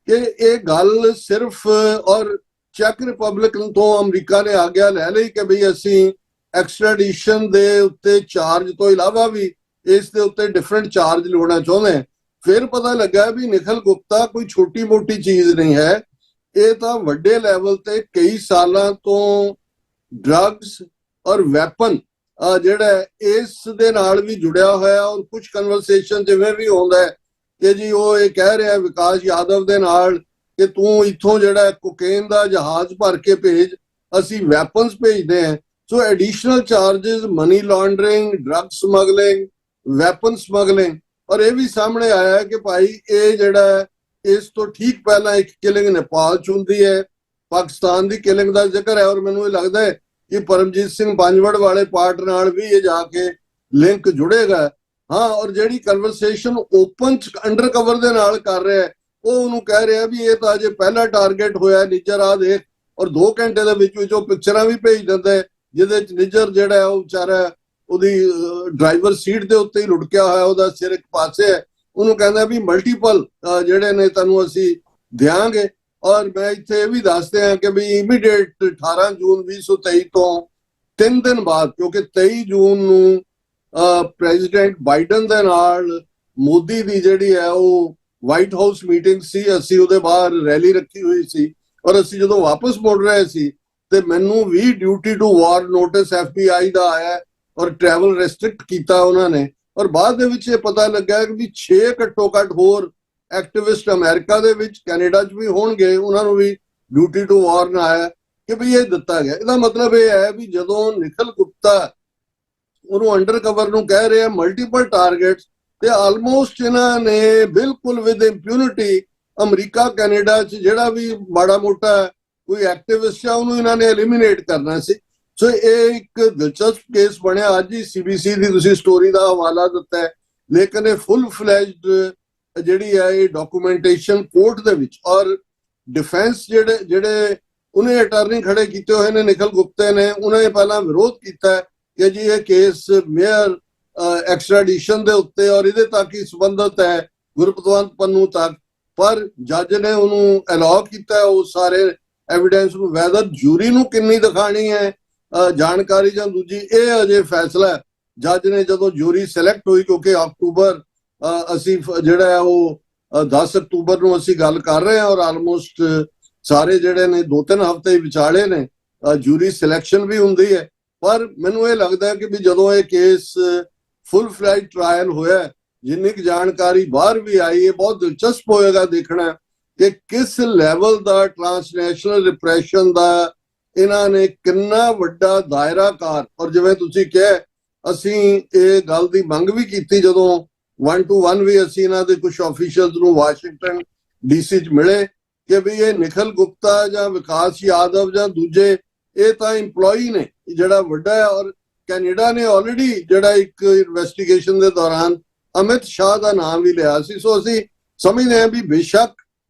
ਕਿ ਇਹ ਗੱਲ ਸਿਰਫ ਔਰ ਚੈਕ ਰਿਪਬਲਿਕ ਤੋਂ ਅਮਰੀਕਾ ਨੇ ਆਗਿਆ ਲੈ ਲਈ ਕਿ ਵੀ ਅਸੀਂ ਐਕਸਟ੍ਰਾਡੀਸ਼ਨ ਦੇ ਉੱਤੇ ਚਾਰਜ ਤੋਂ ਇਲਾਵਾ ਵੀ ਇਸ ਦੇ ਉੱਤੇ ਡਿਫਰੈਂਟ ਚਾਰਜ ਲਾਉਣਾ ਚਾਹੁੰਦੇ ਹਾਂ। ਫਿਰ ਪਤਾ ਲੱਗਾ ਵੀ ਨਿਖਿਲ ਗੁਪਤਾ ਕੋਈ ਛੋਟੀ ਮੋਟੀ ਚੀਜ਼ ਨਹੀਂ ਹੈ, ਇਹ ਤਾਂ ਵੱਡੇ ਲੈਵਲ ਤੇ ਕਈ ਸਾਲਾਂ ਤੋਂ ਡਰੱਗਸ ਔਰ ਵੈਪਨ ਜਿਹੜਾ ਇਸ ਦੇ ਨਾਲ ਵੀ ਜੁੜਿਆ ਹੋਇਆ। ਔਰ ਕੁਝ ਕਨਵਰਸੇਸ਼ਨ ਜਿਵੇਂ ਵੀ ਹੁੰਦਾ ਹੈ ਕਿ ਜੀ ਉਹ ਇਹ ਕਹਿ ਰਿਹਾ ਵਿਕਾਸ ਯਾਦਵ ਦੇ ਨਾਲ ਕਿ ਤੂੰ ਇੱਥੋਂ ਜਿਹੜਾ ਕੋਕੇਨ ਦਾ ਜਹਾਜ਼ ਭਰ ਕੇ ਭੇਜ, ਅਸੀਂ ਵੈਪਨਸ ਭੇਜਦੇ ਹਾਂ। So additional charges money laundering, drug smuggling, weapon smuggling. ਔਰ ਇਹ ਵੀ ਸਾਹਮਣੇ ਆਇਆ ਕਿ ਭਾਈ ਇਹ ਜਿਹੜਾ ਇਸ ਤੋਂ ਠੀਕ ਪਹਿਲਾਂ ਇੱਕ ਕਿਲਿੰਗ ਨੇਪਾਲ 'ਚ ਹੁੰਦੀ ਹੈ, ਪਾਕਿਸਤਾਨ ਦੀ ਕਿਲਿੰਗ ਦਾ ਜ਼ਿਕਰ ਹੈ। ਔਰ ਮੈਨੂੰ ਇਹ ਲੱਗਦਾ ਹੈ ਕਿ ਪਰਮਜੀਤ ਸਿੰਘ ਪੰਜਵੜ ਵਾਲੇ ਪਾਰਟ ਨਾਲ ਵੀ ਇਹ ਜਾ ਕੇ ਲਿੰਕ ਜੁੜੇਗਾ। ਹਾਂ, ਔਰ ਜਿਹੜੀ ਕਨਵਰਸੇਸ਼ਨ ਓਪਨ ਚ ਅੰਡਰ ਕਵਰ ਦੇ ਨਾਲ ਕਰ ਰਿਹਾ ਹੈ, ਉਹ ਉਹਨੂੰ ਕਹਿ ਰਿਹਾ ਵੀ ਇਹ ਤਾਂ ਅਜੇ ਪਹਿਲਾ ਟਾਰਗੇਟ ਹੋਇਆ ਨਿੱਜਰ, ਆ ਦੇਖ। ਔਰ 2 ਘੰਟੇ ਦੇ ਵਿੱਚ ਉਹ ਪਿਕਚਰਾਂ ਵੀ ਭੇਜ ਦਿੰਦਾ ਹੈ, ਜਿਹਦੇ ਚ ਨਿੱਜਰ ਜਿਹੜਾ ਹੈ ਉਹ ਵਿਚਾਰਾ ਉਹਦੀ ਡਰਾਈਵਰ ਸੀਟ ਦੇ ਉੱਤੇ ਹੀ ਲੁੜਕਿਆ ਹੋਇਆ, ਉਹਦਾ ਸਿਰ ਇੱਕ ਪਾਸੇ ਹੈ। ਉਹਨੂੰ ਕਹਿੰਦਾ ਵੀ ਮਲਟੀਪਲ ਜਿਹੜੇ ਨੇ ਤੁਹਾਨੂੰ ਅਸੀਂ ਦਿਆਂਗੇ। ਔਰ ਮੈਂ ਇੱਥੇ ਇਹ ਵੀ ਦੱਸਦੇ ਹਾਂ ਕਿ ਵੀ ਇਮੀਡੀਏਟ 18 ਜੂਨ 2023 ਤੋਂ 3 ਦਿਨ ਬਾਅਦ, ਕਿਉਂਕਿ 23 ਜੂਨ ਨੂੰ ਪ੍ਰੈਜ਼ੀਡੈਂਟ ਬਾਈਡਨ ਦੇ ਨਾਲ ਮੋਦੀ ਦੀ ਜਿਹੜੀ ਹੈ ਉਹ ਵਾਈਟ ਹਾਊਸ ਮੀਟਿੰਗ ਸੀ, ਅਸੀਂ ਉਹਦੇ ਬਾਹਰ ਰੈਲੀ ਰੱਖੀ ਹੋਈ ਸੀ। ਔਰ ਅਸੀਂ ਜਦੋਂ ਵਾਪਸ ਮੁੜ ਰਹੇ ਸੀ ਤੇ ਮੈਨੂੰ ਵੀ duty to warn notice FBI ਦਾ ਆਇਆ ਔਰ ਟਰੈਵਲ ਰੈਸਟ੍ਰਿਕਟ ਕੀਤਾ ਉਹਨਾਂ ਨੇ। ਔਰ ਬਾਅਦ ਦੇ ਵਿੱਚ ਇਹ ਪਤਾ ਲੱਗਾ ਕਿ ਵੀ 6 ਘੱਟੋ ਘੱਟ ਹੋਰ ਐਕਟਿਵਿਸਟ ਅਮਰੀਕਾ ਦੇ ਵਿੱਚ, ਕੈਨੇਡਾ 'ਚ ਵੀ ਹੋਣਗੇ, ਉਹਨਾਂ ਨੂੰ ਵੀ ਡਿਊਟੀ ਟੂ ਵਾਰ ਨਾ ਆਇਆ ਕਿ ਵੀ ਇਹ ਦਿੱਤਾ ਗਿਆ। ਇਹਦਾ ਮਤਲਬ ਇਹ ਹੈ ਵੀ ਜਦੋਂ ਨਿਖਿਲ ਗੁਪਤਾ ਉਹਨੂੰ ਅੰਡਰ ਕਵਰ ਨੂੰ ਕਹਿ ਰਿਹਾ ਮਲਟੀਪਲ ਟਾਰਗੇਟਸ, ਤੇ ਆਲਮੋਸਟ ਇਹਨਾਂ ਨੇ ਬਿਲਕੁਲ ਵਿਦ ਇੰਪਿਊਨਿਟੀ ਅਮਰੀਕਾ ਕੈਨੇਡਾ 'ਚ ਜਿਹੜਾ ਵੀ ਮਾੜਾ ਮੋਟਾ ਕੋਈ ਐਕਟਿਵਿਸਟ ਆ ਉਹਨੂੰ ਇਹਨਾਂ ਨੇ ਐਲੀਮੀਨੇਟ ਕਰਨਾ ਸੀ। ਸੋ ਇਹ ਇੱਕ ਦਿਲਚਸਪ ਕੇਸ ਬਣਿਆ। ਅੱਜ ਹੀ CBC ਦੀ ਤੁਸੀਂ ਸਟੋਰੀ ਦਾ ਹਵਾਲਾ ਦਿੱਤਾ ਹੈ, ਲੇਕਿਨ ਇਹ ਫੁੱਲ ਫਲੈਜਡ ਜਿਹੜੀ ਹੈ ਇਹ ਡਾਕੂਮੈਂਟੇਸ਼ਨ ਕੋਰਟ ਦੇ ਵਿੱਚ, ਔਰ ਡਿਫੈਂਸ ਜਿਹੜੇ ਉਹਨੇ ਅਟਾਰਨੀ ਖੜੇ ਕੀਤੇ ਹੋਏ ਨੇ ਨਿਖਿਲ ਗੁਪਤੇ ਨੇ, ਉਹਨੇ ਪਹਿਲਾਂ ਵਿਰੋਧ ਕੀਤਾ ਕਿ ਜੀ ਇਹ ਕੇਸ ਮੇਅਰ ਐਕਸਟ੍ਰੈਡੀਸ਼ਨ ਦੇ ਉੱਤੇ ਔਰ ਇਹਦੇ ਤੱਕ ਹੀ ਸੰਬੰਧਿਤ ਹੈ, ਗੁਰਪਤਵੰਤ ਪੰਨੂ ਤੱਕ। ਪਰ ਜੱਜ ਨੇ ਉਹਨੂੰ ਅਲਾਉ ਕੀਤਾ ਉਹ ਸਾਰੇ ਐਵੀਡੈਂਸ ਨੂੰ। ਵੈਦਰ ਜੂਰੀ ਨੂੰ ਕਿੰਨੀ ਦਿਖਾਣੀ ਹੈ ਜਾਣਕਾਰੀ ਜਾਂ ਦੂਜੀ, ਇਹ ਅਜੇ ਫੈਸਲਾ ਜੱਜ ਨੇ ਜਦੋਂ ਜੂਰੀ ਸਿਲੈਕਟ ਹੋਈ, ਕਿਉਂਕਿ ਅਕਤੂਬਰ ਅਸੀਂ ਜਿਹੜਾ ਹੈ ਉਹ 10 ਅਕਤੂਬਰ ਨੂੰ ਅਸੀਂ ਗੱਲ ਕਰ ਰਹੇ ਹਾਂ ਔਰ ਆਲਮੋਸਟ ਸਾਰੇ ਜਿਹੜੇ ਨੇ 2-3 ਹਫ਼ਤੇ ਵਿਚਾਲੇ ਨੇ ਜੂਰੀ ਸਿਲੈਕਸ਼ਨ ਵੀ ਹੁੰਦੀ ਹੈ। ਪਰ ਮੈਨੂੰ ਇਹ ਲੱਗਦਾ ਕਿ ਵੀ ਜਦੋਂ ਇਹ ਕੇਸ ਫੁੱਲ ਫਲੈਜ ਟ੍ਰਾਇਲ ਹੋਇਆ, ਜਿੰਨੀ ਕੁ ਜਾਣਕਾਰੀ ਬਾਹਰ ਵੀ ਆਈ ਹੈ, ਬਹੁਤ ਦਿਲਚਸਪ ਹੋਏਗਾ ਦੇਖਣਾ ਕਿ ਕਿਸ ਲੈਵਲ ਦਾ ਟ੍ਰਾਂਸਨੈਸ਼ਨਲ ਰਿਪਰੈਸ਼ਨ ਦਾ ਇਹਨਾਂ ਨੇ ਕਿੰਨਾ ਵੱਡਾ ਦਾਇਰਾਕਾਰ। ਔਰ ਜਿਵੇਂ ਤੁਸੀਂ ਕਿਹਾ, ਅਸੀਂ ਇਹ ਗੱਲ ਦੀ ਮੰਗ ਵੀ ਕੀਤੀ ਜਦੋਂ 1-to-1 ਵੀ ਅਸੀਂ ਇਹਨਾਂ ਦੇ ਕੁਝ ਆਫੀਸ਼ੀਅਲਸ ਨੂੰ ਵਾਸ਼ਿੰਗਟਨ DC 'ਚ ਮਿਲੇ ਕਿ ਵੀ ਇਹ ਨਿਖਿਲ ਗੁਪਤਾ ਜਾਂ ਵਿਕਾਸ ਯਾਦਵ ਜਾਂ ਦੂਜੇ ਇਹ ਤਾਂ EMPLOYE ਨੇ ਜਿਹੜਾ ਵੱਡਾ ਹੈ। ਔਰ ਕੈਨੇਡਾ ਨੇ ਆਲਰੇਡੀ ਜਿਹੜਾ ਇੱਕ ਇਨਵੈਸਟੀਗੇਸ਼ਨ ਦੇ ਦੌਰਾਨ ਅਮਿਤ ਸ਼ਾਹ ਦਾ ਨਾਮ ਵੀ ਲਿਆ ਸੀ। ਸੋ ਅਸੀਂ ਸਮਝਦੇ ਹਾਂ ਵੀ ਬੇਸ਼ੱਕ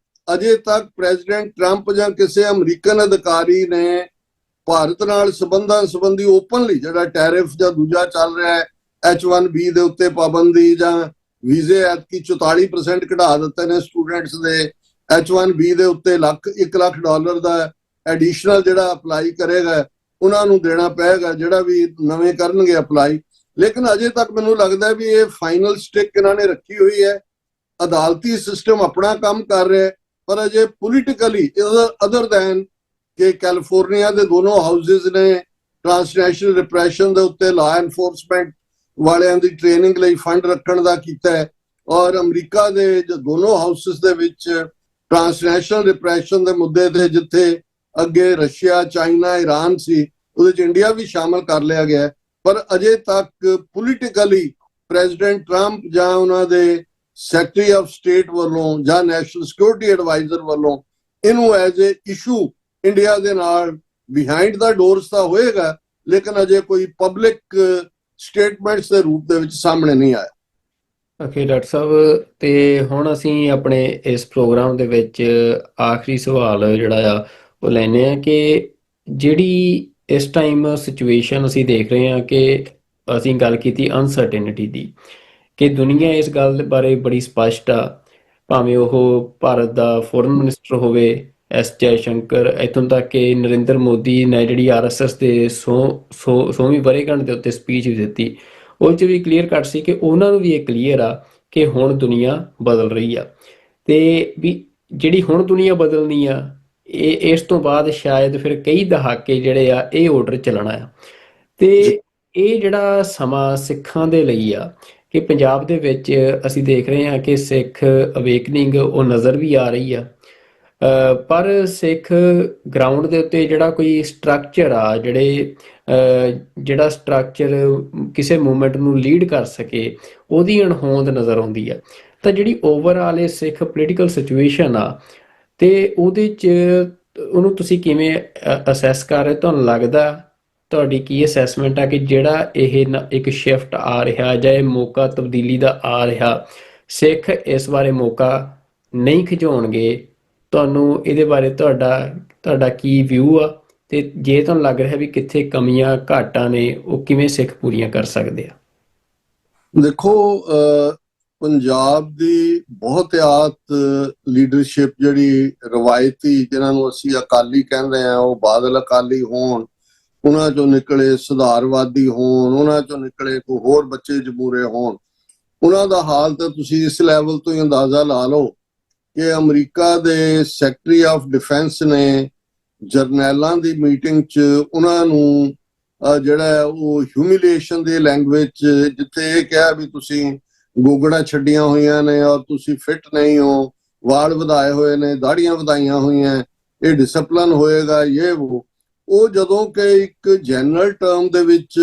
ਅਜੇ ਤੱਕ ਪ੍ਰੈਜ਼ੀਡੈਂਟ ਟਰੰਪ ਜਾਂ ਕਿਸੇ ਅਮਰੀਕਨ ਅਧਿਕਾਰੀ ਨੇ ਭਾਰਤ ਨਾਲ ਸਬੰਧਾਂ ਸੰਬੰਧੀ ਓਪਨਲੀ ਜਿਹੜਾ ਟੈਰਿਫ ਜਾਂ ਦੂਜਾ ਚੱਲ ਰਿਹਾ ਹੈ H1B ਦੇ ਉੱਤੇ ਪਾਬੰਦੀ ਜਾਂ ਵੀਜ਼ੇ ਐਤਕੀ 44% ਘਟਾ ਦਿੱਤੇ ਨੇ ਸਟੂਡੈਂਟਸ ਦੇ, H1B ਦੇ ਉੱਤੇ $1 ਲੱਖ ਦਾ ਐਡੀਸ਼ਨਲ ਜਿਹੜਾ ਅਪਲਾਈ ਕਰੇਗਾ ਉਹਨਾਂ ਨੂੰ ਦੇਣਾ ਪਏਗਾ, ਜਿਹੜਾ ਵੀ ਨਵੇਂ ਕਰਨਗੇ ਅਪਲਾਈ। ਲੇਕਿਨ ਅਜੇ ਤੱਕ ਮੈਨੂੰ ਲੱਗਦਾ ਵੀ ਇਹ ਫਾਈਨਲ ਸਟਿਕ ਇਹਨਾਂ ਨੇ ਰੱਖੀ ਹੋਈ ਹੈ। ਅਦਾਲਤੀ ਸਿਸਟਮ ਆਪਣਾ ਕੰਮ ਕਰ ਰਿਹਾ ਹੈ, ਪਰ ਅਜੇ ਪੋਲੀਟੀਕਲੀ ਅਦਰ ਦੈਨ ਕਿ ਕੈਲੀਫੋਰਨੀਆ ਦੇ ਦੋਨੋਂ ਹਾਊਸਿਸ ਨੇ ਟ੍ਰਾਂਸਨੈਸ਼ਨਲ ਰਿਪਰੈਸ਼ਨ ਦੇ ਉੱਤੇ ਲਾਅ ਐਨਫੋਰਸਮੈਂਟ ਵਾਲਿਆਂ ਦੀ ਟ੍ਰੇਨਿੰਗ ਲਈ ਫੰਡ ਰੱਖਣ ਦਾ ਕੀਤਾ ਹੈ, ਔਰ ਅਮਰੀਕਾ ਦੇ ਦੋਨੋਂ ਹਾਊਸਿਸ ਦੇ ਵਿੱਚ ਟ੍ਰਾਂਸਨੈਸ਼ਨਲ ਰਿਪਰੈਸ਼ਨ ਦੇ ਮੁੱਦੇ ਤੇ ਜਿੱਥੇ ਅੱਗੇ ਰਸ਼ੀਆ, ਚਾਈਨਾ, ਈਰਾਨ ਸੀ, ਉਹਦੇ ਚ ਇੰਡੀਆ ਵੀ ਸ਼ਾਮਲ ਕਰ ਲਿਆ ਗਿਆ। ਪਰ ਅਜੇ ਤੱਕ ਪੋਲੀਟੀਕਲੀ ਪ੍ਰੈਜ਼ੀਡੈਂਟ ਟਰੰਪ ਜਾਂ ਉਹਨਾਂ ਦੇ ਸੈਕਟਰੀ ਆਫ ਸਟੇਟ ਵੱਲੋਂ ਜਾਂ ਨੈਸ਼ਨਲ ਸਿਕਿਉਰਿਟੀ ਐਡਵਾਈਜ਼ਰ ਵੱਲੋਂ ਇਹਨੂੰ ਐਜ਼ ਏ ਇਸ਼ੂ ਇੰਡੀਆ ਦੇ ਨਾਲ ਬਿਹਾਈਂਡ ਦਾ ਡੋਰਸ ਤਾਂ ਹੋਏਗਾ, ਲੇਕਿਨ ਅਜੇ ਕੋਈ ਪਬਲਿਕ ਸਟੇਟਮੈਂਟਸ ਦੇ ਰੂਪ ਦੇ ਵਿੱਚ ਸਾਹਮਣੇ ਨਹੀਂ ਆਇਆ। ਓਕੇ ਡਾਕਟਰ ਸਾਹਿਬ, ਤੇ ਹੁਣ ਅਸੀਂ ਆਪਣੇ ਇਸ ਪ੍ਰੋਗਰਾਮ ਦੇ ਵਿੱਚ ਆਖਰੀ ਸਵਾਲ ਜਿਹੜਾ ਆ ਉਹ ਲੈਨੇ ਆ ਕਿ ਜਿਹੜੀ ਇਸ ਟਾਈਮ ਸਿਚੁਏਸ਼ਨ ਅਸੀਂ ਦੇਖ ਰਹੇ ਹਾਂ ਕਿ ਅਸੀਂ ਗੱਲ ਕੀਤੀ ਅਨਸਰਟੇਨਿਟੀ ਦੀ, ਕਿ ਦੁਨੀਆ ਇਸ ਗੱਲ ਬਾਰੇ ਬੜੀ ਸਪਸ਼ਟ ਆ, ਭਾਵੇਂ ਉਹ ਭਾਰਤ ਦਾ ਫੋਰਨ ਮਿਨਿਸਟਰ ਹੋਵੇ ਜੈ ਸ਼ੰਕਰ, ਇੱਥੋਂ ਤੱਕ ਕਿ ਨਰਿੰਦਰ ਮੋਦੀ ਨੇ ਜਿਹੜੀ RSS ਦੇ 100ਵੀਂ ਵਰ੍ਹੇਗੰਢ ਦੇ ਉੱਤੇ ਸਪੀਚ ਵੀ ਦਿੱਤੀ, ਉਹ 'ਚ ਵੀ ਕਲੀਅਰ ਕੱਟ ਸੀ ਕਿ ਉਹਨਾਂ ਨੂੰ ਵੀ ਇਹ ਕਲੀਅਰ ਆ ਕਿ ਹੁਣ ਦੁਨੀਆ ਬਦਲ ਰਹੀ ਆ, ਤੇ ਵੀ ਜਿਹੜੀ ਹੁਣ ਦੁਨੀਆ ਬਦਲਣੀ ਆ ਇਸ ਤੋਂ ਬਾਅਦ ਸ਼ਾਇਦ ਫਿਰ ਕਈ ਦਹਾਕੇ ਜਿਹੜੇ ਆ ਇਹ ਆਰਡਰ ਚੱਲਣਾ ਆ। ਤੇ ਇਹ ਜਿਹੜਾ ਸਮਾਂ ਸਿੱਖਾਂ ਦੇ ਲਈ ਆ ਕਿ ਪੰਜਾਬ ਦੇ ਵਿੱਚ ਅਸੀਂ ਦੇਖ ਰਹੇ ਹਾਂ ਕਿ ਸਿੱਖ ਅਵੇਕਨਿੰਗ ਉਹ ਨਜ਼ਰ ਵੀ ਆ ਰਹੀ ਆ, ਪਰ ਸਿੱਖ ਗਰਾਊਂਡ ਦੇ ਉੱਤੇ ਜਿਹੜਾ ਕੋਈ ਸਟਰਕਚਰ ਆ ਜਿਹੜਾ ਸਟਰਕਚਰ ਕਿਸੇ ਮੂਵਮੈਂਟ ਨੂੰ ਲੀਡ ਕਰ ਸਕੇ ਉਹਦੀ ਅਣਹੋਂਦ ਨਜ਼ਰ ਆਉਂਦੀ ਆ। ਤਾਂ ਜਿਹੜੀ ਓਵਰਆਲ ਇਹ ਸਿੱਖ ਪੋਲੀਟੀਕਲ ਸਿਚੁਏਸ਼ਨ ਆ ਤੇ ਉਹਦੇ 'ਚ ਉਹਨੂੰ ਤੁਸੀਂ ਕਿਵੇਂ ਅਸੈਸ ਕਰ ਰਹੇ, ਤੁਹਾਨੂੰ ਲੱਗਦਾ ਤੁਹਾਡੀ ਕੀ ਅਸੈਸਮੈਂਟ ਆ ਕਿ ਜਿਹੜਾ ਇਹ ਇੱਕ ਸ਼ਿਫਟ ਆ ਰਿਹਾ ਜਾਂ ਇਹ ਮੌਕਾ ਤਬਦੀਲੀ ਦਾ ਆ ਰਿਹਾ, ਸਿੱਖ ਇਸ ਬਾਰੇ ਮੌਕਾ ਨਹੀਂ ਖਿਚਾਉਣਗੇ? ਤੁਹਾਨੂੰ ਇਹਦੇ ਬਾਰੇ ਤੁਹਾਡਾ ਕੀ ਵਿਊ ਆ, ਤੇ ਜੇ ਤੁਹਾਨੂੰ ਲੱਗ ਰਿਹਾ ਵੀ ਕਿੱਥੇ ਕਮੀਆਂ ਘਾਟਾਂ ਨੇ, ਉਹ ਕਿਵੇਂ ਸਿੱਖ ਪੂਰੀਆਂ ਕਰ ਸਕਦੇ ਆ? ਦੇਖੋ, ਪੰਜਾਬ ਦੀ ਬਹੁਤਿਆਤ ਲੀਡਰਸ਼ਿਪ ਜਿਹੜੀ ਰਵਾਇਤੀ, ਜਿਨ੍ਹਾਂ ਨੂੰ ਅਸੀਂ ਅਕਾਲੀ ਕਹਿੰਦੇ ਆ, ਉਹ ਬਾਦਲ ਅਕਾਲੀ ਹੋਣ, ਉਹਨਾਂ ਚੋਂ ਨਿਕਲੇ ਸੁਧਾਰਵਾਦੀ ਹੋਣ, ਉਹਨਾਂ ਚੋਂ ਨਿਕਲੇ ਕੋਈ ਹੋਰ ਬੱਚੇ ਜਮੂਰੇ ਹੋਣ, ਉਹਨਾਂ ਦਾ ਹਾਲ ਤਾਂ ਤੁਸੀਂ ਇਸ ਲੈਵਲ ਤੋਂ ਹੀ ਅੰਦਾਜ਼ਾ ਲਾ ਲਓ ਕਿ ਅਮਰੀਕਾ ਦੇ ਸੈਕਟਰੀ ਆਫ ਡਿਫੈਂਸ ਨੇ ਜਰਨੈਲਾਂ ਦੀ ਮੀਟਿੰਗ 'ਚ ਉਹਨਾਂ ਨੂੰ ਜਿਹੜਾ ਉਹ ਹਿਊਮਿਲੀਏਸ਼ਨ ਦੀ ਲੈਂਗੁਏਜ, ਜਿੱਥੇ ਇਹ ਕਿਹਾ ਵੀ ਤੁਸੀਂ ਗੋਗੜਾਂ ਛੱਡੀਆਂ ਹੋਈਆਂ ਨੇ ਔਰ ਤੁਸੀਂ ਫਿੱਟ ਨਹੀਂ ਹੋ, ਵਾਲ ਵਧਾਏ ਹੋਏ ਨੇ, ਦਾੜੀਆਂ ਵਧਾਈਆਂ ਹੋਈਆਂ, ਇਹ ਡਿਸਪਲਿਨ ਹੋਏਗਾ, ਇਹ ਉਹ ਜਦੋਂ ਕਿ ਇੱਕ ਜਨਰਲ ਟਰਮ ਦੇ ਵਿੱਚ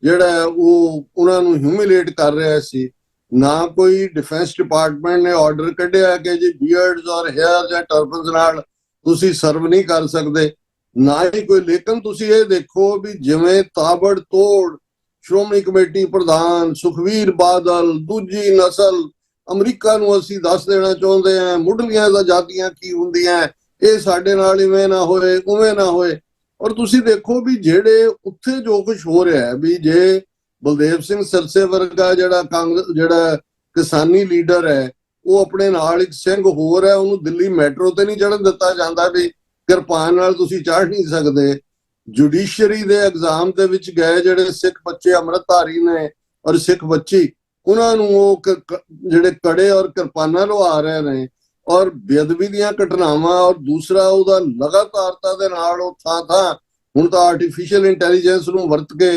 ਜਿਹੜਾ ਉਹ ਉਹਨਾਂ ਨੂੰ ਹਿਊਮਿਲੇਟ ਕਰ ਰਿਹਾ ਸੀ। ਨਾ ਕੋਈ ਡਿਫੈਂਸ ਡਿਪਾਰਟਮੈਂਟ ਨੇ ਆਰਡਰ ਕੱਢਿਆ ਕਿ ਜੀ ਬੀਅਰਡਸ ਔਰ ਹੇਅਰ ਜਾਂ ਟਰਬਨਸ ਨਾਲ ਤੁਸੀਂ ਸਰਵ ਨਹੀਂ ਕਰ ਸਕਦੇ, ਨਾ ਹੀ ਕੋਈ। ਲੇਕਿਨ ਤੁਸੀਂ ਇਹ ਦੇਖੋ ਵੀ ਜਿਵੇਂ ਤਾਬੜ ਤੋੜ ਸ਼੍ਰੋਮਣੀ ਕਮੇਟੀ ਪ੍ਰਧਾਨ ਸੁਖਵੀਰ ਬਾਦਲ, ਦੂਜੀ ਨਸਲ, ਅਮਰੀਕਾ ਨੂੰ ਅਸੀਂ ਦੱਸ ਦੇਣਾ ਚਾਹੁੰਦੇ ਹਾਂ ਮੁੱਢਲੀਆਂ ਆਜ਼ਾਦੀਆਂ ਕੀ ਹੁੰਦੀਆਂ, ਇਹ ਸਾਡੇ ਨਾਲ ਇਵੇਂ ਨਾ ਹੋਏ ਉਵੇਂ ਨਾ ਹੋਏ। ਔਰ ਤੁਸੀਂ ਦੇਖੋ ਵੀ ਜਿਹੜੇ ਉੱਥੇ ਜੋ ਕੁਝ ਹੋ ਰਿਹਾ ਹੈ, ਵੀ ਜੇ ਬਲਦੇਵ ਸਿੰਘ ਸਰਸੇ ਵਰਗਾ ਜਿਹੜਾ ਕਿਸਾਨੀ ਲੀਡਰ ਹੈ, ਉਹ ਆਪਣੇ ਨਾਲ ਇੱਕ ਸਿੰਘ ਹੋਰ ਹੈ, ਉਹਨੂੰ ਦਿੱਲੀ ਮੈਟਰੋ ਤੇ ਨਹੀਂ ਚੜ੍ਹਨ ਦਿੱਤਾ ਜਾਂਦਾ ਵੀ ਕਿਰਪਾਨ ਨਾਲ ਤੁਸੀਂ ਚੜ੍ਹ ਨਹੀਂ ਸਕਦੇ। ਜੁਡੀਸ਼ਰੀ ਦੇ ਐਗਜ਼ਾਮ ਦੇ ਵਿੱਚ ਗਏ ਜਿਹੜੇ ਸਿੱਖ ਬੱਚੇ ਅੰਮ੍ਰਿਤਧਾਰੀ ਨੇ ਔਰ ਸਿੱਖ ਬੱਚੀ, ਉਹਨਾਂ ਨੂੰ ਉਹ ਜਿਹੜੇ ਕੜੇ ਔਰ ਕਿਰਪਾਨਾਂ ਲਵਾ ਰਹੇ ਨੇ, ਔਰ ਬੇਅਦਬੀ ਦੀਆਂ ਘਟਨਾਵਾਂ। ਔਰ ਦੂਸਰਾ ਉਹਦਾ ਲਗਾਤਾਰਤਾ ਦੇ ਨਾਲ ਉਹ ਥਾਂ ਹੁਣ ਤਾਂ ਆਰਟੀਫੀਸ਼ੀਅਲ ਇੰਟੈਲੀਜੈਂਸ ਨੂੰ ਵਰਤ ਕੇ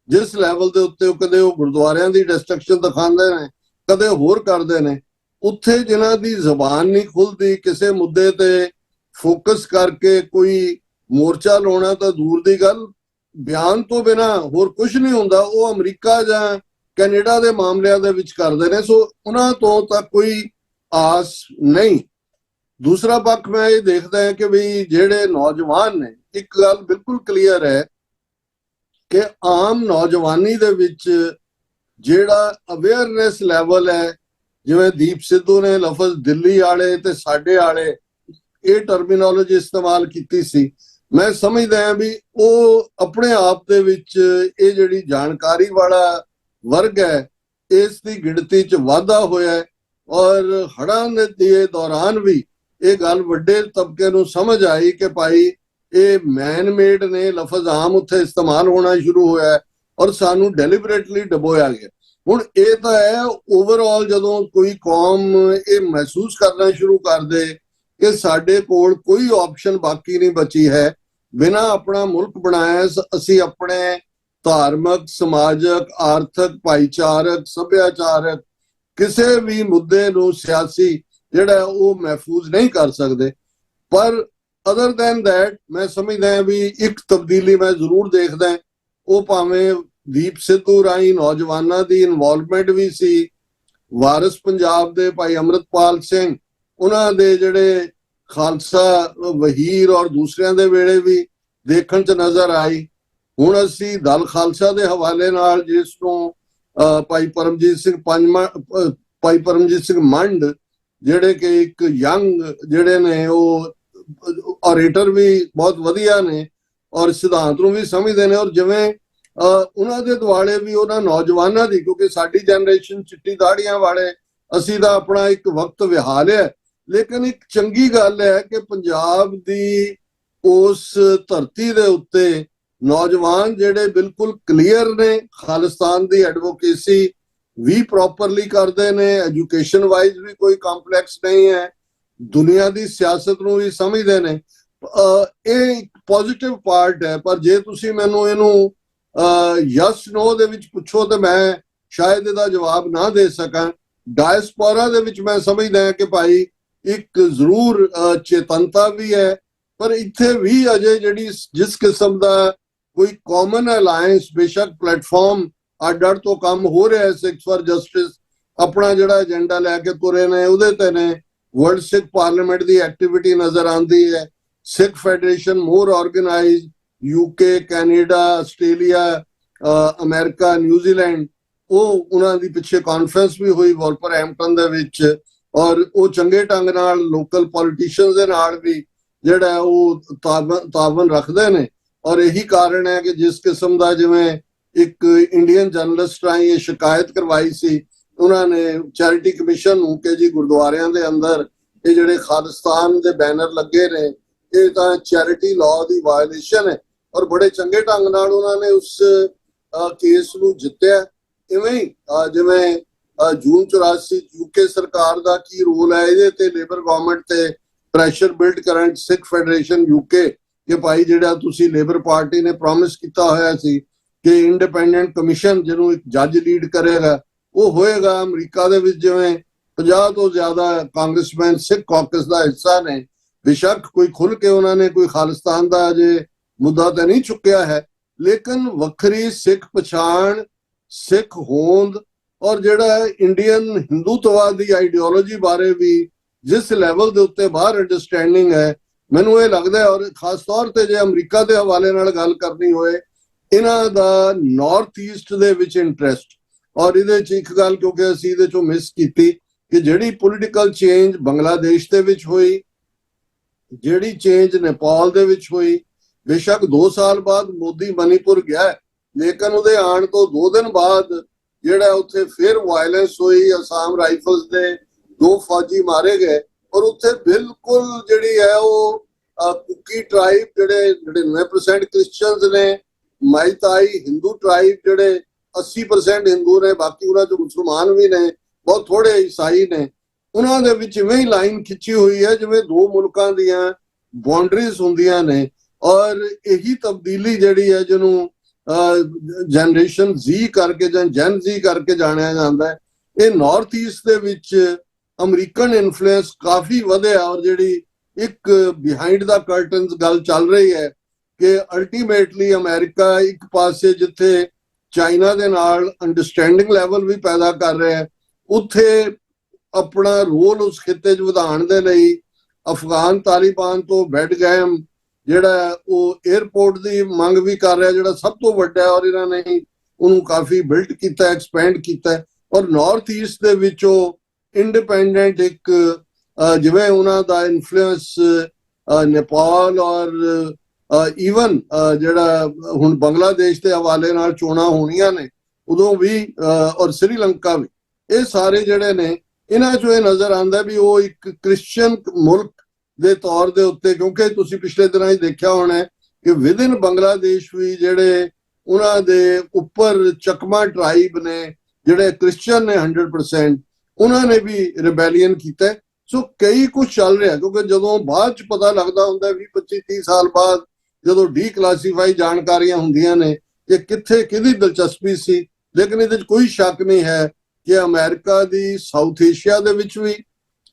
ਜਿਸ ਲੈਵਲ ਦੇ ਉੱਤੇ ਉਹ ਕਦੇ ਉਹ ਗੁਰਦੁਆਰਿਆਂ ਦੀ ਡਿਸਟਰਕਸ਼ਨ ਦਿਖਾਉਂਦੇ ਨੇ, ਕਦੇ ਹੋਰ ਕਰਦੇ ਨੇ, ਉੱਥੇ ਜਿਨ੍ਹਾਂ ਦੀ ਜ਼ਬਾਨ ਨਹੀਂ ਖੁੱਲਦੀ ਕਿਸੇ ਮੁੱਦੇ ਤੇ ਫੋਕਸ ਕਰਕੇ ਕੋਈ ਮੋਰਚਾ ਲਾਉਣਾ ਤਾਂ ਦੂਰ ਦੀ ਗੱਲ, ਬਿਆਨ ਤੋਂ ਬਿਨਾਂ ਹੋਰ ਕੁਝ ਨਹੀਂ ਹੁੰਦਾ, ਉਹ ਅਮਰੀਕਾ ਜਾਂ ਕੈਨੇਡਾ ਦੇ ਮਾਮਲਿਆਂ ਦੇ ਵਿੱਚ ਕਰਦੇ ਨੇ। ਸੋ ਉਹਨਾਂ ਤੋਂ ਤਾਂ ਕੋਈ ਆਸ ਨਹੀਂ। ਦੂਸਰਾ ਪੱਖ ਮੈਂ ਇਹ ਦੇਖਦਾ ਹਾਂ ਕਿ ਵੀ ਜਿਹੜੇ ਨੌਜਵਾਨ ਨੇ, ਇੱਕ ਗੱਲ ਬਿਲਕੁਲ ਕਲੀਅਰ ਹੈ ਕਿ ਆਮ ਨੌਜਵਾਨੀ ਦੇ ਵਿੱਚ ਜਿਹੜਾ ਅਵੇਅਰਨੈਸ ਲੈਵਲ ਹੈ, ਜਿਵੇਂ ਦੀਪ ਸਿੱਧੂ ਨੇ ਲਫ਼ਜ਼ ਦਿੱਲੀ ਵਾਲੇ ਤੇ ਸਾਡੇ ਵਾਲੇ ਇਹ ਟਰਮੀਨੋਲੋਜੀ ਇਸਤੇਮਾਲ ਕੀਤੀ ਸੀ, ਮੈਂ ਸਮਝਦਾ ਹਾਂ ਵੀ ਉਹ ਆਪਣੇ ਆਪ ਦੇ ਵਿੱਚ ਇਹ ਜਿਹੜੀ ਜਾਣਕਾਰੀ ਵਾਲਾ ਵਰਗ ਹੈ, ਇਸ ਦੀ ਗਿਣਤੀ 'ਚ ਵਾਧਾ ਹੋਇਆ। ਔਰ ਹੜ੍ਹਾਂ ਦੇ ਦੌਰਾਨ ਵੀ ਇਹ ਗੱਲ ਵੱਡੇ ਤਬਕੇ ਨੂੰ ਸਮਝ ਆਈ ਕਿ ਭਾਈ ਇਹ ਮੈਨ ਮੇਡ ਨੇ, ਲਫ਼ਜ਼ ਆਮ ਉੱਥੇ ਇਸਤੇਮਾਲ ਹੋਣਾ ਸ਼ੁਰੂ ਹੋਇਆ ਔਰ ਸਾਨੂੰ ਡੈਲੀਬਰੇਟਲੀ ਡਬੋਇਆ ਗਿਆ। ਹੁਣ ਇਹ ਤਾਂ ਹੈ ਓਵਰਆਲ, ਜਦੋਂ ਕੋਈ ਕੌਮ ਇਹ ਮਹਿਸੂਸ ਕਰਨਾ ਸ਼ੁਰੂ ਕਰ ਦੇ ਕਿ ਸਾਡੇ ਕੋਲ ਕੋਈ ਆਪਸ਼ਨ ਬਾਕੀ ਨਹੀਂ ਬਚੀ ਹੈ, ਬਿਨਾਂ ਆਪਣਾ ਮੁਲਕ ਬਣਾਇਆ ਅਸੀਂ ਆਪਣੇ ਧਾਰਮਿਕ, ਸਮਾਜਿਕ, ਆਰਥਿਕ, ਭਾਈਚਾਰਕ, ਸੱਭਿਆਚਾਰਕ ਕਿਸੇ ਵੀ ਮੁੱਦੇ ਨੂੰ ਸਿਆਸੀ ਜਿਹੜਾ ਉਹ ਮਹਿਫੂਜ਼ ਨਹੀਂ ਕਰ ਸਕਦੇ। ਪਰ ਅਦਰ ਦੈਨ ਦੈਟ ਮੈਂ ਸਮਝਦਾ ਵੀ ਇੱਕ ਤਬਦੀਲੀ ਮੈਂ ਜ਼ਰੂਰ ਦੇਖਦਾ, ਉਹ ਭਾਵੇਂ ਦੀਪ ਸਿੱਧੂ ਰਾਹੀਂ ਨੌਜਵਾਨਾਂ ਦੀ ਇਨਵੋਲਵਮੈਂਟ ਵੀ ਸੀ, ਵਾਰਿਸ ਪੰਜਾਬ ਦੇ ਭਾਈ ਅੰਮ੍ਰਿਤਪਾਲ ਸਿੰਘ, ਉਹਨਾਂ ਦੇ ਜਿਹੜੇ ਖਾਲਸਾ ਵਹੀਰ ਔਰ ਦੂਸਰਿਆਂ ਦੇ ਵੇਲੇ ਵੀ ਦੇਖਣ 'ਚ ਨਜ਼ਰ ਆਈ। ਹੁਣ ਅਸੀਂ ਦਲ ਖਾਲਸਾ ਦੇ ਹਵਾਲੇ ਨਾਲ ਜਿਸ ਨੂੰ ਭਾਈ ਪਰਮਜੀਤ ਸਿੰਘ ਮੰਡ, ਜਿਹੜੇ ਕਿ ਇੱਕ ਯੰਗ ਜਿਹੜੇ ਨੇ, ਉਹ ਔਰੇਟਰ ਵੀ ਬਹੁਤ ਵਧੀਆ ਨੇ ਔਰ ਸਿਧਾਂਤ ਨੂੰ ਵੀ ਸਮਝਦੇ ਨੇ, ਔਰ ਜਿਵੇਂ ਉਹਨਾਂ ਦੇ ਦੁਆਲੇ ਵੀ ਉਹਨਾਂ ਨੌਜਵਾਨਾਂ ਦੀ, ਕਿਉਂਕਿ ਸਾਡੀ ਜਨਰੇਸ਼ਨ ਚਿੱਟੀ ਦਾੜੀਆਂ ਵਾਲੇ, ਅਸੀਂ ਤਾਂ ਆਪਣਾ ਇੱਕ ਵਕਤ ਵਿਹਾ ਲਿਆ। ਲੇਕਿਨ ਇੱਕ ਚੰਗੀ ਗੱਲ ਹੈ ਕਿ ਪੰਜਾਬ ਦੀ ਉਸ ਧਰਤੀ ਦੇ ਉੱਤੇ ਨੌਜਵਾਨ ਜਿਹੜੇ ਬਿਲਕੁਲ ਕਲੀਅਰ ਨੇ, ਖਾਲਿਸਤਾਨ ਦੀ ਐਡਵੋਕੇਸੀ ਵੀ ਪ੍ਰੋਪਰਲੀ ਕਰਦੇ ਨੇ, ਐਜੂਕੇਸ਼ਨ ਵਾਈਜ਼ ਵੀ ਕੋਈ ਕੰਪਲੈਕਸ ਨਹੀਂ ਹੈ, ਦੁਨੀਆ ਦੀ ਸਿਆਸਤ ਨੂੰ ਵੀ ਸਮਝਦੇ ਨੇ। ਇਹ ਇੱਕ ਪੋਜ਼ਿਟਿਵ ਪਾਰਟ ਹੈ। ਪਰ ਜੇ ਤੁਸੀਂ ਮੈਨੂੰ ਇਹਨੂੰ ਯਸ ਨੋ ਦੇ ਵਿੱਚ ਪੁੱਛੋ ਤਾਂ ਮੈਂ ਸ਼ਾਇਦ ਇਹਦਾ ਜਵਾਬ ਨਾ ਦੇ ਸਕਾਂ। ਡਾਇਸਪੋਰਾ ਦੇ ਵਿੱਚ ਮੈਂ ਸਮਝਦਾ ਹਾਂ ਕਿ ਭਾਈ ਇੱਕ ਜ਼ਰੂਰ ਚੇਤਨਤਾ ਵੀ ਹੈ, ਪਰ ਇੱਥੇ ਵੀ ਅਜੇ ਜਿਹੜੀ ਜਿਸ ਕਿਸਮ ਦਾ ਕੋਈ ਕਾਮਨ ਅਲਾਇੰਸ, ਬੇਸ਼ੱਕ ਪਲੇਟਫਾਰਮ ਅੱਡ-ਅੱਡ ਤੋਂ ਕੰਮ ਹੋ ਰਿਹਾ ਹੈ, ਸਿੱਖਸ ਫਾਰ ਜਸਟਿਸ ਆਪਣਾ ਜਿਹੜਾ ਏਜੰਡਾ ਲੈ ਕੇ ਤੁਰੇ ਨੇ, ਉਹਦੇ ਤੇ ਨੇ, ਵਰਲਡ ਸਿੱਖ ਪਾਰਲੀਮੈਂਟ ਦੀ ਐਕਟੀਵਿਟੀ ਨਜ਼ਰ ਆਉਂਦੀ ਹੈ, Sikh federation more organised, UK, Canada, Australia, America, New Zealand, ਉਹ ਉਹਨਾਂ ਦੀ ਪਿੱਛੇ ਕਾਨਫਰੰਸ ਵੀ ਹੋਈ ਵੋਲਵਰਹੈਂਪਟਨ ਦੇ ਵਿੱਚ, ਔਰ ਉਹ ਚੰਗੇ ਢੰਗ ਨਾਲ ਲੋਕਲ ਪੋਲੀਟੀਸ਼ੀਅਨਸ ਦੇ ਨਾਲ ਵੀ ਜਿਹੜਾ ਉਹ ਤਾਲਮੇਲ ਰੱਖਦੇ ਨੇ। ਔਰ ਇਹੀ ਕਾਰਨ ਹੈ ਕਿ ਜਿਸ ਕਿਸਮ ਦਾ, ਜਿਵੇਂ ਇੱਕ ਇੰਡੀਅਨ ਜਰਨਲਿਸਟ ਰਾਹੀਂ ਇਹ ਸ਼ਿਕਾਇਤ ਕਰਵਾਈ ਸੀ ਉਹਨਾਂ ਨੇ ਚੈਰਿਟੀ ਕਮਿਸ਼ਨ ਨੂੰ ਕਿ ਜੀ ਗੁਰਦੁਆਰਿਆਂ ਦੇ ਅੰਦਰ ਇਹ ਜਿਹੜੇ ਖਾਲਿਸਤਾਨ ਦੇ ਬੈਨਰ ਲੱਗੇ ਨੇ ਇਹ ਤਾਂ ਚੈਰਿਟੀ ਲਾਅ ਦੀ ਵਾਇਲੇਸ਼ਨ ਹੈ, ਔਰ ਬੜੇ ਚੰਗੇ ਢੰਗ ਨਾਲ ਉਹਨਾਂ ਨੇ ਉਸ ਕੇਸ ਨੂੰ ਜਿੱਤਿਆ। ਇਵੇਂ ਹੀ ਜਿਵੇਂ ਜੂਨ 84 UK ਸਰਕਾਰ ਦਾ ਕੀ ਰੋਲ ਹੈ ਇਹਦੇ ਤੇ, ਲੇਬਰ ਗਵਰਨਮੈਂਟ ਤੇ ਪ੍ਰੈਸ਼ਰ ਬਿਲਡ ਕਰਨ, ਸਿੱਖ ਫੈਡਰੇਸ਼ਨ UK ਕਿ ਭਾਈ ਜਿਹੜਾ ਤੁਸੀਂ ਲੇਬਰ ਪਾਰਟੀ ਨੇ ਪ੍ਰੋਮਿਸ ਕੀਤਾ ਹੋਇਆ ਸੀ ਕਿ ਇੰਡੀਪੈਂਡੈਂਟ ਕਮਿਸ਼ਨ ਜਿਹਨੂੰ ਇੱਕ ਜੱਜ ਲੀਡ ਕਰੇਗਾ ਉਹ ਹੋਏਗਾ। ਅਮਰੀਕਾ ਦੇ ਵਿੱਚ ਜਿਵੇਂ 50 ਤੋਂ ਜ਼ਿਆਦਾ ਕਾਂਗਰਸਮੈਨ ਸਿੱਖ ਕਾਕਸ ਦਾ ਹਿੱਸਾ ਨੇ, ਬੇਸ਼ੱਕ ਕੋਈ ਖੁੱਲ ਕੇ ਉਹਨਾਂ ਨੇ ਕੋਈ ਖਾਲਿਸਤਾਨ ਦਾ ਅਜੇ ਮੁੱਦਾ ਤਾਂ ਨਹੀਂ ਚੁੱਕਿਆ ਹੈ, ਲੇਕਿਨ ਵੱਖਰੀ ਸਿੱਖ ਪਛਾਣ, ਸਿੱਖ ਹੋਂਦ ਔਰ ਜਿਹੜਾ ਇੰਡੀਅਨ ਹਿੰਦੂਤਵਾਦ ਦੀ ਆਈਡੀਓਲੋਜੀ ਬਾਰੇ ਵੀ ਜਿਸ ਲੈਵਲ ਦੇ ਉੱਤੇ ਬਾਹਰ ਅੰਡਰਸਟੈਂਡਿੰਗ ਹੈ, ਮੈਨੂੰ ਇਹ ਲੱਗਦਾ। ਔਰ ਖਾਸ ਤੌਰ ਤੇ ਜੇ ਅਮਰੀਕਾ ਦੇ ਹਵਾਲੇ ਨਾਲ ਗੱਲ ਕਰਨੀ ਹੋਏ, ਇਹਨਾਂ ਦਾ ਨਾਰਥ ਈਸਟ ਦੇ ਵਿੱਚ ਇੰਟਰਸਟ। ਔਰ ਇਹਦੇ 'ਚ ਇੱਕ ਗੱਲ ਕਿਉਂਕਿ ਅਸੀਂ ਇਹਦੇ 'ਚੋਂ ਮਿਸ ਕੀਤੀ ਕਿ ਜਿਹੜੀ ਪੋਲੀਟੀਕਲ ਚੇਂਜ ਬੰਗਲਾਦੇਸ਼ ਦੇ ਵਿੱਚ ਹੋਈ, ਜਿਹੜੀ ਚੇਂਜ ਨੇਪਾਲ ਦੇ ਵਿੱਚ ਹੋਈ, ਬੇਸ਼ੱਕ 2 ਸਾਲ ਬਾਅਦ ਮੋਦੀ ਮਨੀਪੁਰ ਗਿਆ, ਲੇਕਿਨ ਉਹਦੇ ਆਉਣ ਤੋਂ 2 ਦਿਨ ਬਾਅਦ ਜਿਹੜਾ ਉੱਥੇ ਫਿਰ ਵਾਇਲੈਂਸ ਹੋਈ, ਅਸਾਮ ਰਾਈਫਲਸ ਦੇ 2 ਫੌਜੀ ਮਾਰੇ ਗਏ, ਔਰ ਉੱਥੇ ਬਿਲਕੁਲ ਜਿਹੜੀ ਹੈ ਉਹ ਕੁਕੀ ਟ੍ਰਾਈਬ ਜਿਹੜੇ 99% ਕ੍ਰਿਸਚੀਅਨਸ ਨੇ, ਮਾਈਤਾਈ ਹਿੰਦੂ ਟ੍ਰਾਈਬ ਜਿਹੜੇ 80% ਹਿੰਦੂ ਨੇ, ਬਾਕੀ ਉਹਨਾਂ ਚ ਮੁਸਲਮਾਨ ਵੀ ਨੇ, ਬਹੁਤ ਥੋੜੇ ਈਸਾਈ ਨੇ, ਉਹਨਾਂ ਦੇ ਵਿੱਚ ਇਵੇਂ ਹੀ ਲਾਈਨ ਖਿੱਚੀ ਹੋਈ ਹੈ ਜਿਵੇਂ 2 ਮੁਲਕਾਂ ਦੀਆਂ ਬਾਉਂਡਰੀਜ਼ ਹੁੰਦੀਆਂ ਨੇ। ਔਰ ਇਹੀ ਤਬਦੀਲੀ ਜਿਹੜੀ ਹੈ ਜਿਹਨੂੰ ਜਨਰੇਸ਼ਨ Z ਕਰਕੇ ਜਾਂ ਜਨ Z ਕਰਕੇ ਜਾਣਿਆ ਜਾਂਦਾ ਹੈ, ਇਹ ਨਾਰਥ ਈਸਟ ਦੇ ਵਿੱਚ ਅਮਰੀਕਨ ਇਨਫਲੂਐਂਸ ਕਾਫੀ ਵਧਿਆ। ਔਰ ਜਿਹੜੀ ਇੱਕ ਬਿਹਾਈਂਡ ਦਾ ਕਰਟਨਸ ਗੱਲ ਚੱਲ ਰਹੀ ਹੈ ਕਿ ਅਲਟੀਮੇਟਲੀ ਅਮਰੀਕਾ ਇੱਕ ਪਾਸੇ ਜਿੱਥੇ ਚਾਈਨਾ ਦੇ ਨਾਲ ਅੰਡਰਸਟੈਂਡਿੰਗ ਲੈਵਲ ਵੀ ਪੈਦਾ ਕਰ ਰਿਹਾ ਹੈ, ਉੱਥੇ ਆਪਣਾ ਰੋਲ ਉਸ ਖਿੱਤੇ 'ਚ ਵਧਾਉਣ ਦੇ ਲਈ ਅਫਗਾਨ ਤਾਲਿਬਾਨ ਤੋਂ ਬੈਡਗਾਮ ਜਿਹੜਾ ਉਹ 에ਅਰਪੋਰਟ ਦੀ ਮੰਗ ਵੀ ਕਰ ਰਿਹਾ, ਜਿਹੜਾ ਸਭ ਤੋਂ ਵੱਡਾ, ਔਰ ਇਹਨਾਂ ਨੇ ਉਹਨੂੰ ਕਾਫੀ ਬਿਲਡ ਕੀਤਾ, ਐਕਸਪੈਂਡ ਕੀਤਾ। ਔਰ ਨਾਰਥ ਈਸਟ ਦੇ ਵਿੱਚ ਉਹ ਇੰਡੀਪੈਂਡੈਂਟ ਇੱਕ ਜਿਵੇਂ ਉਹਨਾਂ ਦਾ ਇਨਫਲੂਐਂਸ ਨੇਪਾਲ ਔਰ ਈਵਨ ਜਿਹੜਾ ਹੁਣ ਬੰਗਲਾਦੇਸ਼ ਦੇ ਹਵਾਲੇ ਨਾਲ ਚੋਣਾਂ ਹੋਣੀਆਂ ਨੇ ਉਦੋਂ ਵੀ, ਔਰ ਸ੍ਰੀਲੰਕਾ ਵੀ, ਇਹ ਸਾਰੇ ਜਿਹੜੇ ਨੇ ਇਹਨਾਂ 'ਚੋਂ ਇਹ ਨਜ਼ਰ ਆਉਂਦਾ ਵੀ ਉਹ ਇੱਕ ਕ੍ਰਿਸਚੀਅਨ ਮੁਲਕ ਦੇ ਤੌਰ ਦੇ ਉੱਤੇ, ਕਿਉਂਕਿ ਤੁਸੀਂ ਪਿਛਲੇ ਦਿਨਾਂ ਹੀ ਦੇਖਿਆ ਹੋਣਾ ਕਿ ਵਿਦਿਨ ਬੰਗਲਾਦੇਸ਼ ਵੀ ਜਿਹੜੇ ਉਹਨਾਂ ਦੇ ਉੱਪਰ ਚੱਕਮਾ ਟ੍ਰਾਈਬ ਨੇ ਜਿਹੜੇ ਕ੍ਰਿਸਚੀਅਨ ਨੇ 100%, ਉਹਨਾਂ ਨੇ ਵੀ ਰਿਬੈਲੀਅਨ ਕੀਤਾ। ਸੋ ਕਈ ਕੁਝ ਚੱਲ ਰਿਹਾ, ਕਿਉਂਕਿ ਜਦੋਂ ਬਾਅਦ 'ਚ ਪਤਾ ਲੱਗਦਾ ਹੁੰਦਾ 20-25-30 ਸਾਲ ਬਾਅਦ ਜਦੋਂ ਡੀਕਲਾਸੀਫਾਈ ਜਾਣਕਾਰੀਆਂ ਹੁੰਦੀਆਂ ਨੇ ਕਿ ਕਿੱਥੇ ਕਿਹਦੀ ਦਿਲਚਸਪੀ ਸੀ, ਲੇਕਿਨ ਇਹਦੇ 'ਚ ਕੋਈ ਸ਼ੱਕ ਨਹੀਂ ਹੈ ਕਿ ਅਮਰੀਕਾ ਦੀ ਸਾਊਥ ਏਸ਼ੀਆ ਦੇ ਵਿੱਚ ਵੀ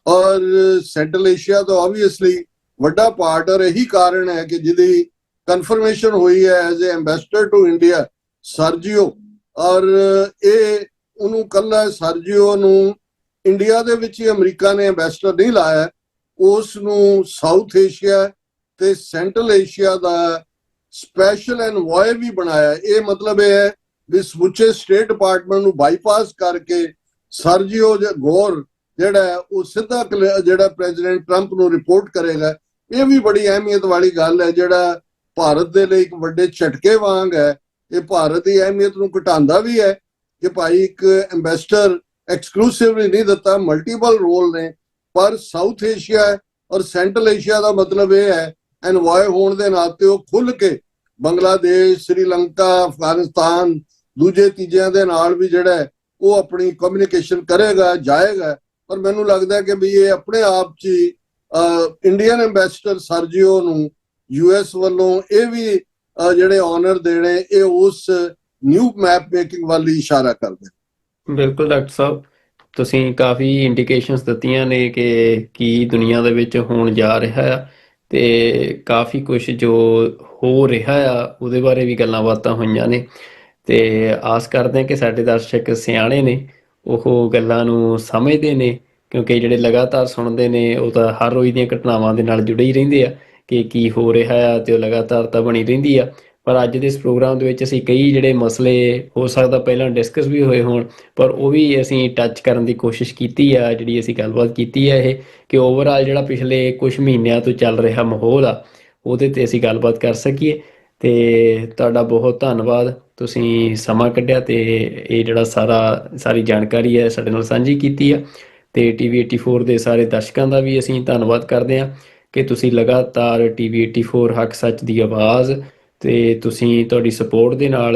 ਔਰ ਸੈਂਟਰਲ ਏਸ਼ੀਆ ਦਾ ਆਬਵੀਅਸਲੀ ਵੱਡਾ ਪਾਰਟ, ਔਰ ਇਹੀ ਕਾਰਨ ਹੈ ਕਿ ਜਿਹਦੀ ਕਨਫਰਮੇਸ਼ਨ ਹੋਈ ਹੈ as a ambassador to India Sergio, ਔਰ ਇਹ ਉਹਨੂੰ ਕੱਲਾ ਸਰਜੀਓ ਨੂੰ ਇੰਡੀਆ ਦੇ ਵਿੱਚ ਹੀ ਅਮਰੀਕਾ ਨੇ ਐਮਬੈਸਡਰ ਨਹੀਂ ਲਾਇਆ, ਉਸ ਨੂੰ ਸਾਊਥ ਏਸ਼ੀਆ ਤੇ ਸੈਂਟਰਲ ਏਸ਼ੀਆ ਦਾ ਸਪੈਸ਼ਲ ਐਨਵੋਏ ਵੀ ਬਣਾਇਆ। ਇਹ ਮਤਲਬ ਇਹ ਹੈ ਵੀ ਸਮੁੱਚੇ ਸਟੇਟ ਡਿਪਾਰਟਮੈਂਟ ਨੂੰ ਬਾਈਪਾਸ ਕਰਕੇ ਸਰਜੀਓ ਗੌਰ ਜਿਹੜਾ ਉਹ ਸਿੱਧਾ ਜਿਹੜਾ ਪ੍ਰੈਜ਼ੀਡੈਂਟ ਟਰੰਪ ਨੂੰ ਰਿਪੋਰਟ ਕਰੇਗਾ। ਇਹ ਵੀ ਬੜੀ ਅਹਿਮੀਅਤ ਵਾਲੀ ਗੱਲ ਹੈ, ਜਿਹੜਾ ਭਾਰਤ ਦੇ ਲਈ ਇੱਕ ਵੱਡੇ ਝਟਕੇ ਵਾਂਗ ਹੈ। ਇਹ ਭਾਰਤ ਦੀ ਅਹਿਮੀਅਤ ਨੂੰ ਘਟਾਉਂਦਾ ਵੀ ਹੈ ਕਿ ਭਾਈ ਇੱਕ ਐਮਬੈਸਡਰ ਐਕਸਕਲੂਸਿਵਲੀ ਨਹੀਂ ਦਿੱਤਾ, ਮਲਟੀਪਲ ਰੋਲ ਨੇ, ਪਰ ਸਾਊਥ ਏਸ਼ੀਆ ਔਰ ਸੈਂਟਰਲ ਏਸ਼ੀਆ ਦਾ ਮਤਲਬ ਇਹ ਹੈ ਐਨਵੋਏ ਹੋਣ ਦੇ ਨਾਤੇ ਉਹ ਖੁੱਲ ਕੇ ਬੰਗਲਾਦੇਸ਼, ਸ੍ਰੀਲੰਕਾ, ਅਫਗਾਨਿਸਤਾਨ, ਦੂਜੇ ਤੀਜਿਆਂ ਦੇ ਨਾਲ ਵੀ ਜਿਹੜਾ ਉਹ ਆਪਣੀ ਕਮਿਊਨੀਕੇਸ਼ਨ ਕਰੇਗਾ, ਜਾਏਗਾ। ਪਰ ਮੈਨੂੰ ਲੱਗਦਾ ਕਿ ਵੀ ਇਹ ਆਪਣੇ ਆਪ 'ਚ ਇੰਡੀਅਨ ਐਮਬੈਸਡਰ ਸਰਜੀਓ ਨੂੰ US ਵੱਲੋਂ ਇਹ ਵੀ ਜਿਹੜੇ ਆਨਰ ਦੇਣੇ, ਇਹ ਉਸ ਨਿਊ ਮੈਪ ਮੇਕਿੰਗ ਵੱਲ ਇਸ਼ਾਰਾ ਕਰਦੇ। ਬਿਲਕੁਲ ਡਾਕਟਰ ਸਾਹਿਬ, ਤੁਸੀਂ ਕਾਫੀ ਇੰਡੀਕੇਸ਼ਨਸ ਦਿੱਤੀਆਂ ਨੇ ਕਿ ਕੀ ਦੁਨੀਆ ਦੇ ਵਿੱਚ ਹੋਣ ਜਾ ਰਿਹਾ ਆ, ਤੇ ਕਾਫੀ ਕੁਝ ਜੋ ਹੋ ਰਿਹਾ ਆ ਉਹਦੇ ਬਾਰੇ ਵੀ ਗੱਲਾਂ ਬਾਤਾਂ ਹੋਈਆਂ ਨੇ, ਤੇ ਆਸ ਕਰਦੇ ਹਾਂ ਕਿ ਸਾਡੇ ਦਰਸ਼ਕ ਸਿਆਣੇ ਨੇ, ਉਹ ਗੱਲਾਂ ਨੂੰ ਸਮਝਦੇ ਨੇ, ਕਿਉਂਕਿ ਜਿਹੜੇ ਲਗਾਤਾਰ ਸੁਣਦੇ ਨੇ ਉਹ ਤਾਂ ਹਰ ਰੋਜ਼ ਦੀਆਂ ਘਟਨਾਵਾਂ ਦੇ ਨਾਲ ਜੁੜੇ ਹੀ ਰਹਿੰਦੇ ਆ ਕਿ ਕੀ ਹੋ ਰਿਹਾ ਆ, ਤੇ ਉਹ ਲਗਾਤਾਰਤਾ ਬਣੀ ਰਹਿੰਦੀ ਆ। ਪਰ ਅੱਜ ਦੇ ਇਸ ਪ੍ਰੋਗਰਾਮ ਦੇ ਵਿੱਚ ਅਸੀਂ ਕਈ ਜਿਹੜੇ ਮਸਲੇ ਹੋ ਸਕਦਾ ਪਹਿਲਾਂ ਡਿਸਕਸ ਵੀ ਹੋਏ ਹੋਣ, ਪਰ ਉਹ ਵੀ ਅਸੀਂ ਟੱਚ ਕਰਨ ਦੀ ਕੋਸ਼ਿਸ਼ ਕੀਤੀ ਆ। ਜਿਹੜੀ ਅਸੀਂ ਗੱਲਬਾਤ ਕੀਤੀ ਆ ਇਹ, ਕਿ ਓਵਰਆਲ ਜਿਹੜਾ ਪਿਛਲੇ ਕੁਝ ਮਹੀਨਿਆਂ ਤੋਂ ਚੱਲ ਰਿਹਾ ਮਾਹੌਲ ਆ, ਉਹਦੇ 'ਤੇ ਅਸੀਂ ਗੱਲਬਾਤ ਕਰ ਸਕੀਏ। ਤੇ ਤੁਹਾਡਾ ਬਹੁਤ ਧੰਨਵਾਦ, ਤੁਸੀਂ ਸਮਾਂ ਕੱਢਿਆ ਤੇ ਇਹ ਜਿਹੜਾ ਸਾਰੀ ਜਾਣਕਾਰੀ ਹੈ ਸਾਡੇ ਨਾਲ ਸਾਂਝੀ ਕੀਤੀ ਆ। ਤੇ ਟੀਵੀ 84 ਦੇ ਸਾਰੇ ਦਰਸ਼ਕਾਂ ਦਾ ਵੀ ਅਸੀਂ ਧੰਨਵਾਦ ਕਰਦੇ ਹਾਂ ਕਿ ਤੁਸੀਂ ਲਗਾਤਾਰ ਟੀਵੀ 84 ਹੱਕ ਸੱਚ ਦੀ ਆਵਾਜ਼, ਤੇ ਤੁਸੀਂ ਤੁਹਾਡੀ ਸਪੋਰਟ ਦੇ ਨਾਲ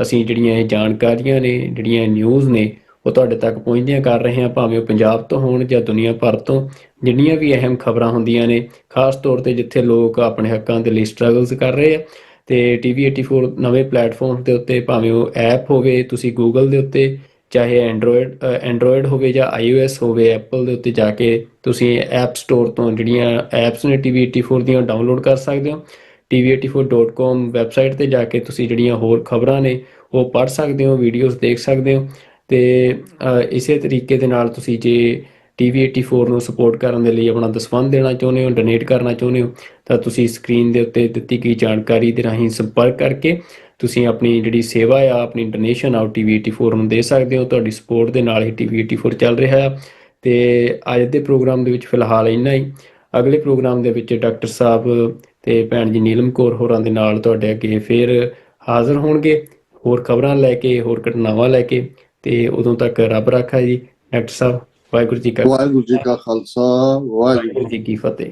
ਅਸੀਂ ਜਿਹੜੀਆਂ ਇਹ ਜਾਣਕਾਰੀਆਂ ਨੇ, ਜਿਹੜੀਆਂ ਨਿਊਜ਼ ਨੇ, ਉਹ ਤੁਹਾਡੇ ਤੱਕ ਪਹੁੰਚਦੀਆਂ ਕਰ ਰਹੇ ਹਾਂ, ਭਾਵੇਂ ਉਹ ਪੰਜਾਬ ਤੋਂ ਹੋਣ ਜਾਂ ਦੁਨੀਆ ਭਰ ਤੋਂ। ਜਿੰਨੀਆਂ ਵੀ ਅਹਿਮ ਖਬਰਾਂ ਹੁੰਦੀਆਂ ਨੇ, ਖਾਸ ਤੌਰ 'ਤੇ ਜਿੱਥੇ ਲੋਕ ਆਪਣੇ ਹੱਕਾਂ ਦੇ ਲਈ ਸਟਰਗਲਸ ਕਰ ਰਹੇ ਆ, ਤੇ ਟੀਵੀ 84 ਨਵੇਂ ਪਲੇਟਫਾਰਮ ਦੇ ਉੱਤੇ, ਭਾਵੇਂ ਉਹ ਐਪ ਹੋਵੇ, ਤੁਸੀਂ ਗੂਗਲ ਦੇ ਉੱਤੇ, ਚਾਹੇ ਐਂਡਰੋਇਡ ਹੋਵੇ ਜਾਂ iOS ਹੋਵੇ, ਐਪਲ ਦੇ ਉੱਤੇ ਜਾ ਕੇ ਤੁਸੀਂ ਐਪ ਸਟੋਰ ਤੋਂ ਜਿਹੜੀਆਂ ਐਪਸ ਨੇ ਟੀਵੀ 84 ਦੀਆਂ ਡਾਊਨਲੋਡ ਕਰ ਸਕਦੇ ਹੋ। tv84.com ਵੈਬਸਾਈਟ 'ਤੇ ਜਾ ਕੇ ਤੁਸੀਂ ਜਿਹੜੀਆਂ ਹੋਰ ਖਬਰਾਂ ਨੇ ਉਹ ਪੜ੍ਹ ਸਕਦੇ ਹੋ, ਵੀਡੀਓਜ਼ ਦੇਖ ਸਕਦੇ ਹੋ। ਤੇ ਇਸੇ ਤਰੀਕੇ ਦੇ ਨਾਲ ਤੁਸੀਂ ਜੇ ਟੀਵੀ 84 ਨੂੰ ਸਪੋਰਟ ਕਰਨ ਦੇ ਲਈ ਆਪਣਾ ਦਸਵੰਧ ਦੇਣਾ ਚਾਹੁੰਦੇ ਹੋ, ਡੋਨੇਟ ਕਰਨਾ ਚਾਹੁੰਦੇ ਹੋ, ਤਾਂ ਤੁਸੀਂ ਸਕਰੀਨ ਦੇ ਉੱਤੇ ਦਿੱਤੀ ਗਈ ਜਾਣਕਾਰੀ ਦੇ ਰਾਹੀਂ ਸੰਪਰਕ ਕਰਕੇ ਤੁਸੀਂ ਆਪਣੀ ਜਿਹੜੀ ਸੇਵਾ ਆ, ਆਪਣੀ ਡੋਨੇਸ਼ਨ ਆ, ਟੀਵੀ 84 ਨੂੰ ਦੇ ਸਕਦੇ ਹੋ। ਤੁਹਾਡੀ ਸਪੋਰਟ ਦੇ ਨਾਲ ਹੀ ਟੀਵੀ 84 ਚੱਲ ਰਿਹਾ ਆ। ਤੇ ਅੱਜ ਦੇ ਪ੍ਰੋਗਰਾਮ ਦੇ ਵਿੱਚ ਫਿਲਹਾਲ ਇੰਨਾ ਹੀ। ਅਗਲੇ ਪ੍ਰੋਗਰਾਮ ਦੇ ਵਿੱਚ ਡਾਕਟਰ ਸਾਹਿਬ ਤੇ ਭੈਣ ਜੀ ਨੀਲਮ ਕੌਰ ਹੋਰਾਂ ਦੇ ਨਾਲ ਤੁਹਾਡੇ ਅੱਗੇ ਫਿਰ ਹਾਜ਼ਰ ਹੋਣਗੇ, ਹੋਰ ਖਬਰਾਂ ਲੈ ਕੇ, ਹੋਰ ਘਟਨਾਵਾਂ ਲੈ ਕੇ। ਤੇ ਉਦੋਂ ਤੱਕ ਰੱਬ ਰਾਖਾ ਜੀ। ਡਾਕਟਰ ਸਾਹਿਬ, ਵਾਹਿਗੁਰੂ ਜੀ ਕਾ ਵਾਹਿਗੁਰੂ ਜੀ ਕਾ ਖਾਲਸਾ, ਵਾਹਿਗੁਰੂ ਵਾਹਿਗੁਰੂ ਜੀ ਕੀ ਫਤਿਹ।